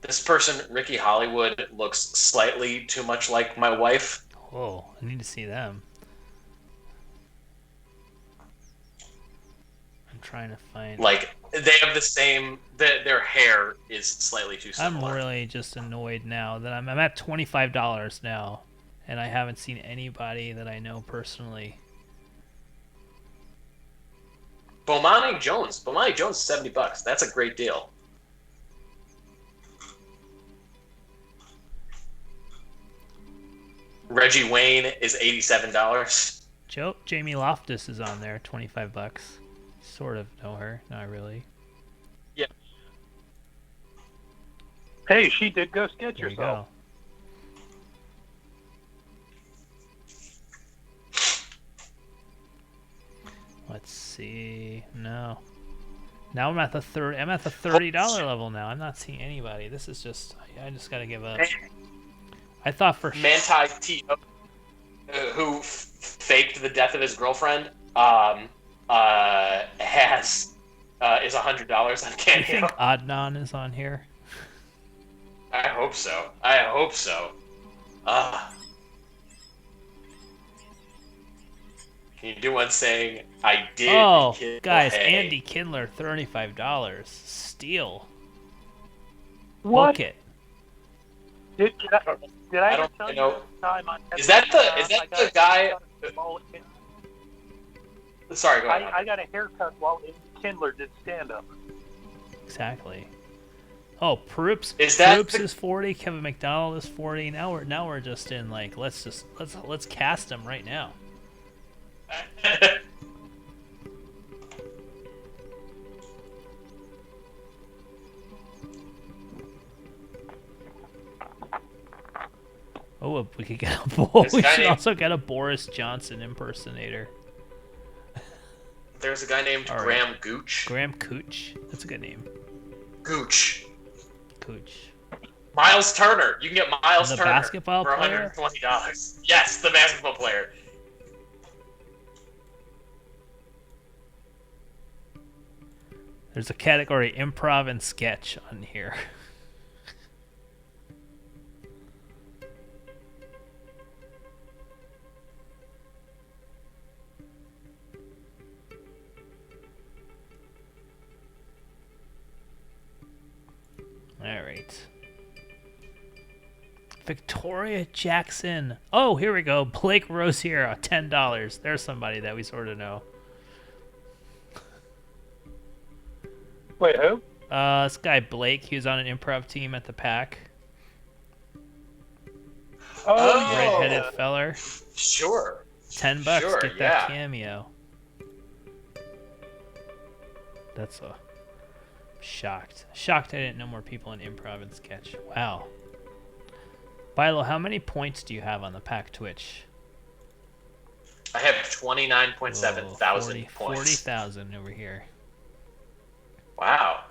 This person, Ricky Hollywood, looks slightly too much like my wife. Oh, I need to see them. I'm trying to find... Like, they have the same... Their hair is slightly too similar. I'm really just annoyed now that I'm at $25 now, and I haven't seen anybody that I know personally. Bomani Jones. Bomani Jones is $70. That's a great deal. Reggie Wayne is $87. Jamie Loftus is on there, $25. Sort of know her, not really. Yeah. Hey, she did Go Sketch There you Yourself. Go. Let's see. No. Now I'm at the $30 level now. I'm not seeing anybody. This is just... I just gotta give up. I thought for Manti Teo, who faked the death of his girlfriend, has is $100 on Cameo. You think Adnan is on here? I hope so. I hope so. Can you do one saying, I did kill guys, Hay? Andy Kindler, $35. Steal. What? Book it. Did I ever tell you this time? Is that the guy? Sorry, go ahead. I got a haircut while Kindler did stand-up. Exactly. Oh, Proops is 40. Kevin McDonald is 40. Now we're just in like let's cast him right now. Oh, we could get we should also get a Boris Johnson impersonator. There's a guy named Graham Gooch. Graham Cooch. That's a good name. Gooch. Cooch. Miles Turner. You can get Miles Turner basketball for player? $120. Yes, the basketball player. There's a category improv and sketch on here. Alright. Victoria Jackson. Oh, here we go. Blake Rosier, $10. There's somebody that we sort of know. Wait, who? This guy Blake. He was on an improv team at the Pack. Oh, Red-headed feller. Sure. $10. Sure, Get that cameo. That's a... Shocked I didn't know more people in improv and sketch. Wow. Bilo, how many points do you have on the Pack Twitch? I have 29.7 thousand points. 40,000 over here. Wow.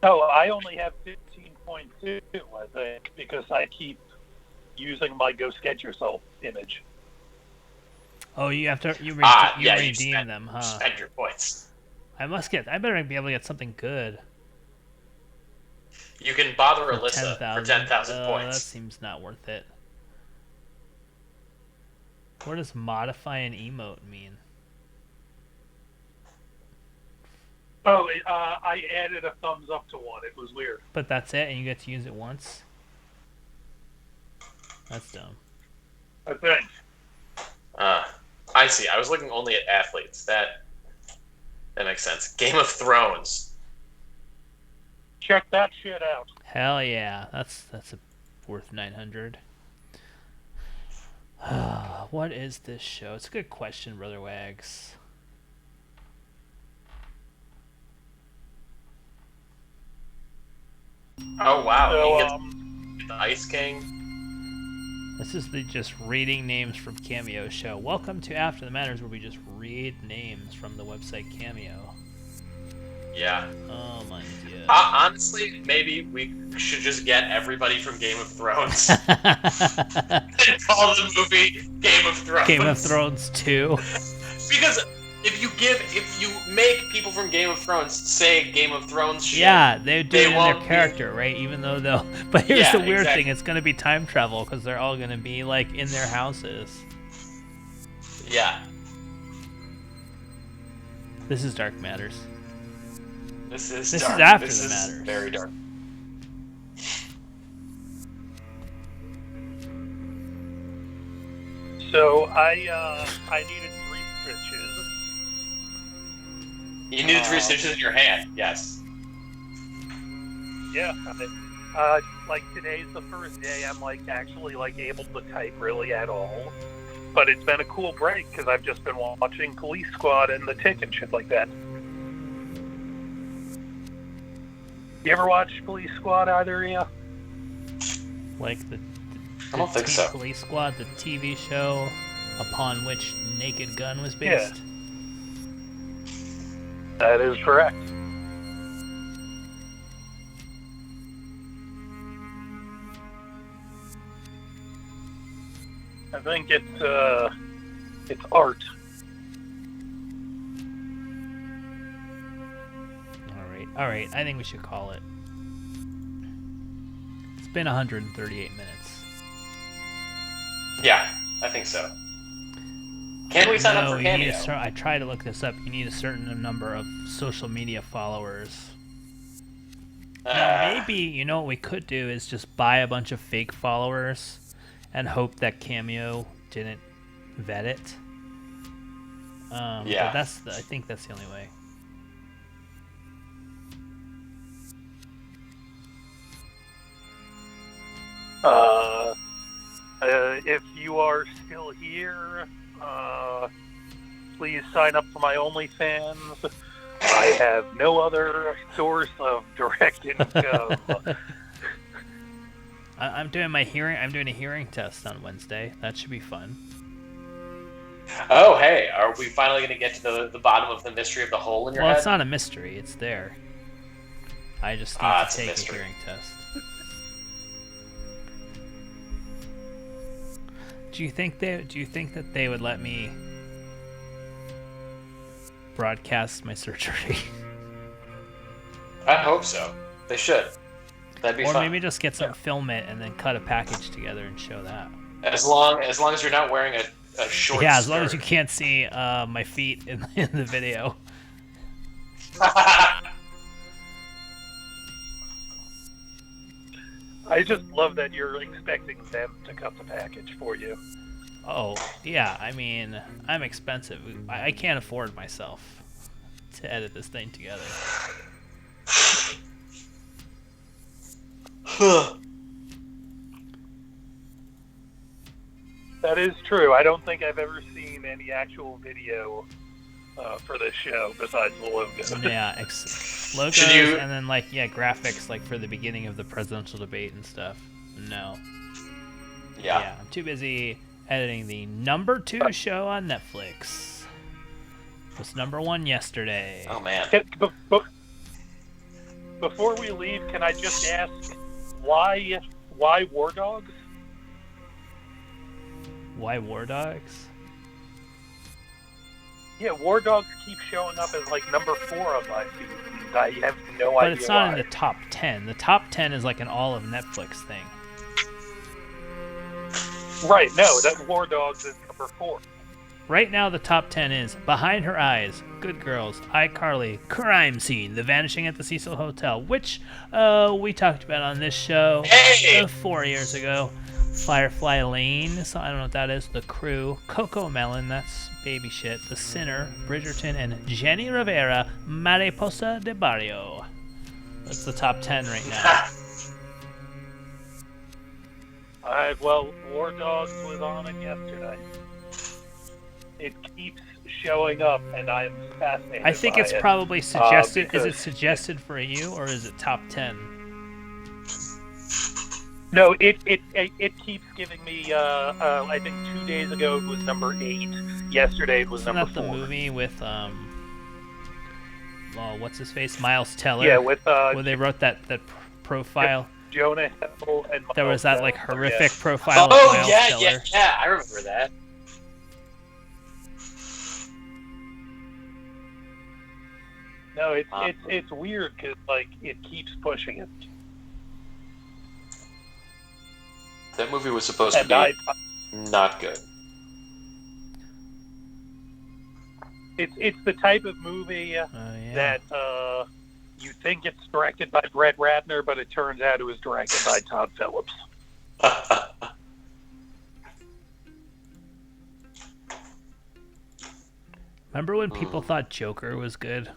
No, I only have 15.2, I think, because I keep using my Go Sketch Yourself image. Oh, you have to you redeem them, huh? Spend your points. I better be able to get something good. You can bother Alyssa for 10,000 points. That seems not worth it. What does modify an emote mean? Oh, I added a thumbs up to one. It was weird. But that's it, and you get to use it once? That's dumb. I think. I see. I was looking only at athletes. That makes sense. Game of Thrones. Check that shit out. Hell yeah. That's worth 900. What is this show? It's a good question, Brother Wags. Oh wow. So, the Ice King. This is the just reading names from Cameo show. Welcome to After the Matters, where we just read names from the website Cameo. Yeah. Oh my god. Honestly, maybe we should just get everybody from Game of Thrones and call the movie Game of Thrones. Game of Thrones 2. Because if you make people from Game of Thrones say Game of Thrones shit, yeah, they do it in their won't character, right? Even though they'll... But here's the weird exactly. thing. It's going to be time travel, because they're all going to be, like, in their houses. Yeah. This is Dark Matters. This is This dark. is After this the is Matters. Very dark. So I needed 3 stitches. You needed 3 stitches in your hand. Yes. Yeah. Like today's the first day I'm like actually like able to type really at all. But it's been a cool break because I've just been watching Police Squad and The Tick and shit like that. You ever watch Police Squad, either of you? Like I don't think so. Police Squad, the TV show upon which Naked Gun was based. Yeah. That is correct. I think it's art. All right. I think we should call it. It's been 138 minutes. Yeah, I think so. Can we sign up for Cameo? I tried to look this up. You need a certain number of social media followers. Now, maybe, you know what we could do is just buy a bunch of fake followers and hope that Cameo didn't vet it. Yeah. But I think that's the only way. If you are still here, please sign up for my OnlyFans. I have no other source of direct income. I'm doing a hearing test on Wednesday. That should be fun. Oh, hey, are we finally going to get to the bottom of the mystery of the hole in your head? Well, it's not a mystery. It's there. I just need to take a hearing test. Do you think that they would let me broadcast my surgery? I hope so. They should. That'd be fun. Or maybe just film it and then cut a package together and show that. As long as you're not wearing a short as skirt. long as you can't see my feet in the video. I just love that you're expecting them to cut the package for you. Oh, yeah, I mean, I'm expensive. I can't afford myself to edit this thing together. That is true. I don't think I've ever seen any actual video for this show besides the logo. Yeah, logos and then graphics for the beginning of the presidential debate and stuff. No. Yeah, I'm too busy editing the number 2 show on Netflix. It was number 1 yesterday. Oh man. Before we leave, can I just ask why War Dogs? Why War Dogs? Yeah, War Dogs keep showing up as number 4 on my feed. I have no idea. But it's not why. in the top 10. The top 10 is an all of Netflix thing. Right, no, that War Dogs is number 4. Right now, the top 10 is Behind Her Eyes, Good Girls, iCarly, Crime Scene, The Vanishing at the Cecil Hotel, which we talked about on this show 4 years ago. Firefly Lane, so I don't know what that is. The Crew, Coco Melon, that's baby shit. The Sinner, Bridgerton, and Jenny Rivera, Mariposa de Barrio. That's the top 10 right now. Well, War Dogs was on it yesterday. It keeps showing up, and I'm fascinated. I think it's probably suggested. Is it suggested for you, or is it top 10? No, it keeps giving me. I think 2 days ago it was number 8. Yesterday it was number 4. Isn't that the movie with what's his face, Miles Teller? Yeah, with where they wrote that profile. Jonah Hill and there was that horrific yeah. profile of Miles Teller. Yeah, I remember that. No, it's weird because it keeps pushing it. That movie was supposed to be not good. It's the type of movie that you think it's directed by Brett Ratner, but it turns out it was directed by Todd Phillips. Remember when people thought Joker was good?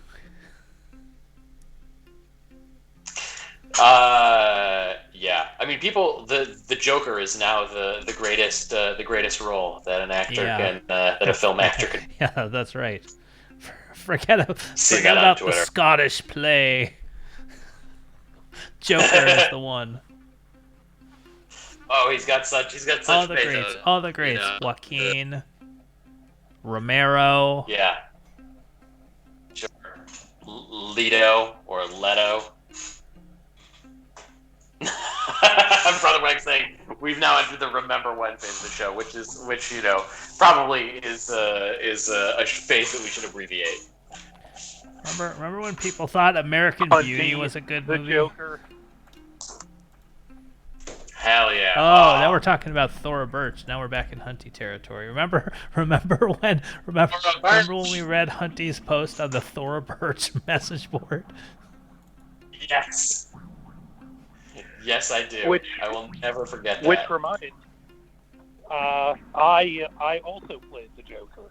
Yeah. I mean, the Joker is now the greatest role that an actor can, that a film actor can. Yeah, that's right. Forget about Twitter. The Scottish play. Joker is the one. Oh, he's got such all the greats. All the greats. You know, Joaquin, Romero. Yeah. Sure. Leto or Leto. Brother Mike saying, we've now entered the remember when phase of the show, which probably is a phase that we should abbreviate. Remember when people thought American Beauty was a good movie? The Joker. Hell yeah! Oh, now we're talking about Thora Birch. Now we're back in Hunty territory. Remember when we read Hunty's post on the Thora Birch message board? Yes. Yes, I do. I will never forget that. Which reminds, I also played the Joker.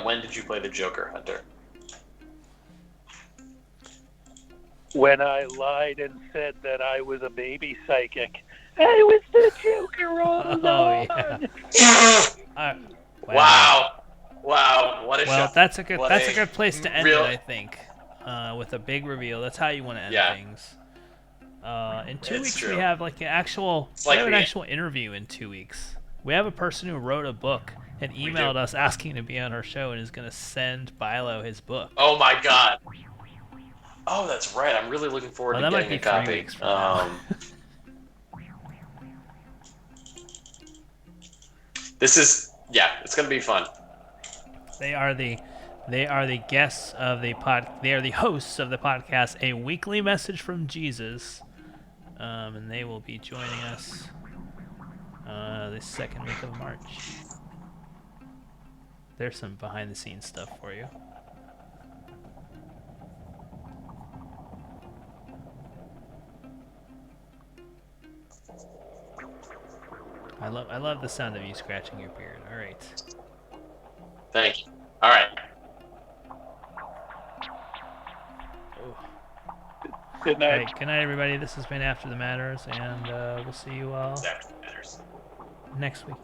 When did you play the Joker, Hunter? When I lied and said that I was a baby psychic. I was the Joker all along. Yeah. Wow. What a show. Well, that's a good place to end it, I think. With a big reveal. That's how you want to end things. In 2 weeks we have an actual interview in 2 weeks. We have a person who wrote a book and emailed us asking to be on our show and is going to send Bilo his book. Oh my god. Oh, that's right. I'm really looking forward to getting a copy. 3 weeks from now. It's going to be fun. They are the guests of the They are the hosts of the podcast, A Weekly Message from Jesus, and they will be joining us the second week of March. There's some behind-the-scenes stuff for you. I love the sound of you scratching your beard. All right. Thank you. All right. Good night. All right, good night, everybody. This has been After the Matters, and we'll see you all next week.